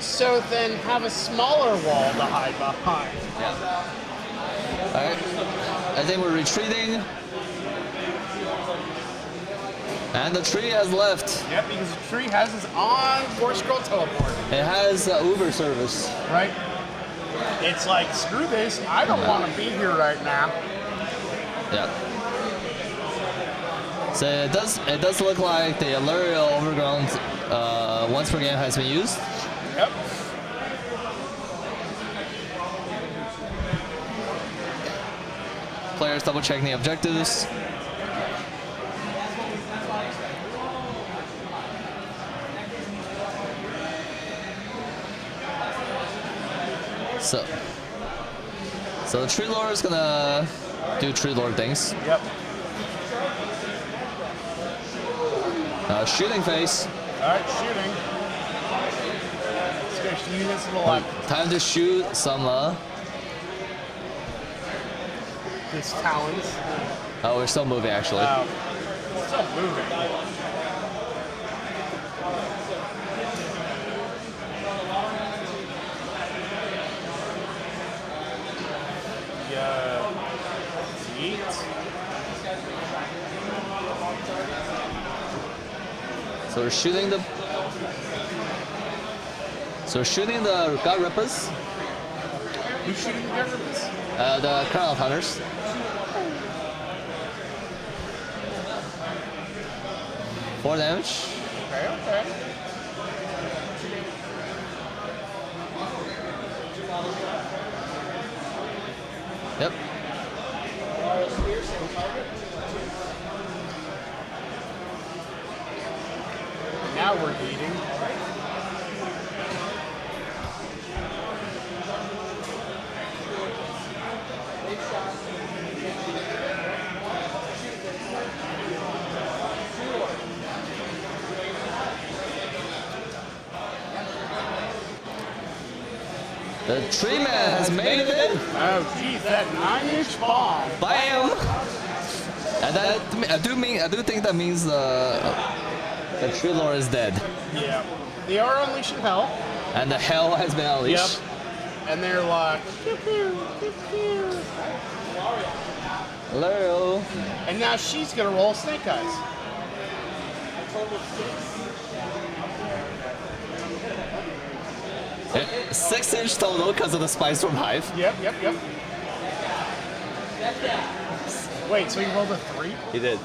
So then have a smaller wall to hide behind. Yeah. All right. I think we're retreating. And the tree has left. Yep, because the tree has its on Force Scroll teleport. It has Uber service. Right? It's like, screw this, I don't want to be here right now. Yeah. So it does look like the Allurio Overground once per game has been used. Yep. Players double checking the objectives. So the Tree Lord is gonna do Tree Lord things. Yep. Shooting phase. Alright, shooting. Let's go units to the left. Time to shoot some. His talons. Oh, we're still moving actually. Still moving. So we're shooting the. So we're shooting the God Rippers. Who's shooting the God Rippers? The Crown Hunters. Four damage. Okay. Yep. Now we're eating. The Tree Man has made it in. Oh, geez, that 9-inch bomb. Bam! And that I do think that means the Tree Lord is dead. Yeah. They are unleashing hell. And the hell has been unleashed. Yep. And they're like, pew, pew, pew, pew. Hello. And now she's gonna roll Snake Eyes. Yeah, 6-inch total because of the spice from Hive. Yep. Wait, so he rolled a 3? He did.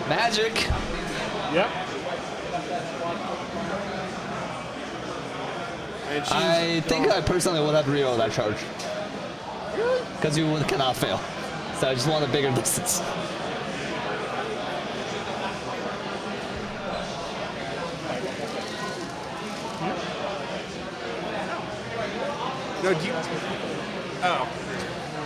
Magic. Yep. And she's I think I personally would have rerolled that charge. Really? Because you cannot fail. So I just want a bigger distance. No, do you... Oh.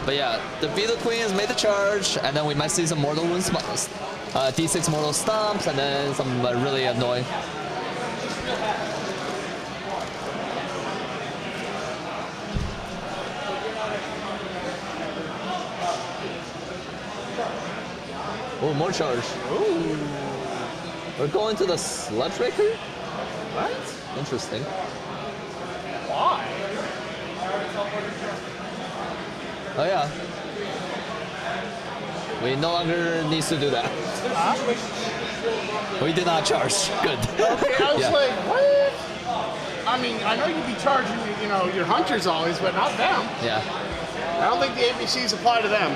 But yeah, the Beetle Queen has made the charge, and then we might see some Mortal Wounds, D6 Mortal Stomps, and then some really annoying. Oh, more charge. Ooh. We're going to the Sludge Breaker? What? Interesting. Why? Oh yeah. We no longer need to do that. Huh? We did not charge. Good. Okay, I was Yeah. like, what? I mean, I know you'd be charging, your hunters always, but not them. Yeah. I don't think the ABCs apply to them.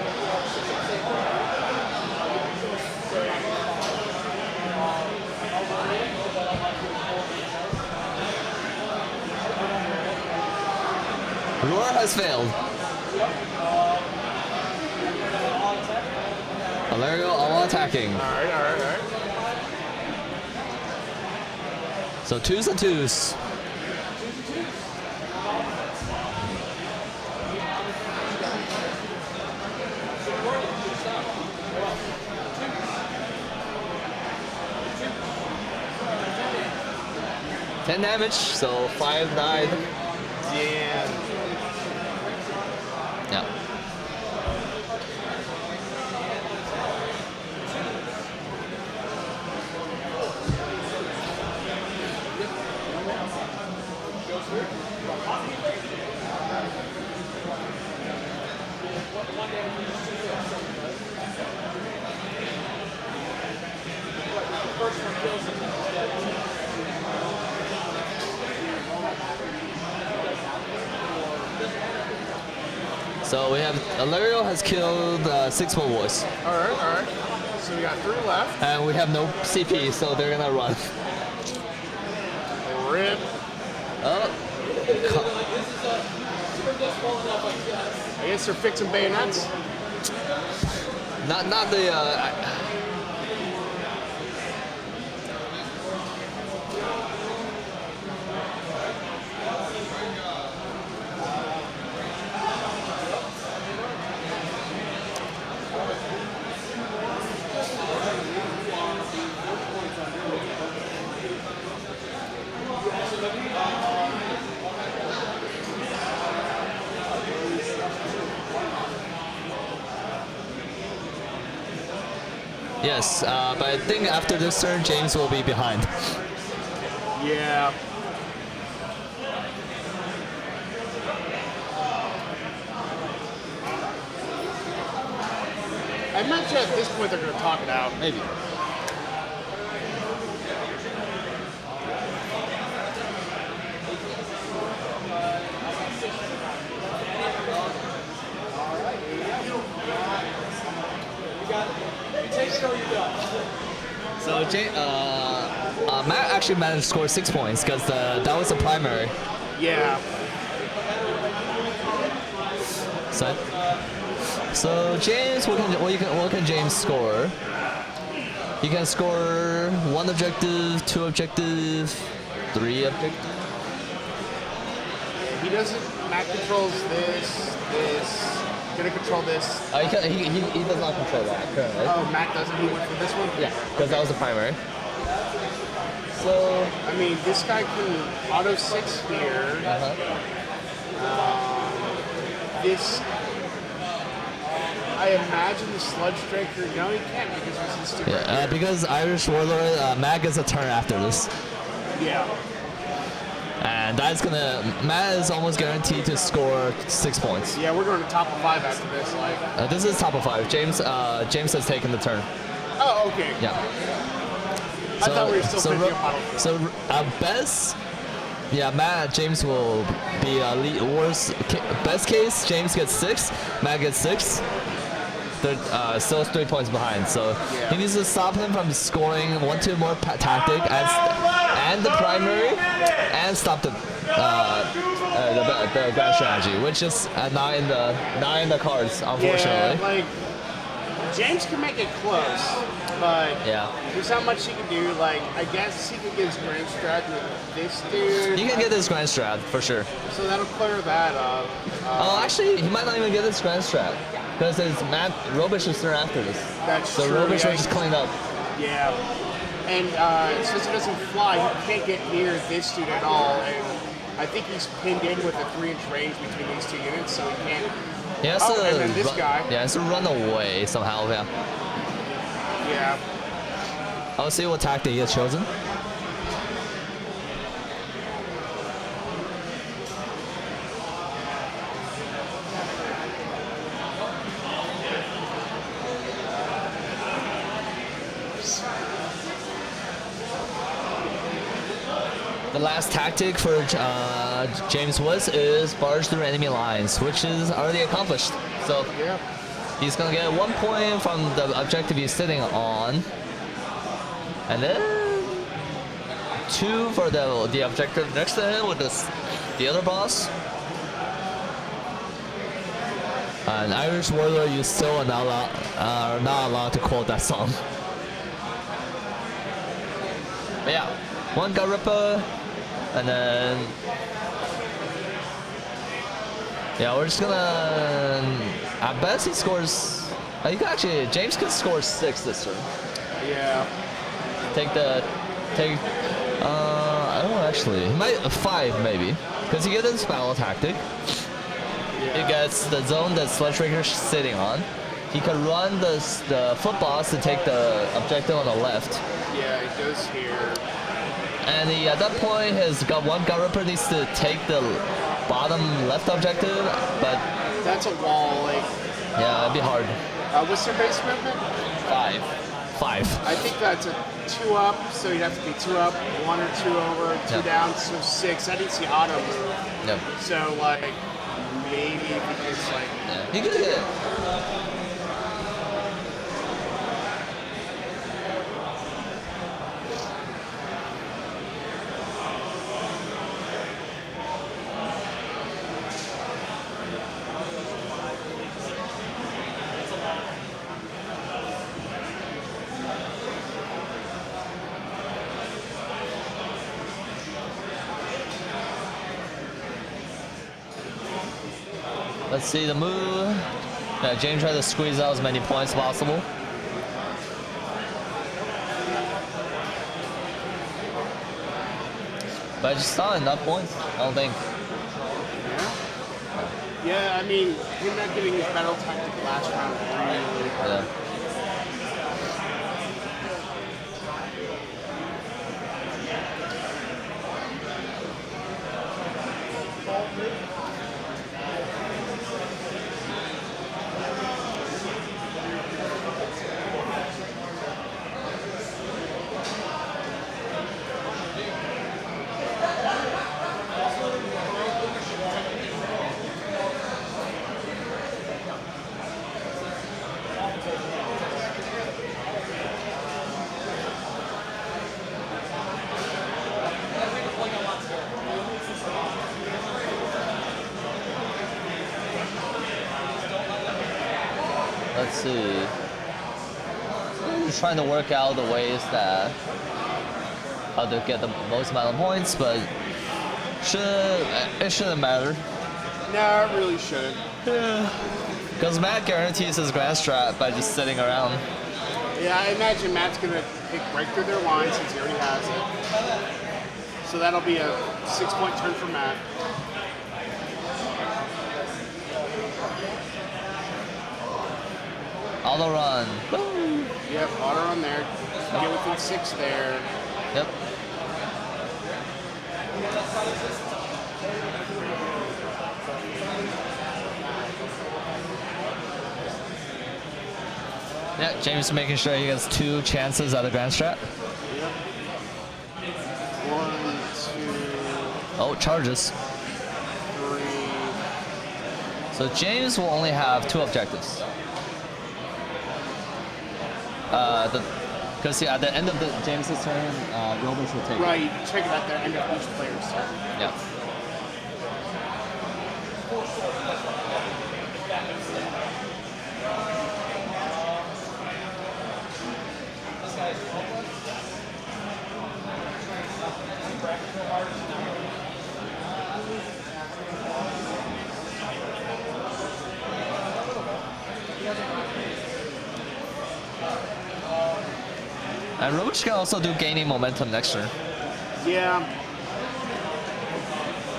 Roar has failed. Valerio all attacking. All right. So 2s and 2s. Ten damage, so 5 died. Yeah. Yeah. So we have Alario has killed 6 Kruleboyz. All right, all right. So we got 3 left. And we have no CP, so they're gonna run. Rip. Oh. I guess they're fixing bayonets. Not the. Yes, but I think after this turn, James will be behind. Yeah. I imagine at this point they're going to talk it out. Maybe. So Matt actually managed to score 6 points because that was the primary. Yeah. So James, what can James score? He can score 1 objective, 2 objective, 3 objective. He doesn't. Matt controls this. Gonna control this. He does not control that currently. Oh, Matt doesn't. He went for this one. Yeah, because that was the primary. So I mean, this guy can auto 6 here. This. I imagine the Sludge Striker. No, he can't because there's this stupid. yeah, because Irish Warlord, Matt gets a turn after this. Yeah. And that's gonna. Matt is almost guaranteed to score 6 points. Yeah, we're going to top of 5 after this. Like. This is top of 5. James has taken the turn. Oh, okay. Yeah. I thought we were still picking up auto. So at best, yeah, Matt James will be worst. Best case, James gets 6, Matt gets 6. They're still 3 points behind, so he needs to stop him from scoring 1-2 more tactic and the primary, and stop the grand strategy, which is not in the cards, unfortunately. Yeah, like James can make it close, but Yeah. there's not much he can do. Like I guess he could get his grand strat with this dude. You can get this grand strat for sure. So that'll clear that up. Oh, actually, he might not even get this grand strat because it's Robisch's turn after this. That's So true. Robisch Yeah, will just clean up. Yeah. And since he doesn't fly, he can't get near this dude at all. And I think he's pinned in with a 3-inch range between these 2 units, so he can't. He has Oh, to and then this guy. Yeah, he has to run away somehow. Yeah. Yeah. I'll see what tactic he has chosen. The last tactic for James Woods is barge through enemy lines, which is already accomplished. So Yeah. he's gonna get 1 point from the objective he's sitting on, and then 2 for the objective next to him with the other boss. And Irish Warlord, you still are not allowed to quote that song. But yeah, 1 Gut Ripper, and then yeah, we're just gonna. At best, he scores. You can actually, James can score 6 this turn. Yeah. I don't know actually. He might 5 maybe, because he gets his battle tactic. He gets the zone that Sludge Raker's sitting on. He can run the foot boss to take the objective on the left. Yeah, he goes here. And at that point, his 1 Gut Ripper needs to take the bottom left objective, but That's a wall. Like, Yeah, it'd be hard. what's their base movement? 5. I think that's a 2 up, so you'd have to be 2 up, 1 or 2 over, 2 Yeah. down, so 6. I didn't see auto move. Yep. So, like, maybe because, like, Yeah. He could hit it. Let's see the move. Yeah, James tried to squeeze out as many points as possible. But just not enough points, I don't think. yeah, I mean, him not getting his battle tactic last round really hurt. Yeah. Let's see. Just trying to work out the ways that how to get the most amount of points, but it shouldn't matter. No, it really shouldn't. Because Matt guarantees his grand strat by just sitting around. Yeah, I imagine Matt's going to pick right through their line since he already has it. So that'll be a 6-point turn for Matt. Auto run. Yep, auto run there. Get within 6 there. Yep. Yeah, James making sure he gets 2 chances at the grand strat. Yep. 1, 2, Oh, charges. 3. So James will only have 2 objectives. Because at the end of James's turn, Robisch will take it. Right, check it at the end of each player's turn. Yeah. And Robisch can also do gaining momentum next turn. Yeah.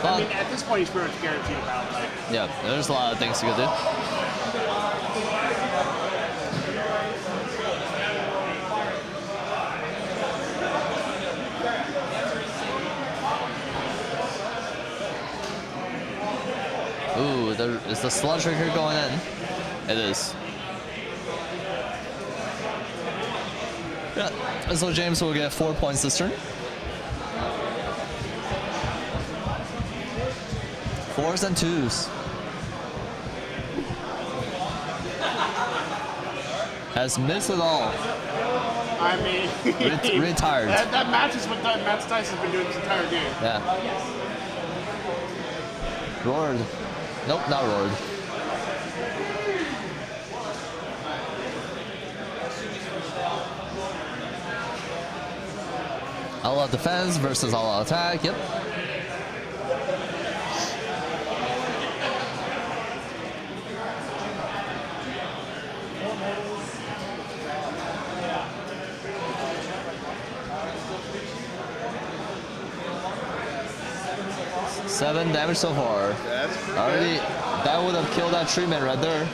Well, I mean, at this point, he's pretty much guaranteed a battle type. yeah, there's a lot of things you can do. Ooh, is the sludge trigger going in? It is. Yeah, and so James will get 4 points this turn. 4s and 2s. Has missed it all. I mean, Retired. that matches what Matt Stice has been doing this entire game. Yeah. Roared. Nope, not roared. All out defense versus all out attack. Yep. Seven damage so far. That's pretty Already, that would have killed that treatment right there.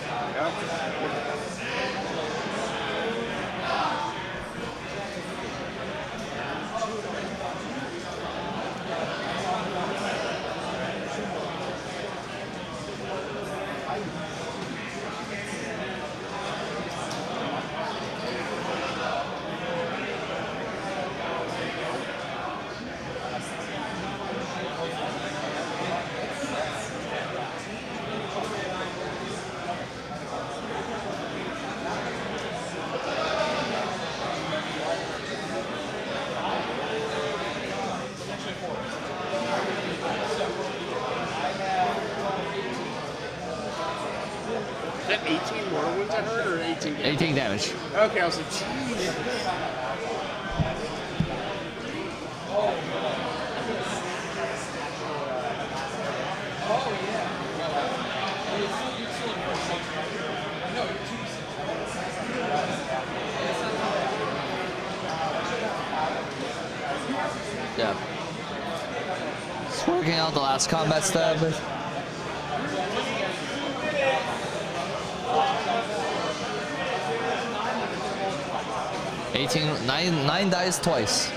18 mortal wounds I heard, or 18 damage? 18 damage. Okay, I was like, jeez. Yeah. Just working out the last combat step. 18, nine dice twice.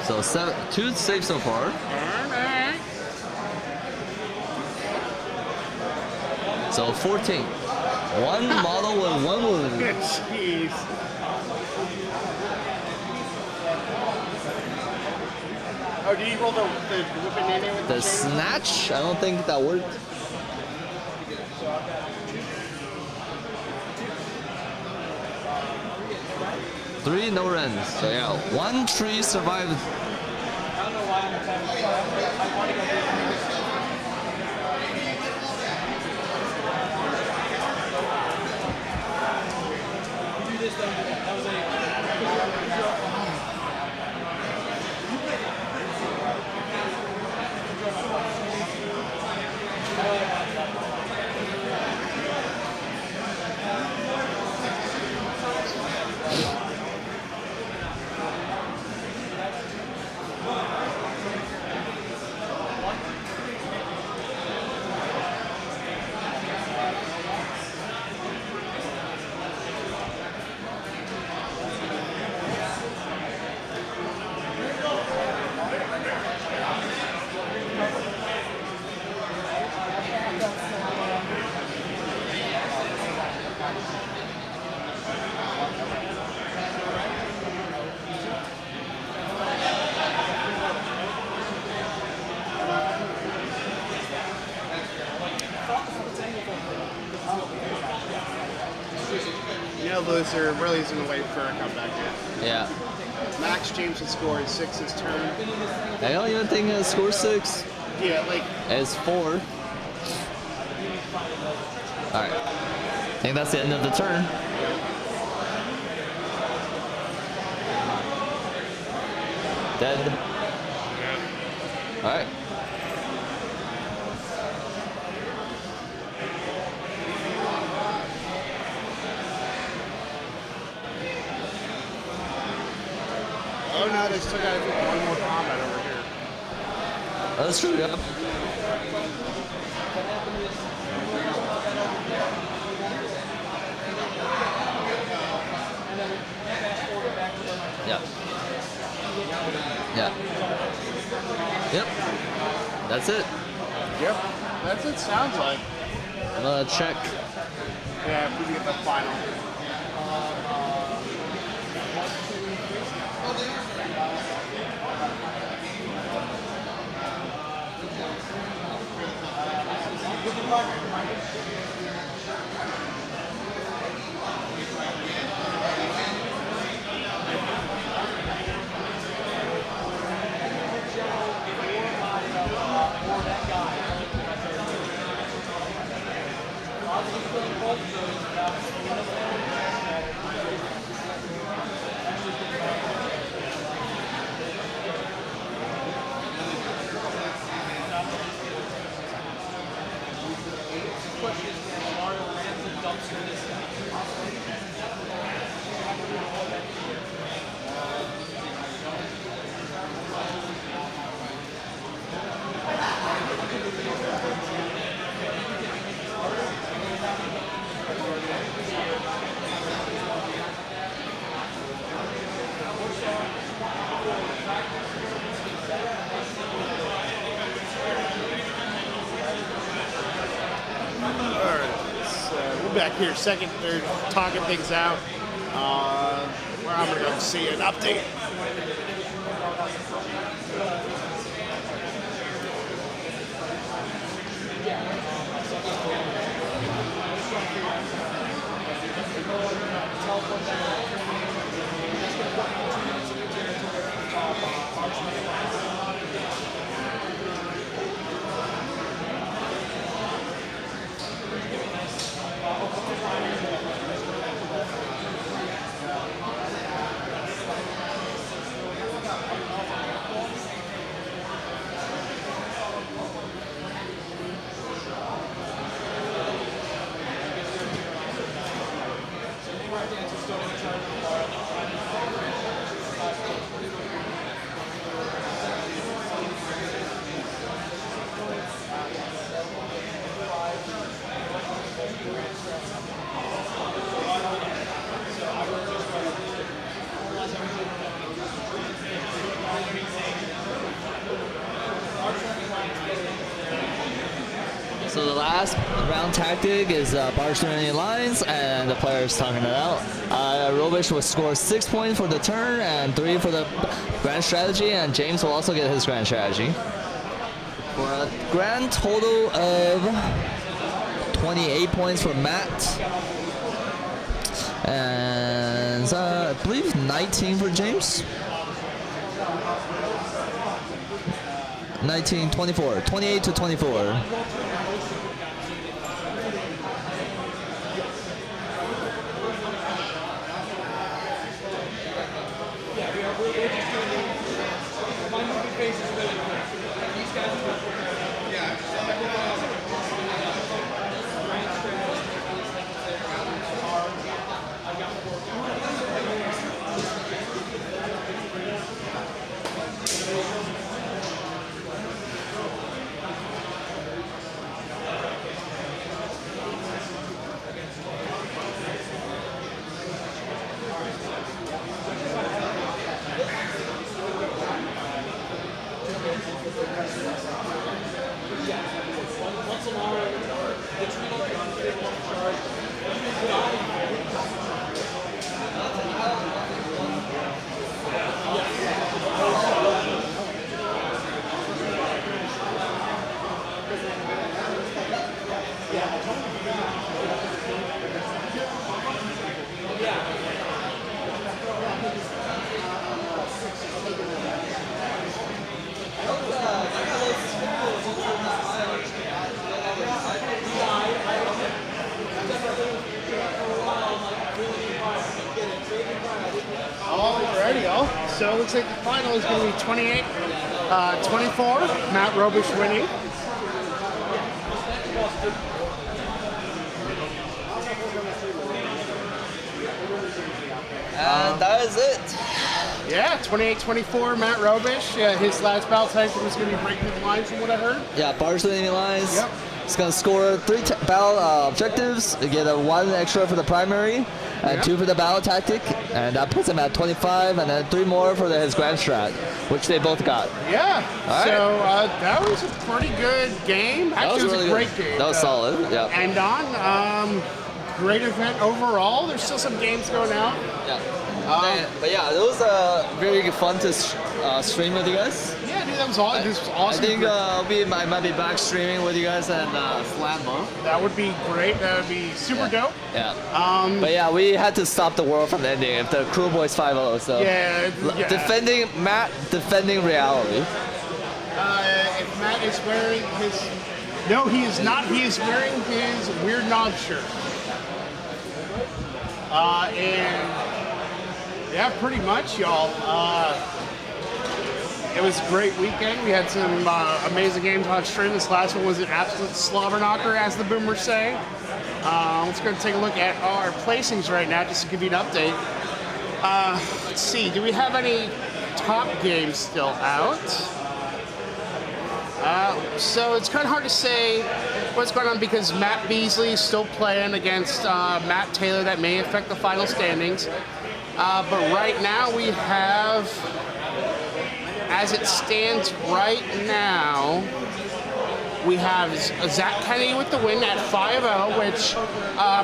So 2 saves so far. So 14. One model with 1 wound. Jeez. Oh, did you roll the whipping nene with The chain? snatch, I don't think that worked. Three no runs. So yeah, 1 tree survived. You know, loser really isn't gonna wait for a comeback yet. Yeah. Max James has scored 6 this turn. I don't even think it's score 6. Yeah, like, It's 4. Alright. I think that's the end of the turn. Dead. Alright. oh no, they still gotta do one more combat over here. That's true, yeah. Yeah. Yeah. Yep. That's it. Yep, that's it, sounds like. I'm gonna check. Yeah, if we get the final. Back here, second, third, talking things out. Where I'm gonna go see an update. So the last round tactic is bartering in lines, and the players talking it out. Robisch will score 6 points for the turn and 3 for the grand strategy, and James will also get his grand strategy. For a grand total of 28 points for Matt, and I believe 19 for James. 19, 24, 28 to 24. So it looks like the final is going to be 28-24. Matt Robisch winning. And that is it. Yeah, 28-24, Matt Robisch. His last battle tactic was going to be breaking the lines from what I heard. Yeah, bartering lines. Yep. He's going to score 3 battle objectives. You get a 1 extra for the primary and 2 for the battle tactic. And that puts him at 25, and then 3 more for his grand strat, which they both got. Yeah. All so that was a pretty good game. Actually, it was really a great good. game. That was solid. Yeah. And on, great event overall. There's still some games going out. Yeah. But yeah, it was very fun to stream with you guys. Yeah, dude, that was awesome. This was awesome. I think I might be back streaming with you guys and Slam mode. That would be great. That would be super dope. Yeah. But yeah, we had to stop the world from ending if the Kruleboyz 5-0. So defending reality. If Matt is wearing his, no, he is not. He is wearing his Weird Nog shirt. And yeah, pretty much, y'all. It was a great weekend. We had some amazing games on stream. This last one was an absolute slobber knocker, as the boomers say. Let's go take a look at our placings right now, just to give you an update. Let's see, do we have any top games still out? So it's kind of hard to say what's going on because Matt Beasley is still playing against Matt Taylor. That may affect the final standings. But right now we have, as it stands right now, we have Zach Kennedy with the win at 5-0, which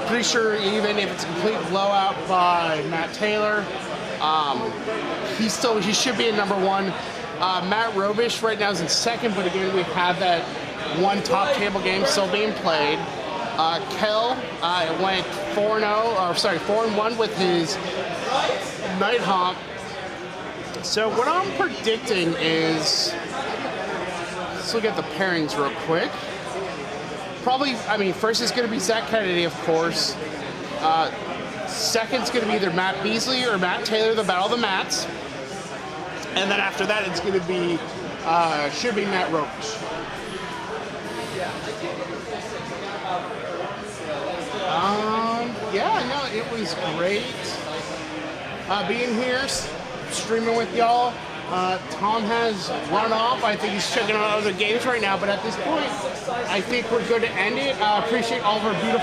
pretty sure even if it's a complete blowout by Matt Taylor, he should be in number 1. Matt Robisch right now is in second, but again we have that one top table game still being played. Kel went 4-1 with his Nighthawk. So what I'm predicting is, let's look at the pairings real quick. Probably, I mean, first is going to be Zach Kennedy, of course. Second's going to be either Matt Beasley or Matt Taylor, the Battle of the Mats. And then after that, it's going to be, should be Matt Robisch. Yeah, no, it was great being here, streaming with y'all. Tom has run off. I think he's checking out other games right now, but at this point, I think we're good to end it. Appreciate all of our beautiful